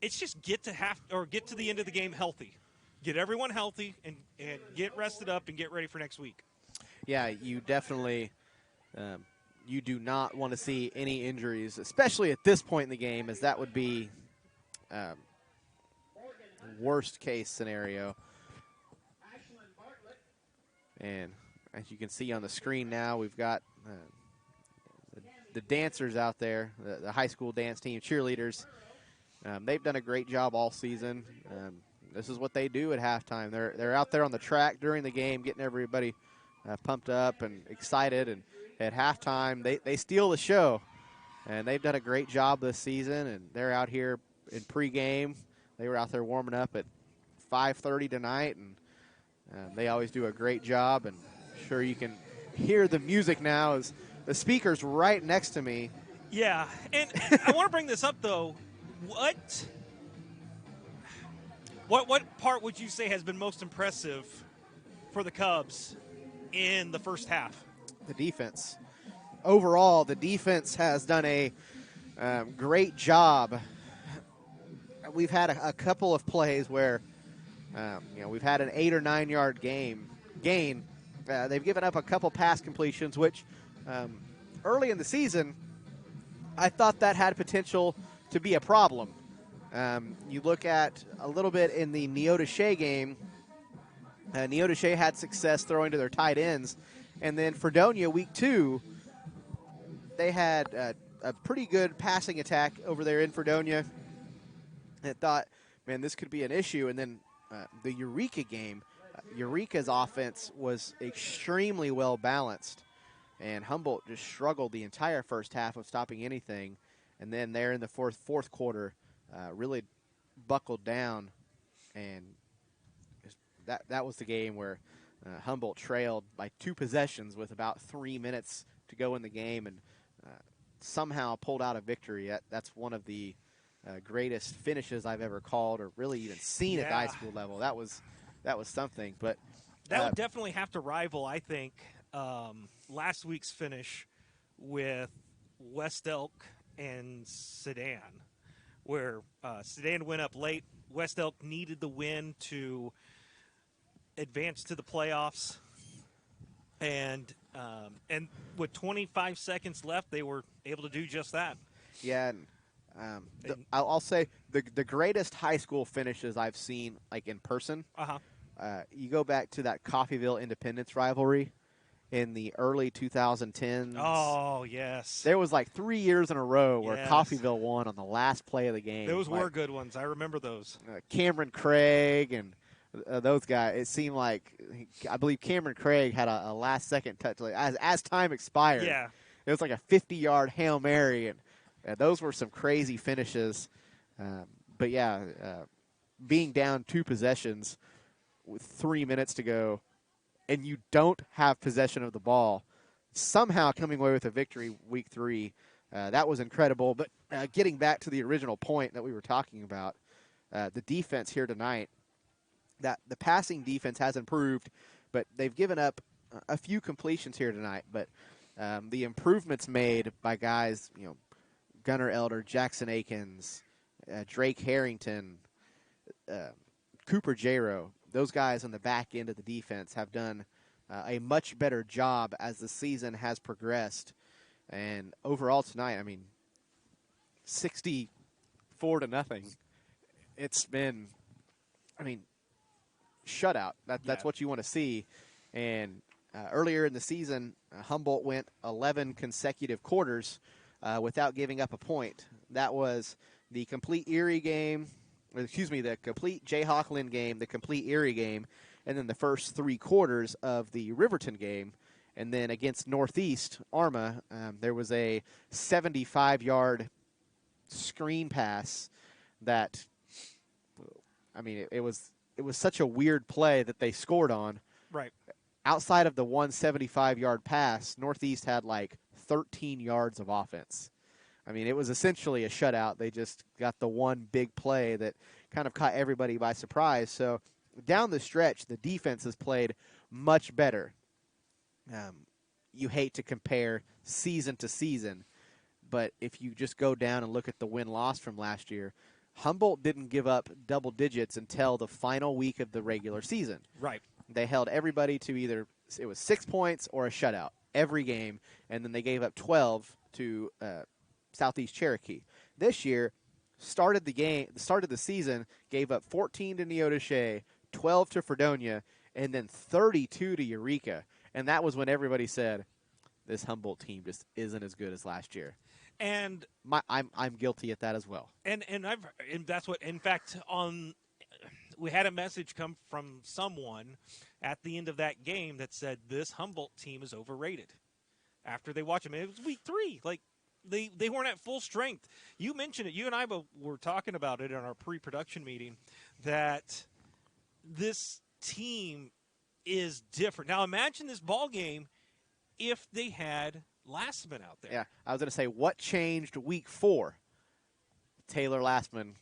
it's just get to the end of the game healthy. Get everyone healthy and get rested up and get ready for next week. Yeah, you definitely you do not want to see any injuries, especially at this point in the game, as that would be worst case scenario. And as you can see on the screen now, we've got the dancers out there, the high school dance team, cheerleaders. They've done a great job all season. This is what they do at halftime. They're out there on the track during the game, getting everybody pumped up and excited. And at halftime, they steal the show. And they've done a great job this season. And they're out here in pregame. They were out there warming up at 5:30 tonight, and they always do a great job. And I'm sure you can hear the music now as the speaker's right next to me. Yeah, and I want to bring this up, though. What part would you say has been most impressive for the Cubs in the first half? The defense. Overall, the defense has done a great job. We've had a couple of plays where, we've had an 8 or 9 yard gain. They've given up a couple pass completions, which early in the season, I thought that had potential to be a problem. You look at a little bit in the Neota Shea game. Neota Shea had success throwing to their tight ends. And then Fredonia, week 2, they had a pretty good passing attack over there in Fredonia. And thought, man, this could be an issue. And then the Eureka game, Eureka's offense was extremely well balanced. And Humboldt just struggled the entire first half of stopping anything. And then there in the fourth quarter, really buckled down. And that was the game where Humboldt trailed by 2 possessions with about 3 minutes to go in the game and somehow pulled out a victory. That's one of the greatest finishes I've ever called or really even seen at the high school level. That was something. But that would definitely have to rival, I think, last week's finish with West Elk and Sedan, where Sedan went up late. West Elk needed the win to advance to the playoffs, and with 25 seconds left, they were able to do just that. Yeah, and I'll say the greatest high school finishes I've seen, like in person. You go back to that Coffeyville Independence rivalry in the early 2010s. Oh, yes. There was like 3 years in a row where Coffeyville won on the last play of the game. Those were good ones. I remember those. Cameron Craig and those guys. It seemed like, I believe Cameron Craig had a last-second touch. Like, as time expired, yeah, it was like a 50-yard Hail Mary, and those were some crazy finishes. But, yeah, being down 2 possessions with 3 minutes to go, and you don't have possession of the ball, somehow coming away with a victory week 3, that was incredible. But getting back to the original point that we were talking about, the defense here tonight, that the passing defense has improved, but they've given up a few completions here tonight. But the improvements made by guys, Gunnar Elder, Jackson Akins, Drake Harrington, Cooper Jaro, those guys on the back end of the defense have done a much better job as the season has progressed. And overall tonight, 64-0. It's been, shutout. That's what you want to see. And earlier in the season, Humboldt went 11 consecutive quarters without giving up a point. That was the complete Erie game. The complete Jayhawk-Lynn game, the complete Erie game, and then the first 3 quarters of the Riverton game. And then against Northeast, Arma, there was a 75-yard screen pass that, it was such a weird play that they scored on. Right. Outside of the 175-yard pass, Northeast had like 13 yards of offense. It was essentially a shutout. They just got the one big play that kind of caught everybody by surprise. So down the stretch, the defense has played much better. You hate to compare season to season, but if you just go down and look at the win-loss from last year, Humboldt didn't give up double digits until the final week of the regular season. Right. They held everybody to either it was 6 points or a shutout every game, and then they gave up 12 to Southeast Cherokee. This year, started the season, gave up 14 to Neodesha, 12 to Fredonia, and then 32 to Eureka. And that was when everybody said, this Humboldt team just isn't as good as last year. And I'm guilty at that as well. And that's what, in fact, we had a message come from someone at the end of that game that said this Humboldt team is overrated. After they watched them, it was week 3. Like, They weren't at full strength. You mentioned it. You and I were talking about it in our pre-production meeting that this team is different. Now imagine this ball game if they had Lastman out there. Yeah, I was going to say, what changed week 4? Taylor Lastman,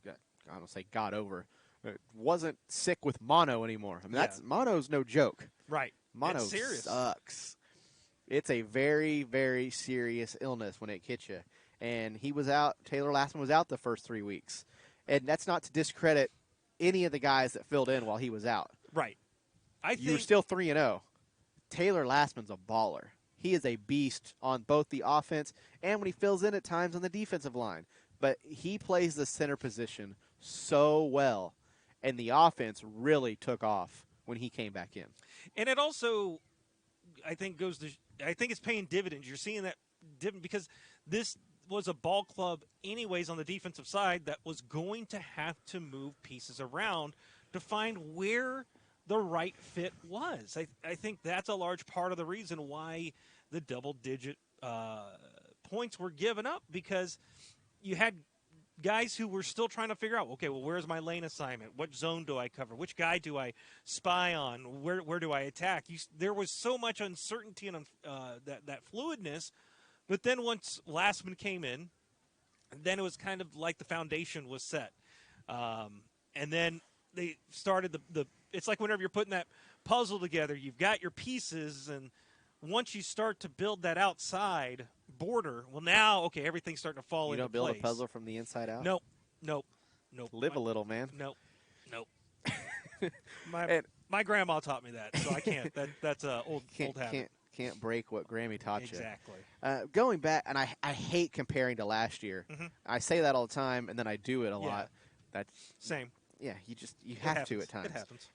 I don't say got over, wasn't sick with mono anymore. Mono's no joke. Right. Mono it's serious. Sucks. It's a very, very serious illness when it hits you. And he was out, Taylor Lastman was out the first 3 weeks. And that's not to discredit any of the guys that filled in while he was out. Right. You're still 3-0. Taylor Lastman's a baller. He is a beast on both the offense and when he fills in at times on the defensive line. But he plays the center position so well. And the offense really took off when he came back in. And it also, I think it's paying dividends. You're seeing that dividend because this was a ball club anyways on the defensive side that was going to have to move pieces around to find where the right fit was. I think that's a large part of the reason why the double-digit points were given up because you had guys who were still trying to figure out, okay, well, where's my lane assignment? What zone do I cover? Which guy do I spy on? Where do I attack? There was so much uncertainty and that fluidness. But then once Lastman came in, then it was kind of like the foundation was set. And then they started it's like whenever you're putting that puzzle together, you've got your pieces, and once you start to build that outside border, well, now, okay, everything's starting to fall into place. You don't build a puzzle from the inside out? Nope. Live a little, man. Nope. My grandma taught me that, so I can't. That's an old habit. Can't break what Grammy taught you. Exactly. Going back, and I hate comparing to last year. Mm-hmm. I say that all the time, and then I do it a lot. That's same. Yeah, you have to at times. It happens.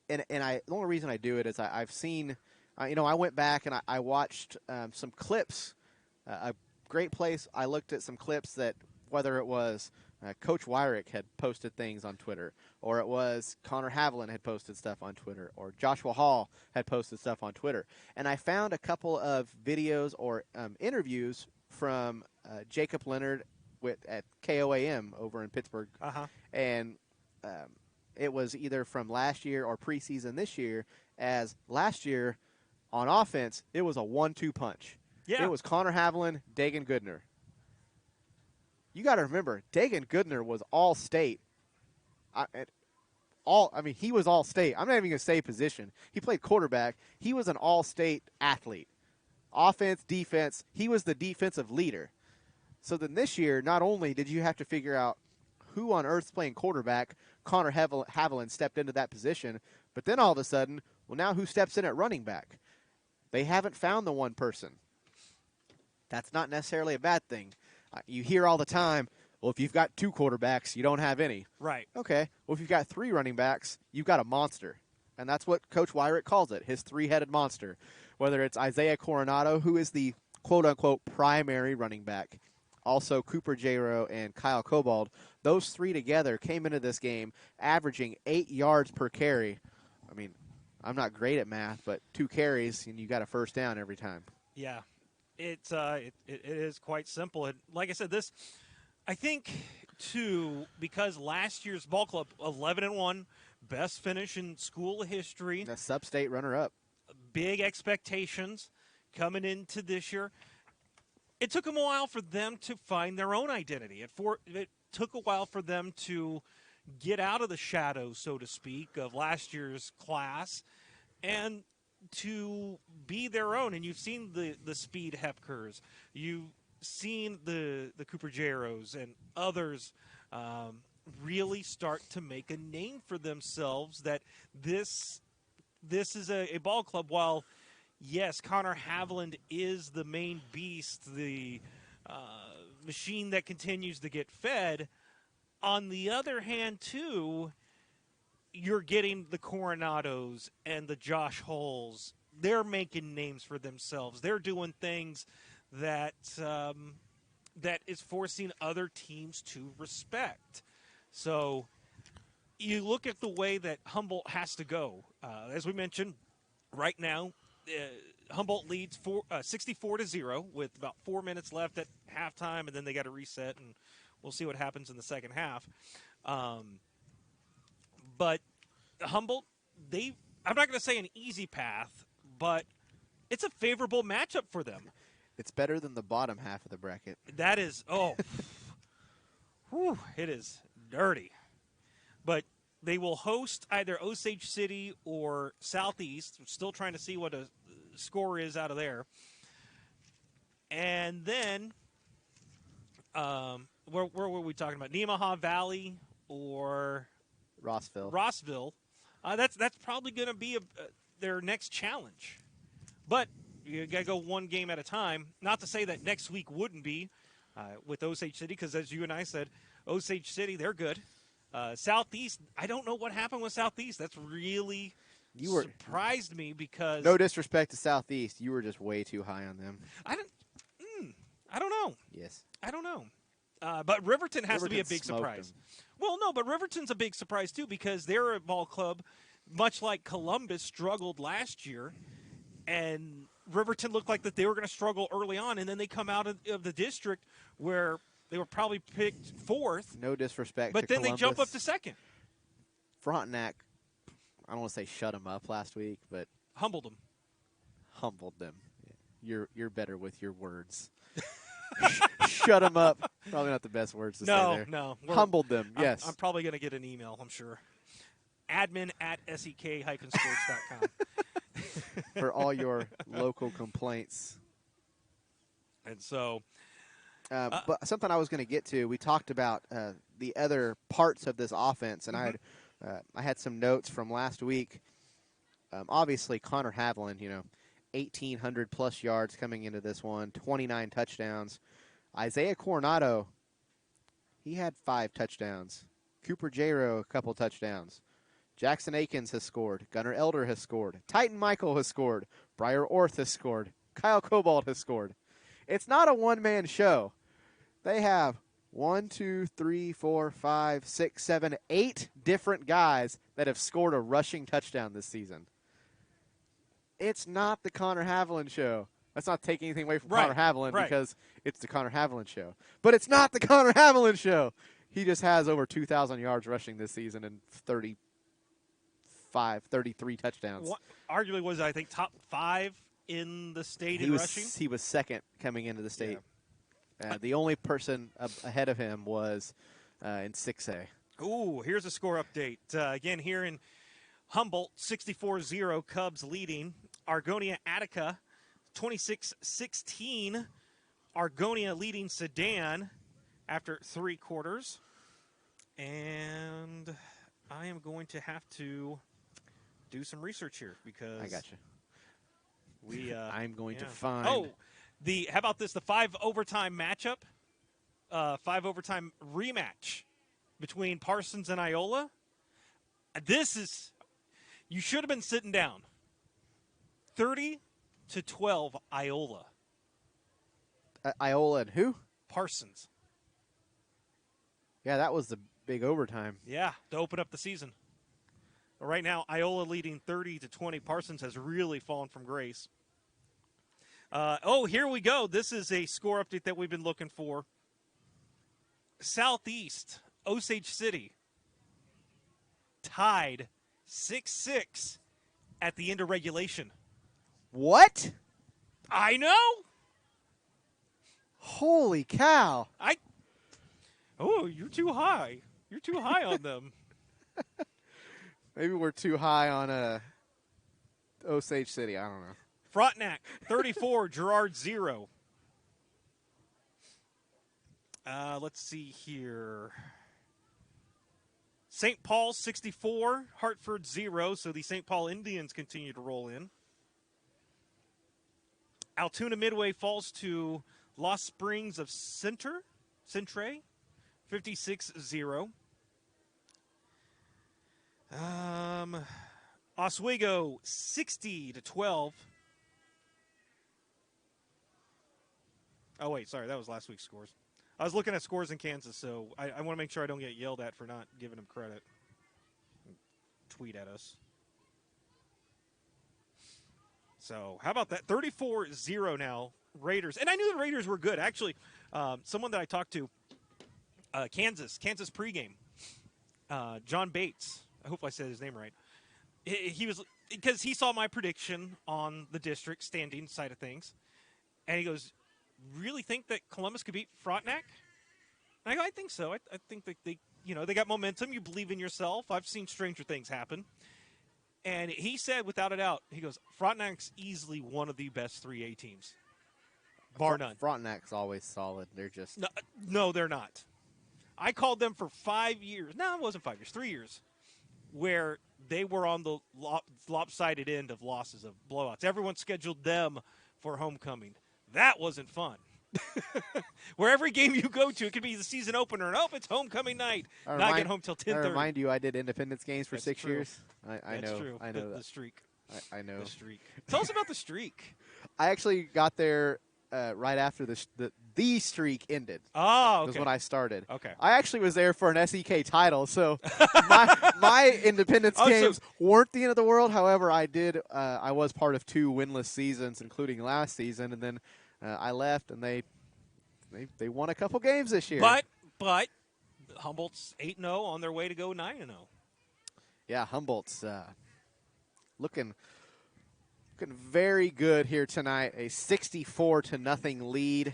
And the only reason I do it is I've seen, I went back and I watched some clips. A great place. I looked at some clips that whether it was Coach Wyrick had posted things on Twitter, or it was Connor Haviland had posted stuff on Twitter, or Joshua Hall had posted stuff on Twitter. And I found a couple of videos or interviews from Jacob Leonard at KOAM over in Pittsburgh. Uh-huh. And it was either from last year or preseason this year, as last year on offense, it was a 1-2 punch. Yeah. It was Connor Haviland, Dagan Goodner. You got to remember, Dagan Goodner was all-state. He was all-state. I'm not even going to say position. He played quarterback. He was an all-state athlete. Offense, defense, he was the defensive leader. So then this year, not only did you have to figure out who on earth's playing quarterback, Connor Haviland stepped into that position, but then all of a sudden, well, now who steps in at running back? They haven't found the one person. That's not necessarily a bad thing. You hear all the time, well, if you've got 2 quarterbacks, you don't have any. Right. Okay. Well, if you've got 3 running backs, you've got a monster. And that's what Coach Wyrick calls it, his 3-headed monster. Whether it's Isaiah Coronado, who is the quote-unquote primary running back, also Cooper J-Row and Kyle Cobald, those 3 together came into this game averaging 8 yards per carry. I mean, I'm not great at math, but 2 carries, and you got a first down every time. Yeah. It is quite simple. And like I said, I think, too, because last year's ball club, 11-1, best finish in school history. A sub-state runner-up. Big expectations coming into this year. It took them a while for them to find their own identity. It took a while for them to get out of the shadows, so to speak, of last year's class and to be their own. And you've seen the Speed Hepkers. You've seen the Cooper J-Rows and others really start to make a name for themselves, that this is a ball club. While, yes, Connor Haviland is the main beast, the machine that continues to get fed, on the other hand, too, you're getting the Coronados and the Josh Hulls. They're making names for themselves. They're doing things that is forcing other teams to respect. So you look at the way that Humboldt has to go. As we mentioned, right now, Humboldt leads 64-0 with about 4 minutes left at halftime, and then they got to reset, and we'll see what happens in the second half. But Humboldt, I'm not going to say an easy path, but it's a favorable matchup for them. It's better than the bottom half of the bracket. That is, whew, it is dirty. But they will host either Osage City or Southeast. We're still trying to see what a score is out of there. And then, where were we talking about? Nemaha Valley or Rossville. That's probably going to be their next challenge. But you got to go one game at a time. Not to say that next week wouldn't be with Osage City, because as you and I said, Osage City, they're good. Southeast, I don't know what happened with Southeast. That's really surprised me, because no disrespect to Southeast, you were just way too high on them. I don't know. Yes. I don't know. But Riverton has to be a big surprise. Them. Well, no, but Riverton's a big surprise, too, because they're a ball club, much like Columbus struggled last year, and Riverton looked like that they were going to struggle early on, and then they come out of the district where They were probably picked fourth. No disrespect But to then Columbus. they jump up to second. Frontenac, I don't want to say shut them up last week, but Humbled them. humbled them. You're better with your words. Shut them up. Probably not the best words to say there. No. Humbled them, yes. I'm probably going to get an email, I'm sure. admin@sek-sports.com. For all your local complaints. And so, but something I was going to get to, we talked about the other parts of this offense, and I had some notes from last week. Obviously, Connor Haviland, 1,800-plus yards coming into this one, 29 touchdowns. Isaiah Coronado, he had 5 touchdowns. Cooper J-Row, a couple touchdowns. Jackson Akins has scored. Gunnar Elder has scored. Titan Michael has scored. Briar Orth has scored. Kyle Cobalt has scored. It's not a one-man show. They have 1, 2, 3, 4, 5, 6, 7, 8 different guys that have scored a rushing touchdown this season. It's not the Connor Haviland show. Let's not take anything away from Connor Haviland because it's the Connor Haviland show. But it's not the Connor Haviland show. He just has over 2,000 yards rushing this season and 33 touchdowns. Arguably was, I think, top 5 in the state in rushing. He was second coming into the state. Yeah. The only person ahead of him was in 6A. Ooh, here's a score update. Again, here in Humboldt, 64-0, Cubs leading. Argonia Attica, 26-16. Argonia leading Sedan after 3 quarters. And I am going to have to do some research here because I got you. I'm going to find. Oh, how about this? The 5 overtime matchup, 5 overtime rematch between Parsons and Iola. You should have been sitting down. 30-12 Iola. Iola and who? Parsons. Yeah, that was the big overtime. Yeah, to open up the season. Right now, Iola leading 30-20. Parsons has really fallen from grace. Here we go. This is a score update that we've been looking for. Southeast, Osage City, tied 6-6 at the end of regulation. What? I know. Holy cow. You're too high. You're too high on them. Maybe we're too high on Osage City. I don't know. Frontenac, 34, Girard 0. Let's see here. St. Paul, 64, Hartford 0, so the St. Paul Indians continue to roll in. Altoona Midway falls to Lost Springs of Centre, 56-0. Oswego, 60-12. Oh, wait, sorry, that was last week's scores. I was looking at scores in Kansas, so I want to make sure I don't get yelled at for not giving them credit. Tweet at us. So, how about that? 34-0 now, Raiders. And I knew the Raiders were good. Actually, someone that I talked to, Kansas pregame, John Bates, I hope I said his name right. He was, because he saw my prediction on the district standing side of things, and he goes, really think that Columbus could beat Frontenac? And I go, I think so. I think that they got momentum. You believe in yourself. I've seen stranger things happen. And he said, without a doubt, he goes, Frontenac's easily one of the best 3A teams, bar none. Frontenac's always solid. They're just no, they're not. I called them for 5 years. No, it wasn't 5 years. 3 years, where they were on the lopsided end of losses, of blowouts. Everyone scheduled them for homecoming. That wasn't fun. Where every game you go to, it could be the season opener, and it's homecoming night. Not get home till 10:30. I remind you, I did Independence games for That's 6 true. years. I That's know. true. I know the that. streak. I know. The streak. Tell us about the streak. I actually got there right after the streak ended. Oh, okay. Was when I started. Okay. I actually was there for an SEK title, so my Independence games weren't the end of the world. However, I was part of 2 winless seasons, including last season, and then I left, and they They won a couple games this year. But Humboldt's 8-0 on their way to go 9-0. Yeah, Humboldt's looking very good here tonight. A 64-0 lead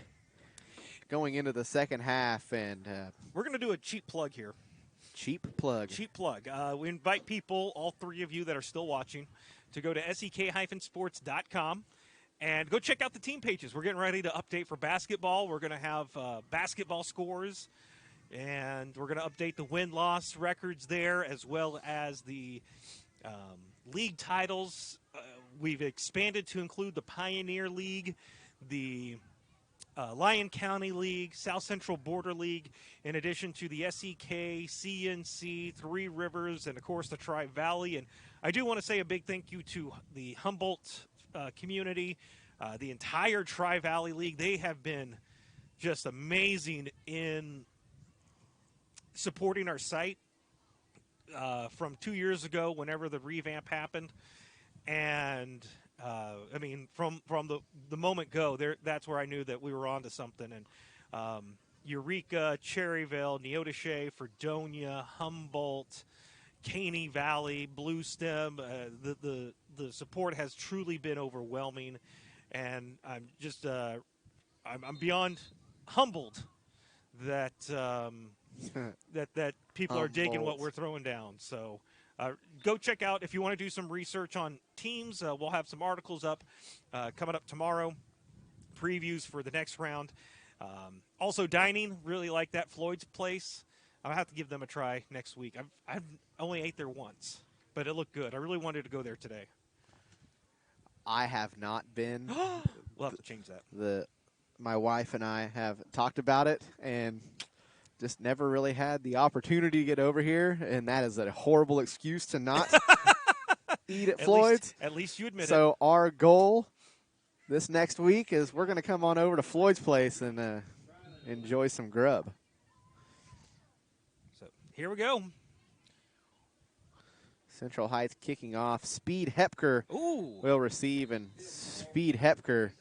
going into the second half, and we're going to do a cheap plug here. Cheap plug. We invite people, all three of you that are still watching, to go to sek-sports.com and go check out the team pages. We're getting ready to update for basketball. We're going to have basketball scores, and we're going to update the win-loss records there, as well as the league titles. We've expanded to include the Pioneer League, the Lyon County League, South Central Border League, in addition to the SEK, CNC, Three Rivers, and, of course, the Tri-Valley. And I do want to say a big thank you to the Humboldt community, the entire Tri-Valley League. They have been just amazing in supporting our site from 2 years ago whenever the revamp happened. And I mean, from the moment go, that's where I knew that we were on to something. And Eureka, Cherryville, Neodesha, Fredonia, Humboldt, Caney Valley, Blue Stem, the support has truly been overwhelming. And I'm just I'm beyond humbled that that people are digging what we're throwing down. So go check out if you want to do some research on teams. We'll have some articles up coming up tomorrow, previews for the next round. Also dining, really like that Floyd's Place. I'll have to give them a try next week. I've only ate there once, but it looked good. I really wanted to go there today. I have not been. We'll have to change that. My wife and I have talked about it and just never really had the opportunity to get over here, and that is a horrible excuse to not eat at Floyd's. At least you admit it. So our goal this next week is we're going to come on over to Floyd's Place and enjoy some grub. So here we go. Central Heights kicking off. Speed Hepker will receive, and Speed Hepker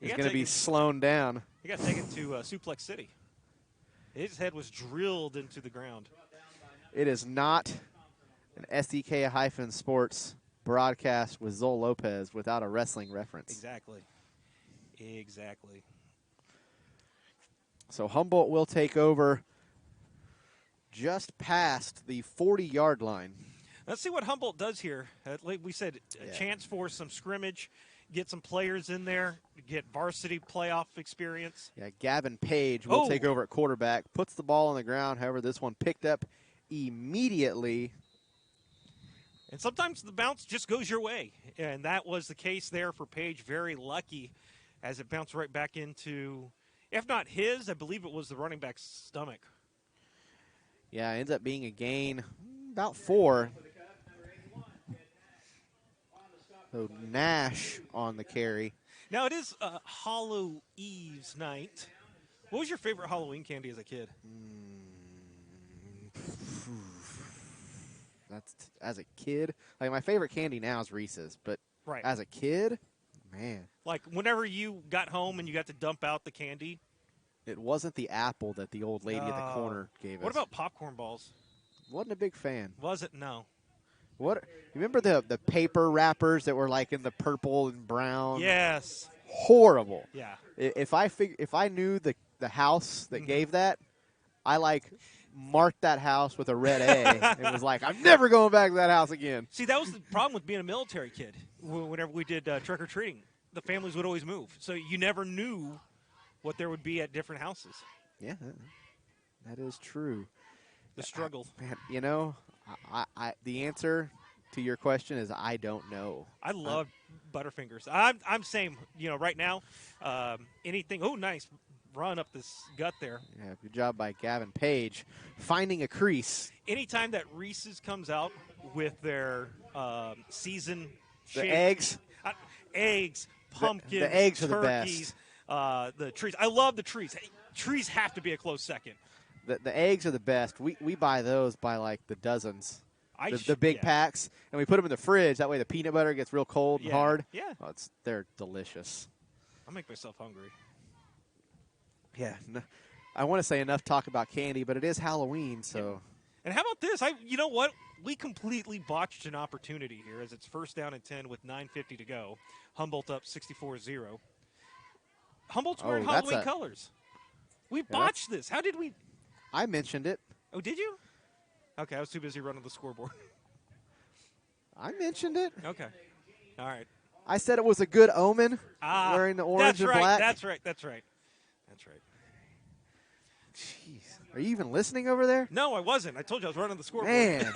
is going to be slowed down. He got taken to Suplex City. His head was drilled into the ground. It is not an SEK-Sports broadcast with Zol Lopez without a wrestling reference. Exactly. So Humboldt will take over just past the 40-yard line. Let's see what Humboldt does here. Like we said, a chance for some scrimmage, get some players in there, get varsity playoff experience. Yeah, Gavin Page will take over at quarterback, puts the ball on the ground. However, this one picked up immediately. And sometimes the bounce just goes your way, and that was the case there for Page. Very lucky as it bounced right back into, if not his, I believe it was the running back's stomach. Yeah, it ends up being a gain about 4. So Nash on the carry. Now it is Hollow Eve's night. What was your favorite Halloween candy as a kid? That's as a kid. Like my favorite candy now is Reese's, but as a kid, man. Like whenever you got home and you got to dump out the candy. It wasn't the apple that the old lady at the corner gave us. What about popcorn balls? Wasn't a big fan. Was it? No. What? You remember the paper wrappers that were like in the purple and brown? Yes. Horrible. Yeah. If I knew the house that gave that, I marked that house with a red A. It was like, I'm never going back to that house again. See, that was the problem with being a military kid. Whenever we did trick-or-treating, the families would always move. So you never knew what there would be at different houses. Yeah, that is true. The struggle. Man, you know, the answer to your question is I don't know. I love Butterfingers. I'm same. You know, right now, anything. Oh, nice run up this gut there. Yeah, good job by Gavin Page finding a crease. Anytime that Reese's comes out with their season the eggs, pumpkins, the eggs turkeys, are the best. The trees. I love the trees. Trees have to be a close second. The eggs are the best. We buy those by like the dozens. The big packs, and we put them in the fridge. That way the peanut butter gets real cold and hard. Yeah. Oh, they're delicious. I'll make myself hungry. Yeah. I want to say enough talk about candy, but it is Halloween, so. And how about this? You know what? We completely botched an opportunity here as it's first down and 10 with 9:50 to go. Humboldt up 64-0. Humboldt's wearing Halloween colors. We botched this. How did we? I mentioned it. Oh, did you? Okay, I was too busy running the scoreboard. I mentioned it. Okay. All right. I said it was a good omen wearing the orange and black. That's right. Jeez. Are you even listening over there? No, I wasn't. I told you I was running the scoreboard. Man.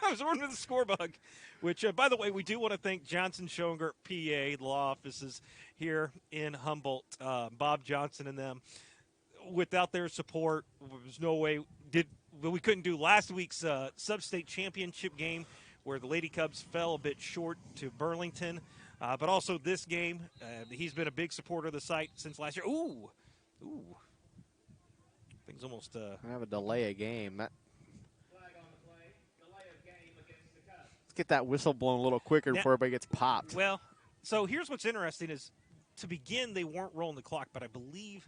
I was running the scorebug, which, by the way, we do want to thank Johnson Schoenger, PA, the law offices here in Humboldt, Bob Johnson and them. Without their support, there's no way we couldn't do last week's sub-state championship game where the Lady Cubs fell a bit short to Burlington. But also this game, he's been a big supporter of the site since last year. Ooh. Things almost. I have a delay of game. Flag on the play. Delay of game against the Cubs. Let's get that whistle blown a little quicker before everybody gets popped. Well, so here's what's interesting is to begin, they weren't rolling the clock, but I believe.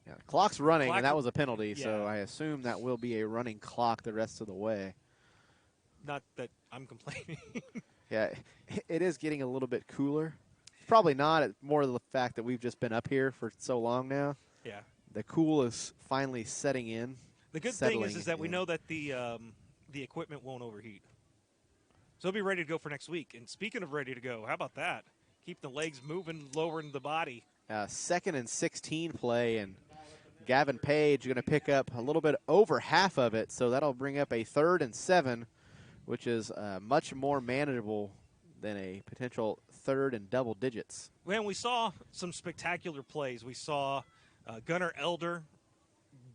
Yeah, the clock's running, and that was a penalty, so I assume that will be a running clock the rest of the way. Not that I'm complaining. Yeah, it is getting a little bit cooler. Probably not. It's more the fact that we've just been up here for so long now. Yeah. The cool is finally setting in. The good thing is that we know that the equipment won't overheat. So it'll be ready to go for next week. And speaking of ready to go, how about that? Keep the legs moving, lowering the body. 2nd and 16 play, and Gavin Page going to pick up a little bit over half of it, so that'll bring up a 3rd and 7, which is much more manageable than a potential 3rd and double digits. Well, we saw some spectacular plays. We saw Gunnar Elder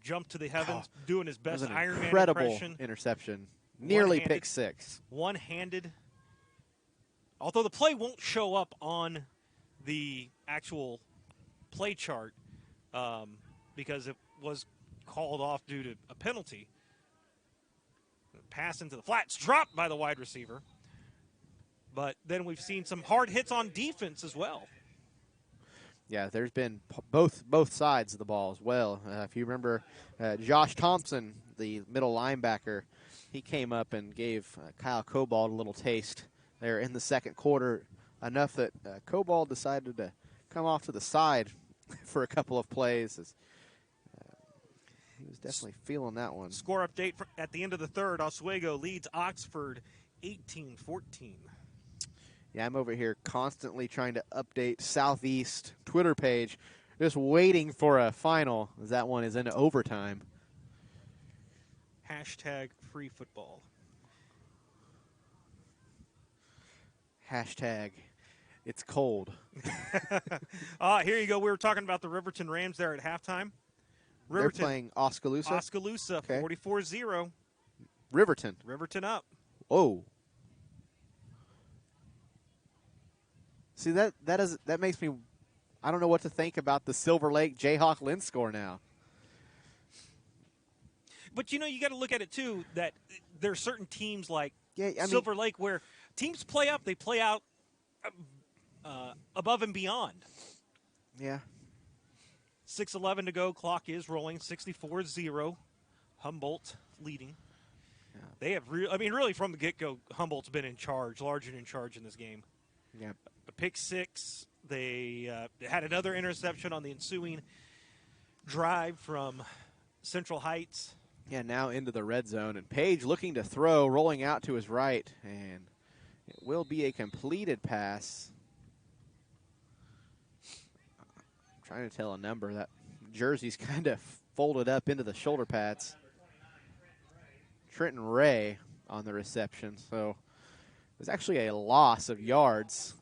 jump to the heavens, doing his best Iron Man impression. Interception. Nearly pick six. One-handed. Although the play won't show up on the actual play chart because it was called off due to a penalty. Pass into the flats, dropped by the wide receiver. But then we've seen some hard hits on defense as well. Yeah, there's been both sides of the ball as well. If you remember, Josh Thompson, the middle linebacker, he came up and gave Kyle Cobalt a little taste there in the second quarter, enough that Cobalt decided to come off to the side for a couple of plays. He was definitely feeling that one. Score update at the end of the third. Oswego leads Oxford 18-14. Yeah, I'm over here constantly trying to update Southeast Twitter page, just waiting for a final, as that one is in overtime. Hashtag free football. Hashtag it's cold. Here you go. We were talking about the Riverton Rams there at halftime. They're playing Oskaloosa. Oskaloosa, okay. 44-0. Riverton. Riverton up. Oh. See, that makes me, I don't know what to think about the Silver Lake Jayhawk Lynn score now. But, you got to look at it, too, that there are certain teams like Silver Lake where teams play up, they play out above and beyond. Yeah. 6:11 to go. Clock is rolling. 64-0. Humboldt leading. Yeah. They have, really from the get-go, Humboldt's been in charge, largely in charge in this game. Yeah. A pick six. They had another interception on the ensuing drive from Central Heights. Yeah, now into the red zone. And Page looking to throw, rolling out to his right. And it will be a completed pass. I'm trying to tell a number. That jersey's kind of folded up into the shoulder pads. Trenton Ray on the reception. So there's actually a loss of yards.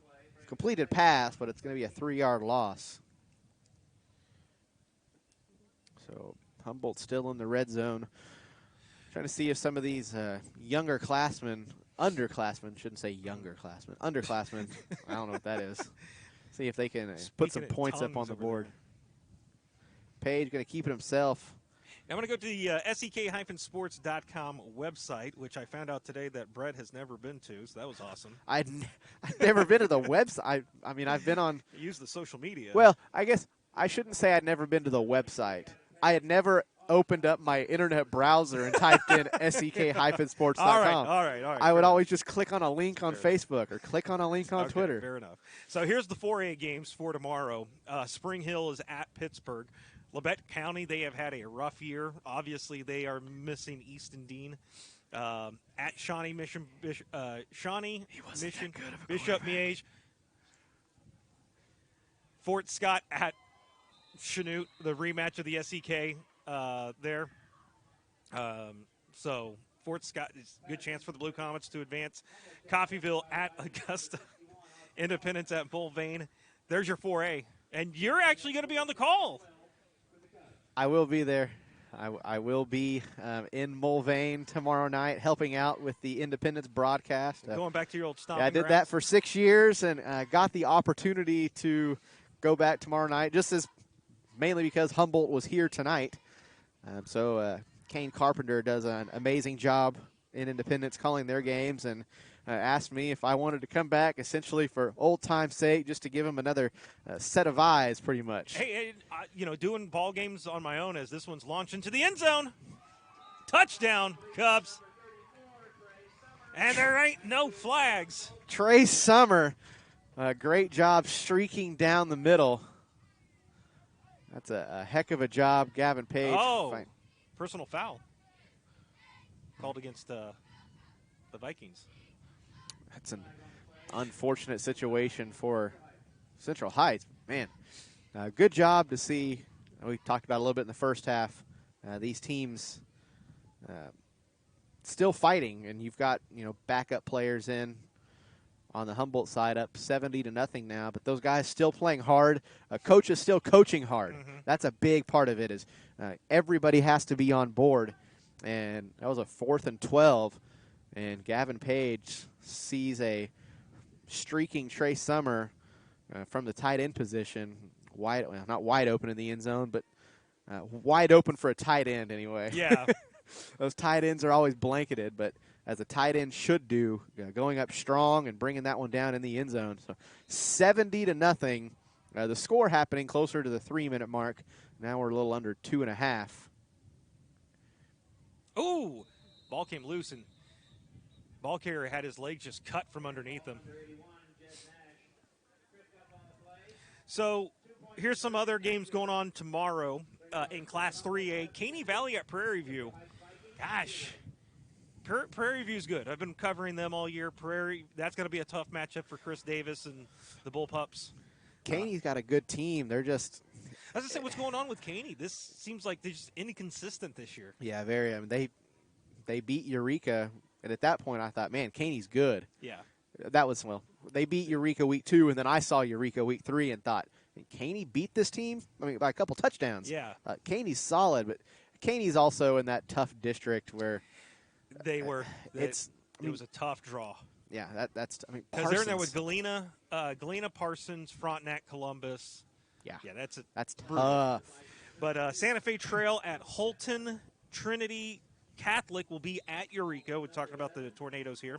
Completed pass, but it's going to be a 3-yard loss. So Humboldt still in the red zone. Trying to see if some of these underclassmen, shouldn't say younger classmen, underclassmen, I don't know what that is. See if they can put some points up on the board. Page going to keep it himself. I'm going to go to the sek-sports.com website, which I found out today that Brett has never been to, so that was awesome. I've never been to the website. I've been on. Use the social media. Well, I guess I shouldn't say I'd never been to the website. I had never opened up my internet browser and typed in sek-sports.com. All right. I would always just click on a link on Facebook or click on a link on Okay, Twitter. Fair enough. So here's the 4A games for tomorrow. Spring Hill is at Pittsburgh. Labette County, they have had a rough year. Obviously, they are missing Easton Dean. At Shawnee Mission, Bishop Miege. Fort Scott at Chanute, the rematch of the SEK there. So Fort Scott is a good chance for the Blue Comets to advance. Coffeyville at Augusta. Independence at Mulvane. There's your 4A. And you're actually going to be on the call. I will be there. I will be in Mulvane tomorrow night helping out with the Independence broadcast. Going back to your old stomping Yeah, I did that for 6 years and got the opportunity to go back tomorrow night, just as mainly because Humboldt was here tonight. So Kane Carpenter does an amazing job in Independence calling their games and asked me if I wanted to come back essentially for old time's sake, just to give him another set of eyes pretty much. Hey, doing ball games on my own as this one's launched into the end zone. Touchdown, Cubs. And there ain't no flags. Trey Summer, great job streaking down the middle. That's a heck of a job, Gavin Page. Oh, personal foul called against the Vikings. That's an unfortunate situation for Central Heights. Man, good job to see. We talked about it a little bit in the first half. These teams still fighting, and you've got backup players in on the Humboldt side, up 70-0 now. But those guys still playing hard. Coach is still coaching hard. Mm-hmm. That's a big part of it. Is everybody has to be on board. And that was a 4th and 12. And Gavin Page sees a streaking Trey Summer from the tight end position, not wide open in the end zone, but wide open for a tight end anyway. Yeah. Those tight ends are always blanketed, but as a tight end should do, going up strong and bringing that one down in the end zone. So 70-0. The score happening closer to the 3-minute mark. Now we're a little under 2.5. Ooh, ball came loose and ball carrier had his legs just cut from underneath him. So here's some other games going on tomorrow in Class 3A. Caney Valley at Prairie View. Gosh, Prairie View's good. I've been covering them all year. That's going to be a tough matchup for Chris Davis and the Bullpups. Caney's got a good team. They're just I was going to say, what's going on with Caney? This seems like they're just inconsistent this year. Yeah, very. I mean, they beat Eureka, and at that point I thought, man, Caney's good. Yeah. That was, they beat Eureka week 2, and then I saw Eureka week 3 and thought, Caney beat this team? I mean, by a couple touchdowns. Yeah. Caney's solid, but Caney's also in that tough district where they were. It was a tough draw. Yeah, that's. I mean, because they're in there with Galena, Parsons, Frontenac, Columbus. Yeah, that's brutal. Tough. But Santa Fe Trail at Holton, Trinity Catholic will be at Eureka. We're talking about the Tornadoes here,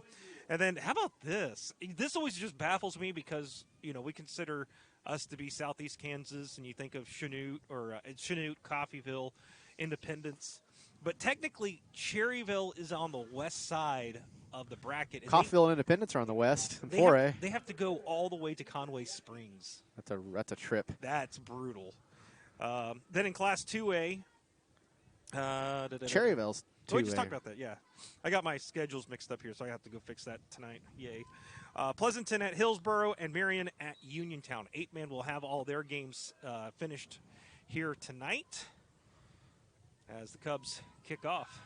and then how about this? This always just baffles me because we consider us to be Southeast Kansas, and you think of Chanute or Coffeyville, Independence, but technically Cherryville is on the west side of the bracket. Coffeyville and Independence are on the west in 4A. They have to go all the way to Conway Springs. That's a trip. That's brutal. Then in Class 2A, Cherryville's 2A. We just talked about that, yeah. I got my schedules mixed up here, so I have to go fix that tonight. Yay. Pleasanton at Hillsboro and Marion at Uniontown. 8-man will have all their games finished here tonight as the Cubs kick off.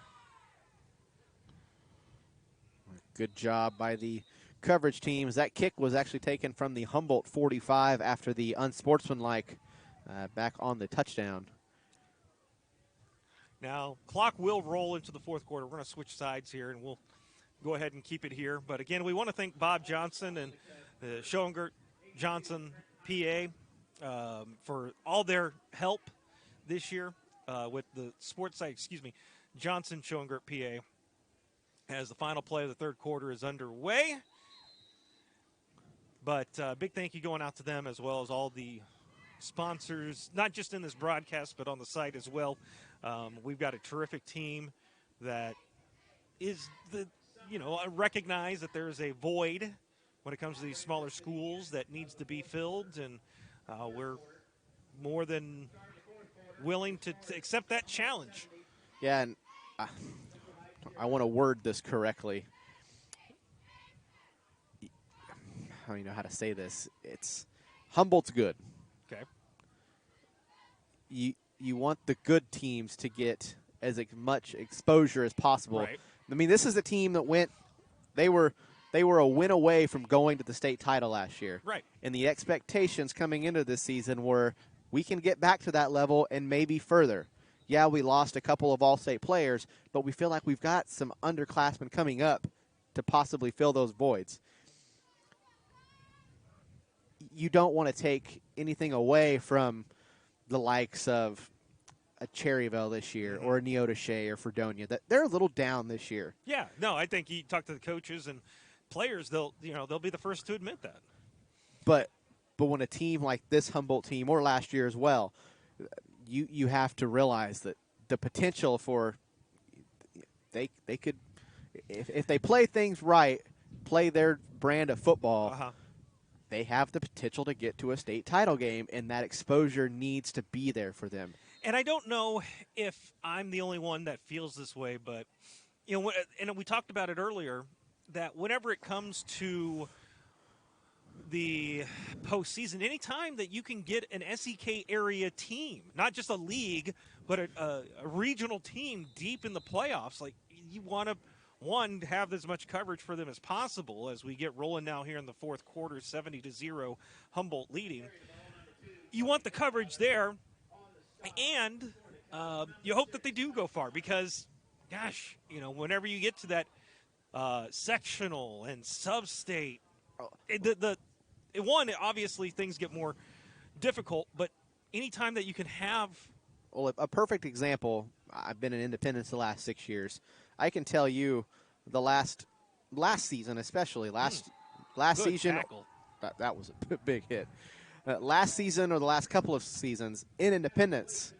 Good job by the coverage teams. That kick was actually taken from the Humboldt 45 after the unsportsmanlike back on the touchdown. Now, clock will roll into the fourth quarter. We're going to switch sides here, and we'll go ahead and keep it here. But, again, we want to thank Bob Johnson and the Schoengert Johnson PA for all their help this year with the sports site, Johnson Schoengert PA, as the final play of the third quarter is underway. But big thank you going out to them as well as all the sponsors, not just in this broadcast, but on the site as well. We've got a terrific team that is recognize that there is a void when it comes to these smaller schools that needs to be filled, and we're more than willing to accept that challenge. Yeah, and I want to word this correctly. I don't even know how to say this. It's Humboldt's good. Okay. You want the good teams to get as much exposure as possible. Right. I mean, this is a team that they were a win away from going to the state title last year. Right. And the expectations coming into this season were we can get back to that level and maybe further. Yeah, we lost a couple of all-state players, but we feel like we've got some underclassmen coming up to possibly fill those voids. You don't want to take anything away from the likes of a Cherryville this year or a Neodesha or Fredonia. That they're a little down this year. Yeah, no, I think you talk to the coaches and players, they'll be the first to admit that. But when a team like this Humboldt team or last year as well, you have to realize that the potential for they could if they play things right, play their brand of football, they have the potential to get to a state title game, and that exposure needs to be there for them. And I don't know if I'm the only one that feels this way, but and we talked about it earlier, that whenever it comes to the postseason, anytime that you can get an SEK area team, not just a league, but a regional team deep in the playoffs, like you want to, have as much coverage for them as possible as we get rolling now here in the fourth quarter, 70-0, Humboldt leading. You want the coverage there, and you hope that they do go far because, gosh, whenever you get to that sectional and sub-state, obviously things get more difficult, but anytime that you can have... Well, a perfect example, I've been in Independence the last 6 years. I can tell you the last season, especially last season, that was a big hit. Last season or the last couple of seasons in Independence,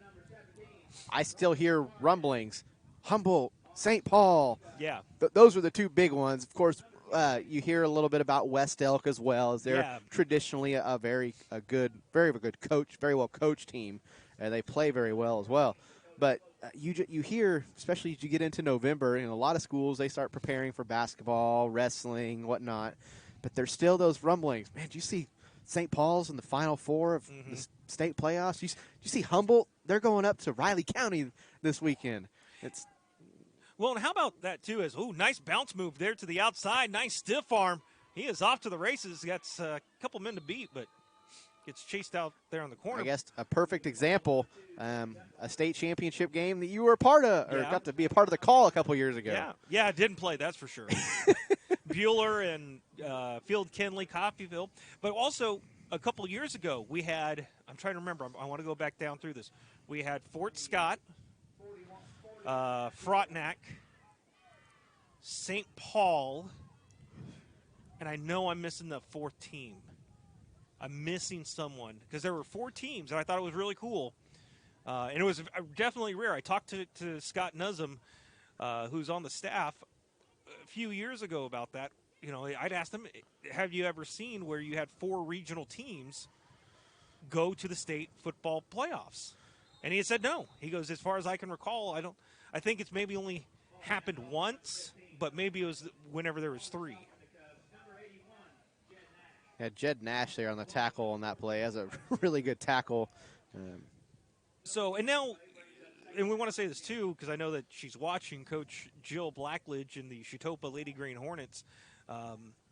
I still hear rumblings. Humboldt, St. Paul. Yeah. Those were the two big ones. Of course, you hear a little bit about West Elk as well, as they're traditionally a very good coach, very well coached team, and they play very well as well. But you hear, especially as you get into November, in a lot of schools they start preparing for basketball, wrestling, whatnot. But there's still those rumblings. Man, do you see St. Paul's in the Final Four of the state playoffs? Do you see Humboldt? They're going up to Riley County this weekend. Well, and how about that, too, is, nice bounce move there to the outside. Nice stiff arm. He is off to the races. Got a couple men to beat, but gets chased out there on the corner. I guess a perfect example, a state championship game that you were a part of, or got to be a part of the call a couple years ago. Yeah, didn't play, that's for sure. Bueller and Field Kenley, Coffeyville. But also, a couple years ago, we had, I'm trying to remember, I want to go back down through this. We had Fort Scott, Frontenac, St. Paul, and I know I'm missing the fourth team. I'm missing someone because there were 4 teams, and I thought it was really cool. And it was definitely rare. I talked to Scott Nuzzum, who's on the staff, a few years ago about that. I'd asked him, have you ever seen where you had 4 regional teams go to the state football playoffs? And he had said no. He goes, as far as I can recall, I think it's maybe only happened once, but maybe it was whenever there was 3. Yeah, Jed Nash there on the tackle on that play has a really good tackle. And we want to say this too, because I know that she's watching, Coach Jill Blackledge in the Chetopa Lady Green Hornets.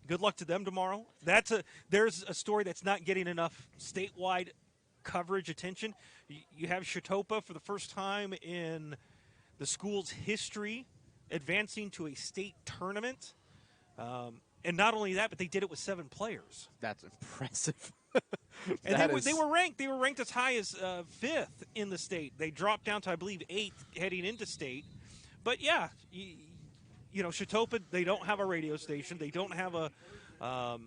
Good luck to them tomorrow. There's a story that's not getting enough statewide coverage attention. You have Chetopa for the first time in the school's history advancing to a state tournament. And not only that, but they did it with 7 players. That's impressive. And they were ranked. They were ranked as high as 5th in the state. They dropped down to, I believe, 8th heading into state. But yeah, Chetopa, they don't have a radio station. They don't have a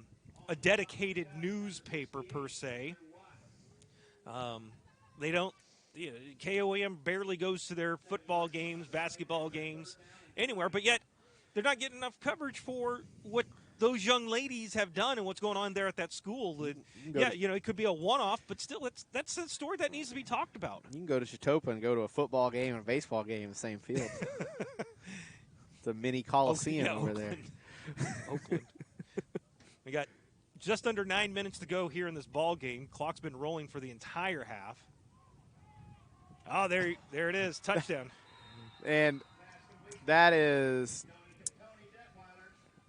dedicated newspaper per se. They don't. KOAM barely goes to their football games, basketball games, anywhere, but yet they're not getting enough coverage for what those young ladies have done and what's going on there at that school. It could be a one-off, but still, that's a story that needs to be talked about. You can go to Chautauqua and go to a football game and a baseball game in the same field. It's a mini Coliseum over there. Oakland. We got just under 9 minutes to go here in this ball game. Clock's been rolling for the entire half. Oh, there it is. Touchdown. And that is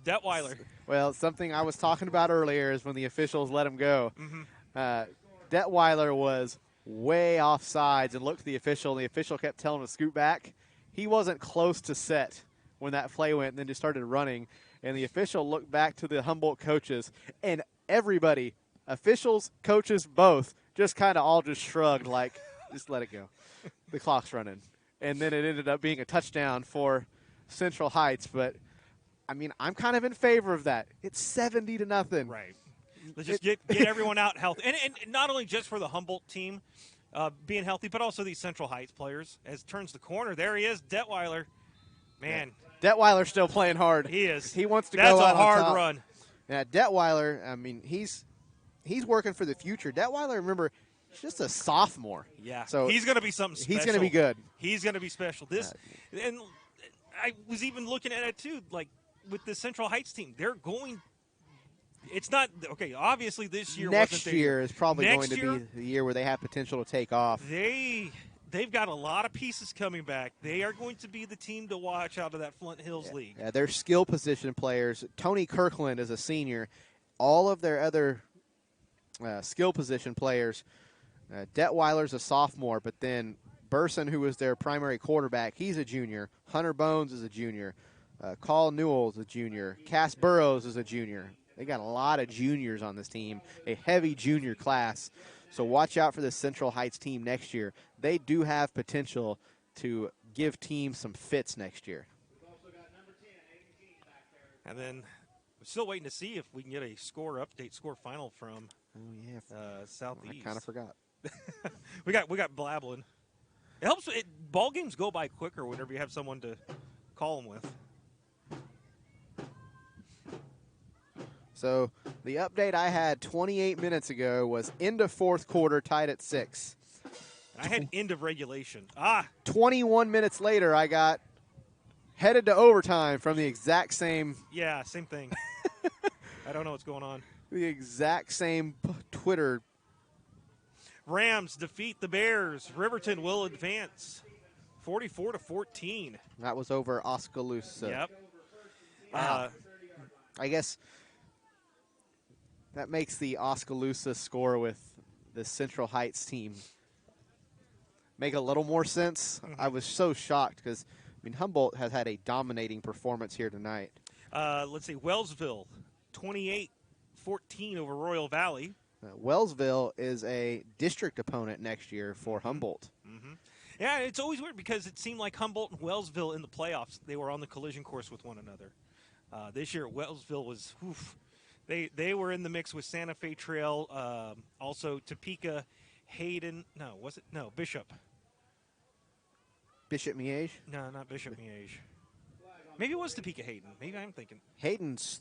Detweiler. Well, something I was talking about earlier is when the officials let him go. Mm-hmm. Detweiler was way off sides and looked at the official, and the official kept telling him to scoot back. He wasn't close to set when that play went and then just started running. And the official looked back to the Humboldt coaches, and everybody, officials, coaches, both, just kind of all just shrugged like, just let it go. The clock's running. And then it ended up being a touchdown for Central Heights. But, I mean, I'm kind of in favor of that. It's 70-0. Right. Let's just get everyone out healthy. And not only just for the Humboldt team being healthy, but also these Central Heights players. As turns the corner, there he is, Detweiler. Man. Detweiler's still playing hard. He is. He wants to That's go out a hard on top. run. Yeah, Detweiler, I mean, he's working for the future. Detweiler, remember, he's just a sophomore. Yeah. So he's going to be something special. He's going to be good. He's going to be special. And I was even looking at it, too, like with the Central Heights team. They're going – it's not – okay, obviously this year Next year is probably going to be the year where they have potential to take off. They've got a lot of pieces coming back. They are going to be the team to watch out of that Flint Hills League. Yeah, they're skill position players. Tony Kirkland is a senior. All of their other skill position players, Detweiler's a sophomore, but then Burson, who was their primary quarterback, he's a junior. Hunter Bones is a junior. Carl Newell is a junior. Cass Burrows is a junior. They got a lot of juniors on this team, a heavy junior class. So watch out for the Central Heights team next year. They do have potential to give teams some fits next year. And then we're still waiting to see if we can get a score update, score final from Southeast. I kind of forgot. we got blabbling. It helps. Ball games go by quicker whenever you have someone to call them with. So the update I had 28 minutes ago was end of fourth quarter, tied at 6. I had end of regulation. 21 minutes later, I got headed to overtime from the exact same. Yeah, same thing. I don't know what's going on. The exact same Twitter. Rams defeat the Bears. Riverton will advance 44-14. That was over Oskaloosa. Yep. I guess that makes the Oskaloosa score with the Central Heights team make a little more sense. Mm-hmm. I was so shocked because, I mean, Humboldt has had a dominating performance here tonight. Let's see, Wellsville, 28-14 over Royal Valley. Wellsville is a district opponent next year for Humboldt. Mm-hmm. Yeah, it's always weird because it seemed like Humboldt and Wellsville in the playoffs, they were on the collision course with one another. This year, Wellsville was, they were in the mix with Santa Fe Trail, also Topeka, Hayden. No, was it? No, Bishop. Bishop Miege? No, not Bishop Miege. Maybe it was Topeka Hayden. Maybe I'm thinking. Hayden's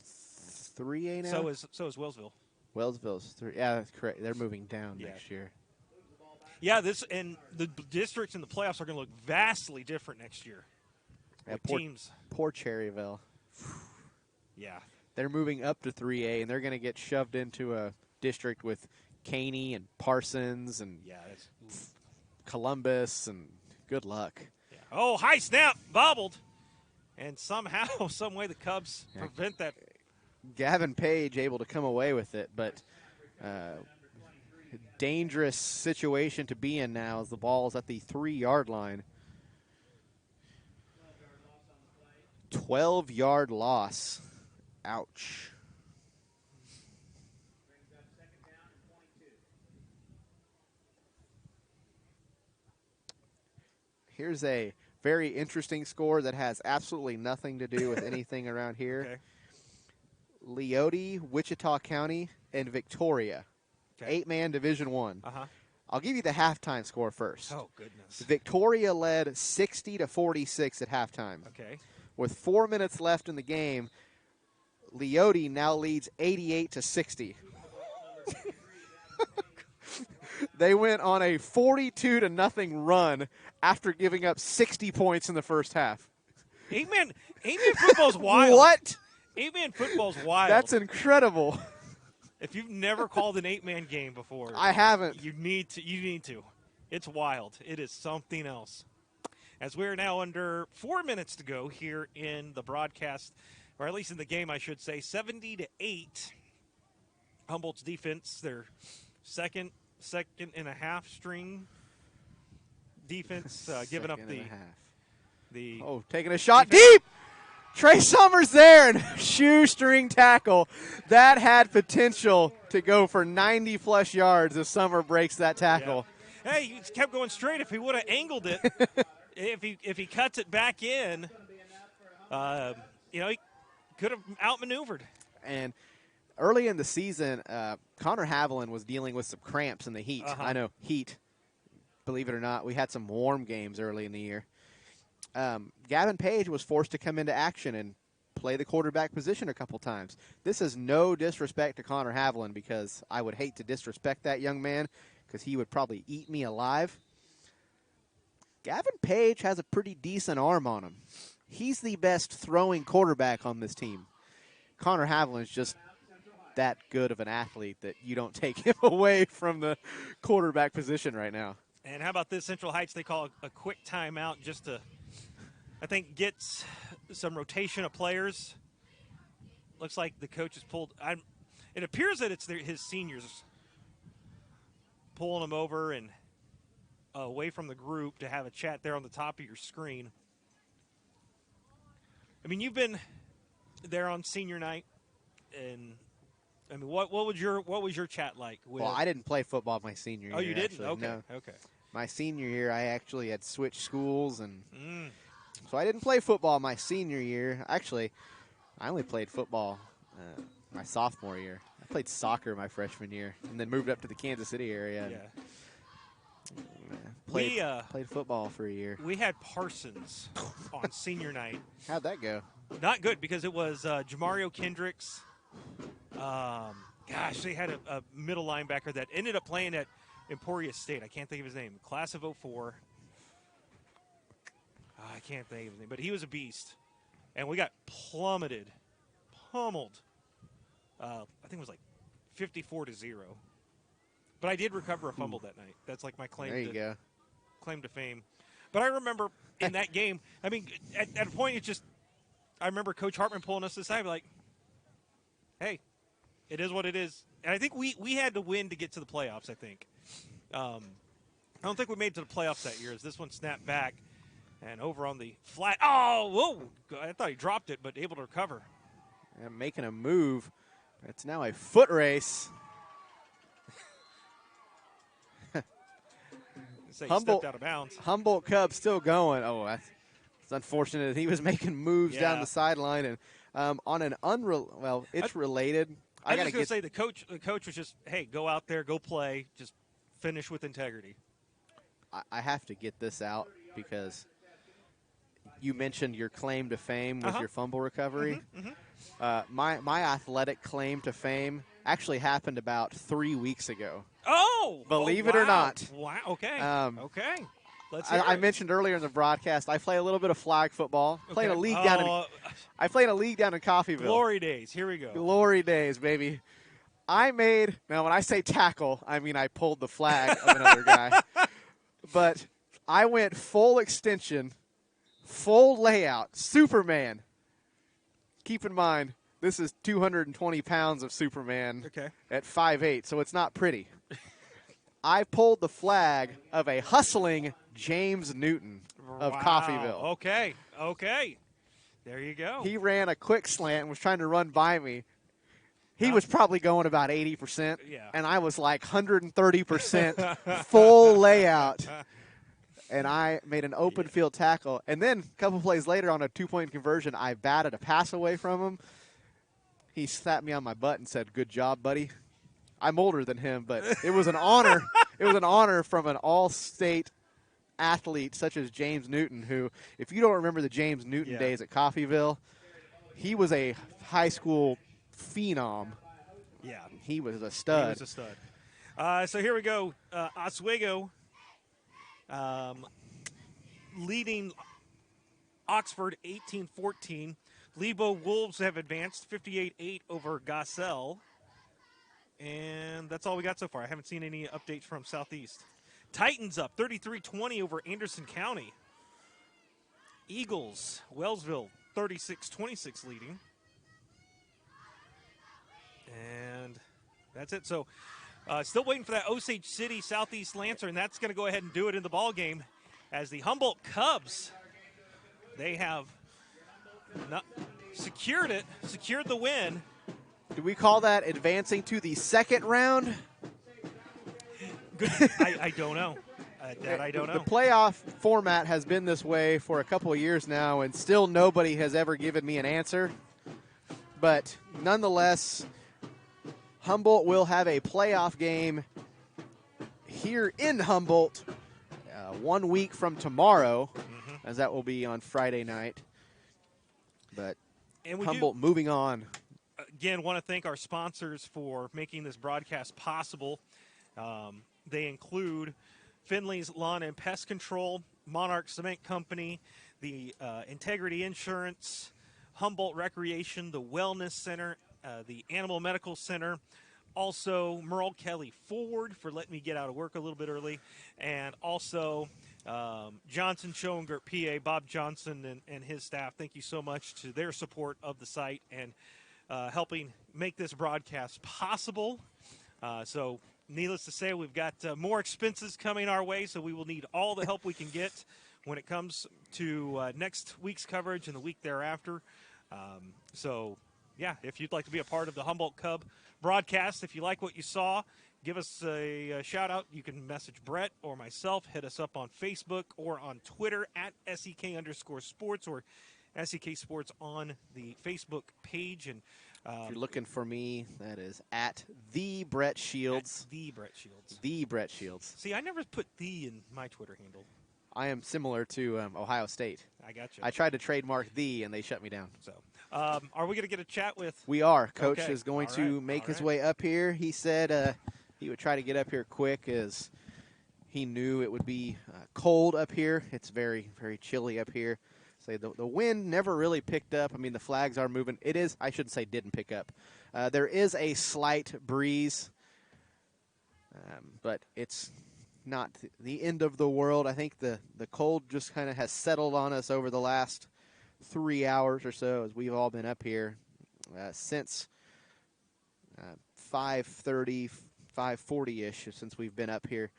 3A now? So is Wellsville. Wellsville's 3. Yeah, that's correct. They're moving down next year. Yeah, the districts in the playoffs are going to look vastly different next year. Yeah, teams. Poor Cherryville. Yeah. They're moving up to 3A, and they're going to get shoved into a district with Caney and Parsons and Columbus, and good luck. Yeah. Oh, high snap, bobbled. And somehow, some way, the Cubs prevent that. Gavin Page able to come away with it, but dangerous situation to be in now as the ball is at the 3-yard line. 12-yard loss. Ouch. Here's a very interesting score that has absolutely nothing to do with anything around here. Okay. Leote, Wichita County, and Victoria. Okay. 8-man Division I. I'll give you the halftime score first. Oh, goodness. Victoria led 60-46 at halftime. Okay. With 4 minutes left in the game, Leote now leads 88-60. They went on a 42-0 run after giving up 60 points in the first half. Eight-man football's wild. What? 8-man football's wild. That's incredible. If you've never called an 8-man game before, I haven't. You need to. It's wild. It is something else. As we're now under 4 minutes to go here in the broadcast, or at least in the game, I should say, 70-8. Humboldt's defense, their second and a half string defense, giving up the taking a shot deep. Trey Summers there and shoestring tackle. That had potential to go for 90-plus yards if Summer breaks that tackle. Yeah. Hey, he kept going straight. If he would have angled it, if he cuts it back in, he could have outmaneuvered. And early in the season, Connor Haviland was dealing with some cramps in the heat. I know, heat. Believe it or not, we had some warm games early in the year. Gavin Page was forced to come into action and play the quarterback position a couple times. This is no disrespect to Connor Haviland because I would hate to disrespect that young man because he would probably eat me alive. Gavin Page has a pretty decent arm on him. He's the best throwing quarterback on this team. Connor Haviland's just that good of an athlete that you don't take him away from the quarterback position right now. And how about this? Central Heights, they call a quick timeout just to, I think, get some rotation of players. Looks like the coach has pulled. It appears that it's his seniors pulling them over and away from the group to have a chat there on the top of your screen. I mean, you've been there on senior night, and I mean, what was your chat like? Well, I didn't play football my senior year. Oh, you didn't? Actually. Okay. No. Okay. My senior year, I actually had switched schools, and so I didn't play football my senior year. Actually, I only played football my sophomore year. I played soccer my freshman year, and then moved up to the Kansas City area. Played football for a year. We had Parsons on senior night. How'd that go? Not good because it was Jamario Kendricks. They had a middle linebacker that ended up playing at Emporia State. I can't think of his name. Class of 04. I can't think of his name, but he was a beast. And we got pummeled. I think it was like 54-0. But I did recover a fumble that night. That's like my claim to fame. But I remember in that game, I mean, at a point, I remember Coach Hartman pulling us aside, like, hey, it is what it is. And I think we had to win to get to the playoffs, I think. I don't think we made it to the playoffs that year as this one snapped back. And over on the flat. Oh, whoa. I thought he dropped it, but able to recover. And making a move. It's now a foot race. Stepped out of bounds. Humboldt Cubs still going. Oh, it's unfortunate. He was making moves down the sideline. And on an it's related. I was just going to say the coach was just, hey, go out there, go play, just finish with integrity. I have to get this out because you mentioned your claim to fame with your fumble recovery. My athletic claim to fame actually happened about 3 weeks ago. Oh! Believe it or not. Wow, okay. Okay. Let's I mentioned earlier in the broadcast, I play a little bit of flag football. I play in a league down in Coffeyville. Glory days. Here we go. Glory days, baby. Now when I say tackle, I mean I pulled the flag of another guy. But I went full extension, full layout, Superman. Keep in mind, this is 220 pounds of Superman at 5'8", so it's not pretty. I pulled the flag of a hustling James Newton of Coffeyville. Okay. There you go. He ran a quick slant and was trying to run by me. He was probably going about 80%, and I was like 130% full layout. And I made an open field tackle. And then a couple plays later on a 2-point conversion, I batted a pass away from him. He slapped me on my butt and said, "Good job, buddy." I'm older than him, but it was an honor. it was an honor from an all-state athlete such as James Newton, who, if you don't remember the James Newton days at Coffeyville, he was a high school phenom. Yeah. He was a stud. He was a stud. So here we go. Oswego leading Oxford 18-14. Lebo Wolves have advanced 58-8 over Gossell. And that's all we got so far. I haven't seen any updates from Southeast. Titans up 33-20 over Anderson County. Eagles, Wellsville 36-26 leading. And that's it. So still waiting for that Osage City Southeast Lancer, and that's going to go ahead and do it in the ball game as the Humboldt Cubs, they have secured the win. Do we call that advancing to the second round? Good. I don't know. I don't know. The playoff format has been this way for a couple of years now, and still nobody has ever given me an answer. But nonetheless, Humboldt will have a playoff game here in Humboldt 1 week from tomorrow, as that will be on Friday night. But Humboldt moving on. Again, want to thank our sponsors for making this broadcast possible. They include Finley's Lawn and Pest Control, Monarch Cement Company, the Integrity Insurance, Humboldt Recreation, the Wellness Center, the Animal Medical Center, also Merle Kelly Ford for letting me get out of work a little bit early, and also Johnson Schoengert PA, Bob Johnson and his staff. Thank you so much to their support of the site and helping make this broadcast possible. So needless to say, we've got more expenses coming our way, so we will need all the help we can get when it comes to next week's coverage and the week thereafter. So, yeah, if you'd like to be a part of the Humboldt Cub broadcast, if you like what you saw, give us a shout-out. You can message Brett or myself, hit us up on Facebook or on Twitter at SEK_sports or SEK Sports on the Facebook page. And if you're looking for me, that is at the Brett Shields. At the Brett Shields. The Brett Shields. See, I never put "the" in my Twitter handle. I am similar to Ohio State. I got you. I tried to trademark "the" and they shut me down. So, are we going to get a chat with? We are. Coach Okay. is going All to right. make All his right. way up here. He said he would try to get up here quick as he knew it would be cold up here. It's very, very chilly up here. So the wind never really picked up. I mean, the flags are moving. It is, I shouldn't say didn't pick up. There is a slight breeze, but it's not the end of the world. I think the cold just kind of has settled on us over the last 3 hours or so as we've all been up here since 5:30, 5:40-ish since we've been up here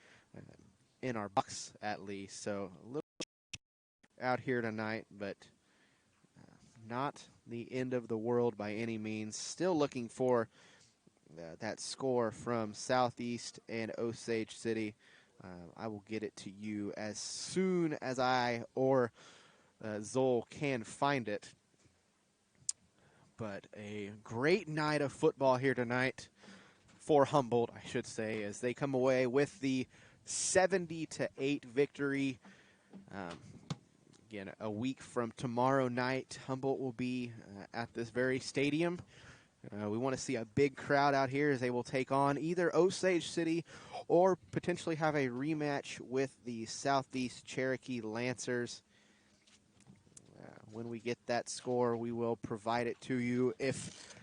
in our box at least. So a little out here tonight, but not the end of the world by any means. Still looking for that score from Southeast and Osage City. I will get it to you as soon as I or Zoll can find it. But a great night of football here tonight for Humboldt, I should say, as they come away with the 70-8 victory. Again, a week from tomorrow night, Humboldt will be at this very stadium. We want to see a big crowd out here as they will take on either Osage City or potentially have a rematch with the Southeast Cherokee Lancers. When we get that score, we will provide it to you. If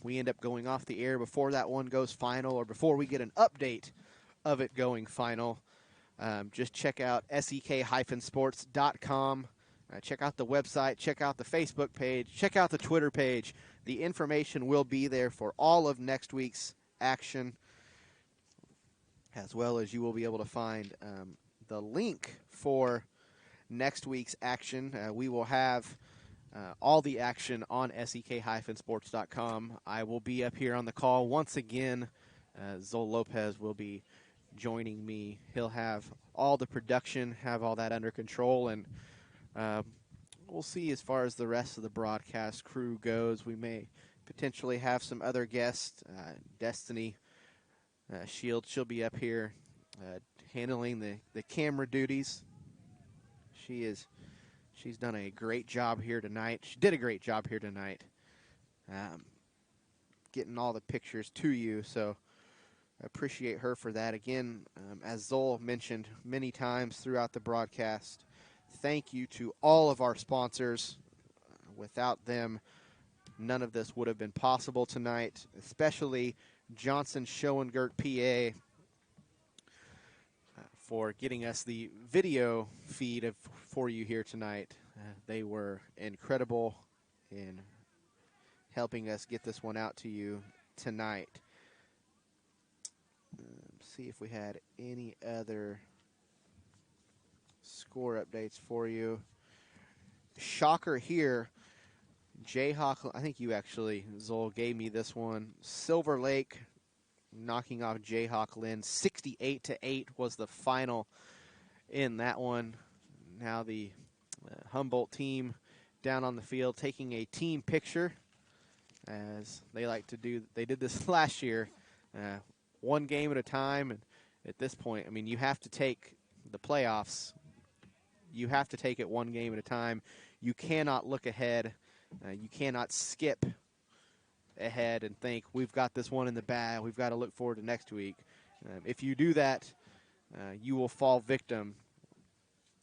we end up going off the air before that one goes final or before we get an update of it going final, just check out sek-sports.com. Check out the website. Check out the Facebook page. Check out the Twitter page. The information will be there for all of next week's action, as well as you will be able to find the link for next week's action. We will have all the action on sek-sports.com. I will be up here on the call once again. Zol Lopez will be joining me. He'll have all the production, have all that under control, and we'll see as far as the rest of the broadcast crew goes. We may potentially have some other guests. Destiny Shields, she'll be up here handling the camera duties. She's done a great job here tonight. She did a great job here tonight, getting all the pictures to you. So I appreciate her for that. Again, as Zoll mentioned many times throughout the broadcast, thank you to all of our sponsors. Without them, none of this would have been possible tonight, especially Johnson Schoengert PA for getting us the video feed for you here tonight. They were incredible in helping us get this one out to you tonight. See if we had any other score updates for you. Shocker here. Jayhawk, I think you actually, Zoll, gave me this one. Silver Lake knocking off Jayhawk Lynn. 68-8 was the final in that one. Now the Humboldt team down on the field taking a team picture, as they like to do. They did this last year, one game at a time. And at this point, I mean, you have to take the playoffs. You have to take it one game at a time. You cannot look ahead. You cannot skip ahead and think, we've got this one in the bag, we've got to look forward to next week. If you do that, you will fall victim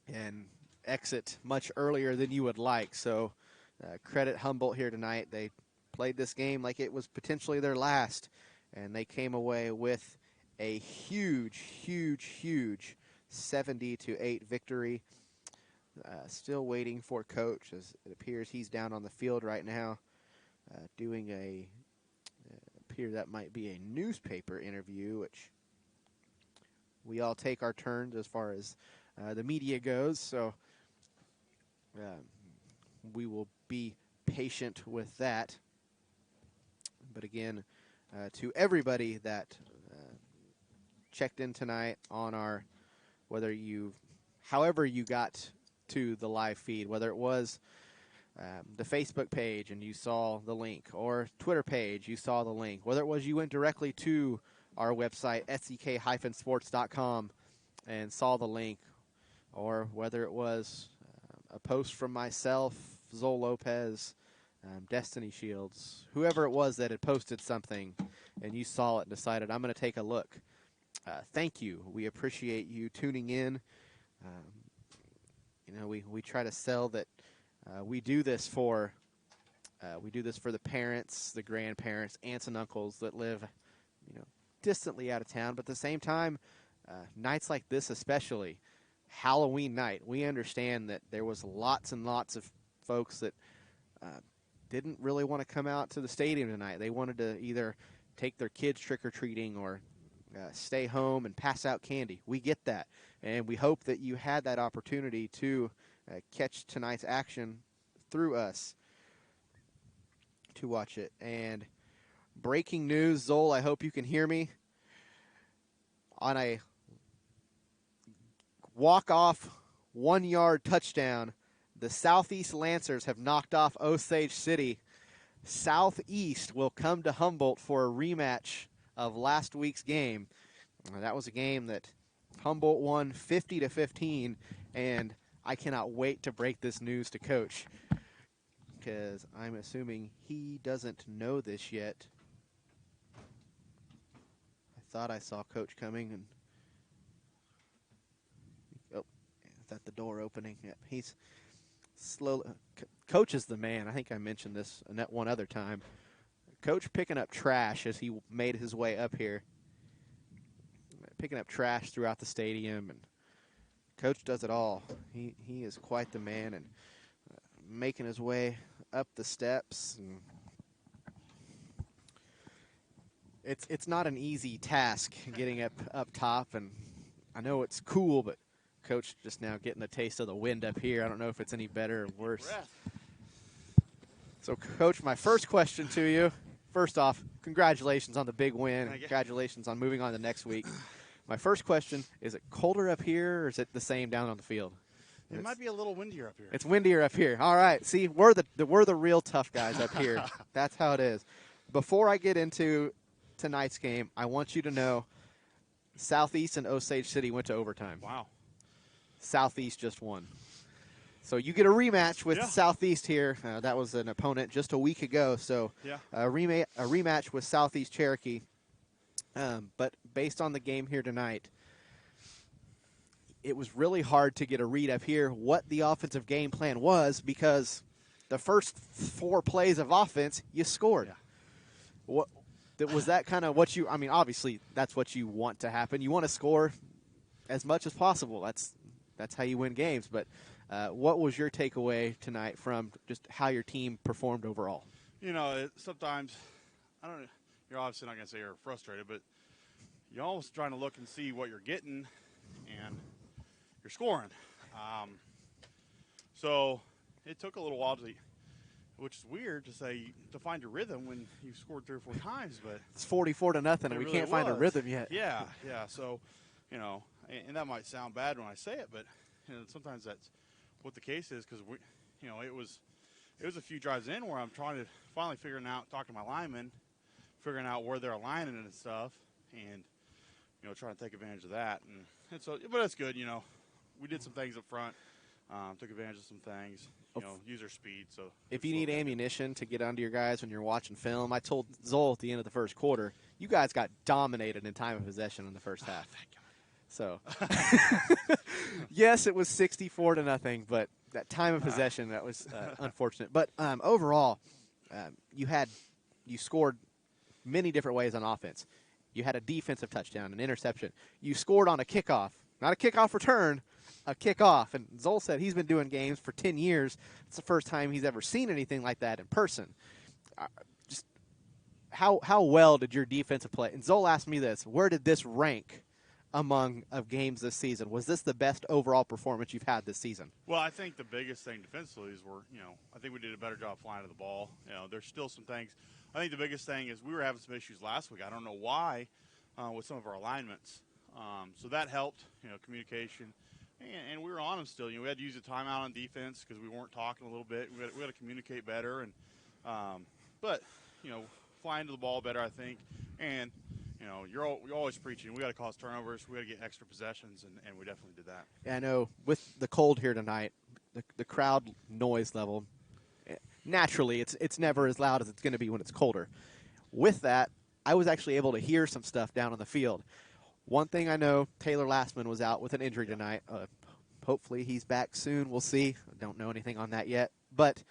and exit much earlier than you would like. So credit Humboldt here tonight. They played this game like it was potentially their last, and they came away with a huge, huge, huge 70-8 victory. Still waiting for Coach, as it appears he's down on the field right now doing appear that might be a newspaper interview, which we all take our turns as far as the media goes. So we will be patient with that. But again, to everybody that checked in tonight on our, however you got to the live feed, whether it was the Facebook page and you saw the link, or Twitter page, you saw the link, whether it was you went directly to our website, sek-sports.com, and saw the link, or whether it was a post from myself, Zoll Lopez, Destiny Shields, whoever it was that had posted something and you saw it and decided, I'm going to take a look. Thank you. We appreciate you tuning in. We try to sell that we do this for the parents, the grandparents, aunts and uncles that live, distantly out of town. But at the same time, nights like this, especially Halloween night, we understand that there was lots and lots of folks that didn't really want to come out to the stadium tonight. They wanted to either take their kids trick-or-treating or stay home and pass out candy. We get that, and we hope that you had that opportunity to catch tonight's action through us to watch it. And breaking news, Zoll, I hope you can hear me. On a walk-off 1-yard touchdown, the Southeast Lancers have knocked off Osage City. Southeast will come to Humboldt for a rematch of last week's game. That was a game that Humboldt won 50-15, and I cannot wait to break this news to Coach, because I'm assuming he doesn't know this yet. I thought I saw Coach coming, and is that the door opening? Yep, he's slow. Coach is the man. I think I mentioned this one other time. Coach picking up trash as he made his way up here. Picking up trash throughout the stadium, and Coach does it all. He is quite the man, and making his way up the steps. And it's not an easy task getting up top, and I know it's cool, but Coach just now getting a taste of the wind up here. I don't know if it's any better or worse. So, Coach, my first question to you. First off, congratulations on the big win. Congratulations on moving on to next week. My first question, is it colder up here, or is it the same down on the field? It might be a little windier up here. It's windier up here. All right. See, we're the real tough guys up here. That's how it is. Before I get into tonight's game, I want you to know Southeast and Osage City went to overtime. Wow. Southeast just won. So you get a rematch with Yeah. Southeast here. That was an opponent just a week ago. So Yeah. a rematch with Southeast Cherokee. But based on the game here tonight, it was really hard to get a read up here what the offensive game plan was because the first 4 plays of offense, you scored. Yeah. What was that kind of what you – I mean, obviously that's what you want to happen. You want to score as much as possible. That's how you win games. But what was your takeaway tonight from just how your team performed overall? You know, sometimes, I don't know, you're obviously not going to say you're frustrated, but you're almost trying to look and see what you're getting, and you're scoring. So it took a little while which is weird to say, to find your rhythm when you've scored 3 or 4 times, but It's 44-0, and it we really can't find a was. rhythm yet. Yeah. So, you know, and that might sound bad when I say it, but you know, sometimes that's what the case is because we, you know, it was a few drives in where I'm trying to finally figuring out, talking to my linemen, figuring out where they're aligning and stuff, and you know, trying to take advantage of that. And so, but that's good. You know, we did some things up front, took advantage of some things. You know, use their speed. So if you need ammunition to get onto your guys when you're watching film, I told Zoll at the end of the first quarter, you guys got dominated in time of possession in the first half. So, yes, it was 64-0, but that time of possession, that was unfortunate. But overall, you scored many different ways on offense. You had a defensive touchdown, an interception. You scored on a kickoff, not a kickoff return, a kickoff. And Zoll said he's been doing games for 10 years. It's the first time he's ever seen anything like that in person. Just how well did your defensive play? And Zoll asked me this, where did this rank among of games this season? Was this the best overall performance you've had this season? Well, I think the biggest thing defensively is I think we did a better job flying to the ball. You know, there's still some things. I think the biggest thing is we were having some issues last week. I don't know why with some of our alignments. So that helped, you know, communication. And we were on them still. You know, we had to use a timeout on defense because we weren't talking a little bit. We had to communicate better. And but, you know, flying to the ball better, I think. And, you know, you're always preaching. We got to cause turnovers. We got to get extra possessions, and we definitely did that. Yeah, I know with the cold here tonight, the crowd noise level, naturally it's never as loud as it's going to be when it's colder. With that, I was actually able to hear some stuff down on the field. One thing I know, Taylor Lastman was out with an injury tonight. Hopefully he's back soon. We'll see. I don't know anything on that yet. But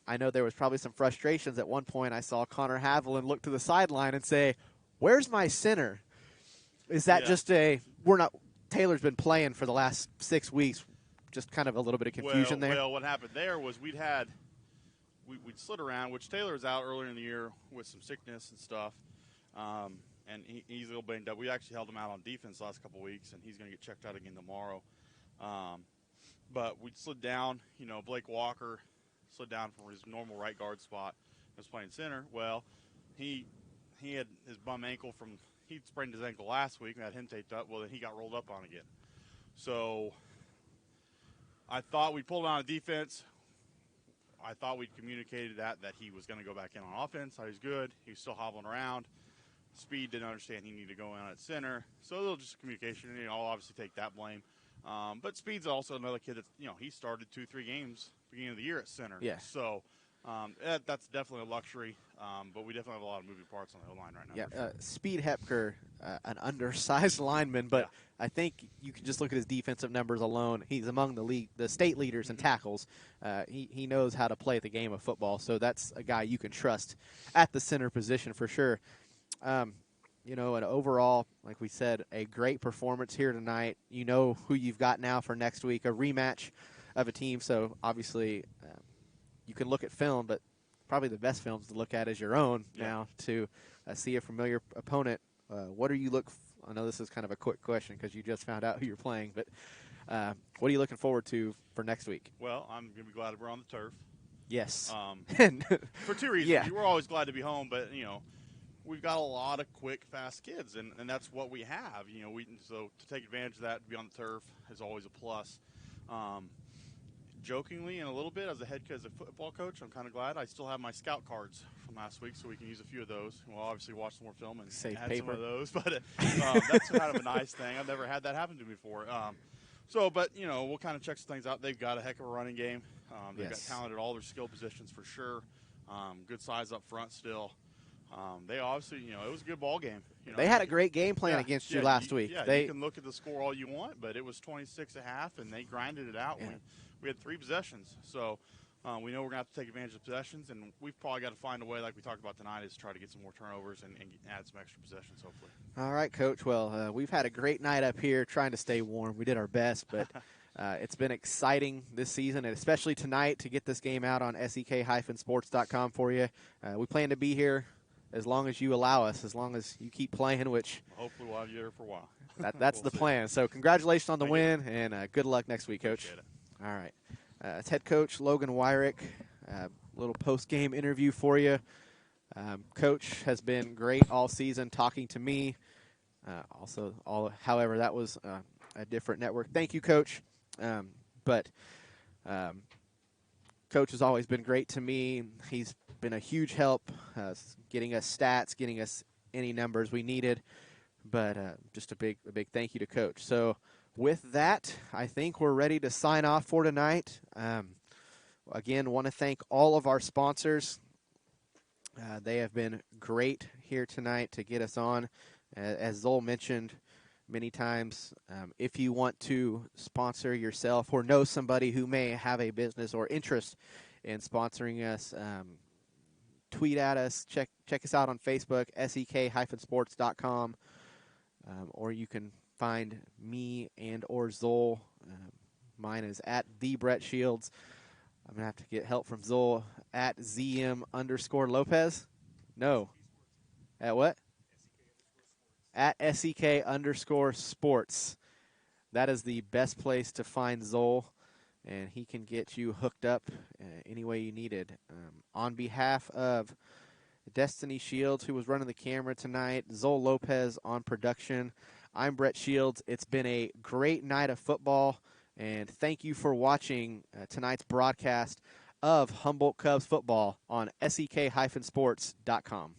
I know there was probably some frustrations. At one point I saw Connor Haviland look to the sideline and say, "Where's my center?" Is that just Taylor's been playing for the last 6 weeks, just kind of a little bit of confusion there? Well, what happened there was we'd slid around, which Taylor was out earlier in the year with some sickness and stuff. And he's a little banged up. We actually held him out on defense the last couple of weeks, and he's going to get checked out again tomorrow. But we slid down. You know, Blake Walker slid down from his normal right guard spot. Was playing center. Well, he had his bum ankle he sprained his ankle last week and had him taped up. Well, then he got rolled up on again. So I thought we pulled on a defense. I thought we'd communicated that he was going to go back in on offense. Thought he was good. He was still hobbling around. Speed didn't understand he needed to go in at center. So a little just communication. You know, I'll obviously take that blame. But Speed's also another kid that, you know, he started 2-3 games beginning of the year at center. Yeah. So that's definitely a luxury. But we definitely have a lot of moving parts on the O-line right now. Yeah, Sure. Speed Hepker, an undersized lineman, but I think you can just look at his defensive numbers alone. He's among the state leaders in tackles. He knows how to play the game of football, so that's a guy you can trust at the center position for sure. You know, and overall, like we said, a great performance here tonight. You know who you've got now for next week, a rematch of a team. So obviously you can look at film, but probably the best films to look at is your own now to see a familiar opponent. What do you I know this is kind of a quick question because you just found out who you're playing, but what are you looking forward to for next week? Well, I'm going to be glad we're on the turf. Yes. For 2 reasons. Yeah. We're always glad to be home, but, you know, we've got a lot of quick, fast kids, and that's what we have. You know, so to take advantage of that, to be on the turf is always a plus. jokingly and a little bit as a football coach, I'm kind of glad I still have my scout cards from last week, so we can use a few of those. We'll obviously watch some more film and Save add paper. some of those, but that's kind of a nice thing. I've never had that happen to me before. But we'll kind of check some things out. They've got a heck of a running game. They've got talent at all their skill positions for sure. Good size up front still. They obviously, it was a good ball game. They had a great game plan against you last week. Yeah, you can look at the score all you want, but it was 26 a half, and they grinded it out. Yeah. We had 3 possessions, so we know we're going to have to take advantage of possessions, and we've probably got to find a way, like we talked about tonight, is try to get some more turnovers and add some extra possessions, hopefully. All right, Coach. Well, we've had a great night up here trying to stay warm. We did our best, but it's been exciting this season, and especially tonight to get this game out on sek-sports.com for you. We plan to be here as long as you allow us, as long as you keep playing, which hopefully we'll have you there for a while. That's the plan. So congratulations on the win, and good luck next week, Coach. Appreciate it. All right. It's head coach Logan Wyrick. Little post-game interview for you. Coach has been great all season talking to me. However, that was a different network. Thank you, Coach. Coach has always been great to me. He's been a huge help getting us stats, getting us any numbers we needed. But just a big thank you to Coach. So with that, I think we're ready to sign off for tonight. Again, want to thank all of our sponsors. They have been great here tonight to get us on. As Zol mentioned many times, if you want to sponsor yourself or know somebody who may have a business or interest in sponsoring us, tweet at us, check us out on Facebook, sek-sports.com, or you can find me and or Zol. Mine is at the Brett Shields. I'm going to have to get help from Zol at ZM_Lopez. No. At what? At SEK_sports. That is the best place to find Zol, and he can get you hooked up any way you needed. On behalf of Destiny Shields, who was running the camera tonight, Zol Lopez on production, I'm Brett Shields. It's been a great night of football, and thank you for watching tonight's broadcast of Humboldt Cubs football on sek-sports.com.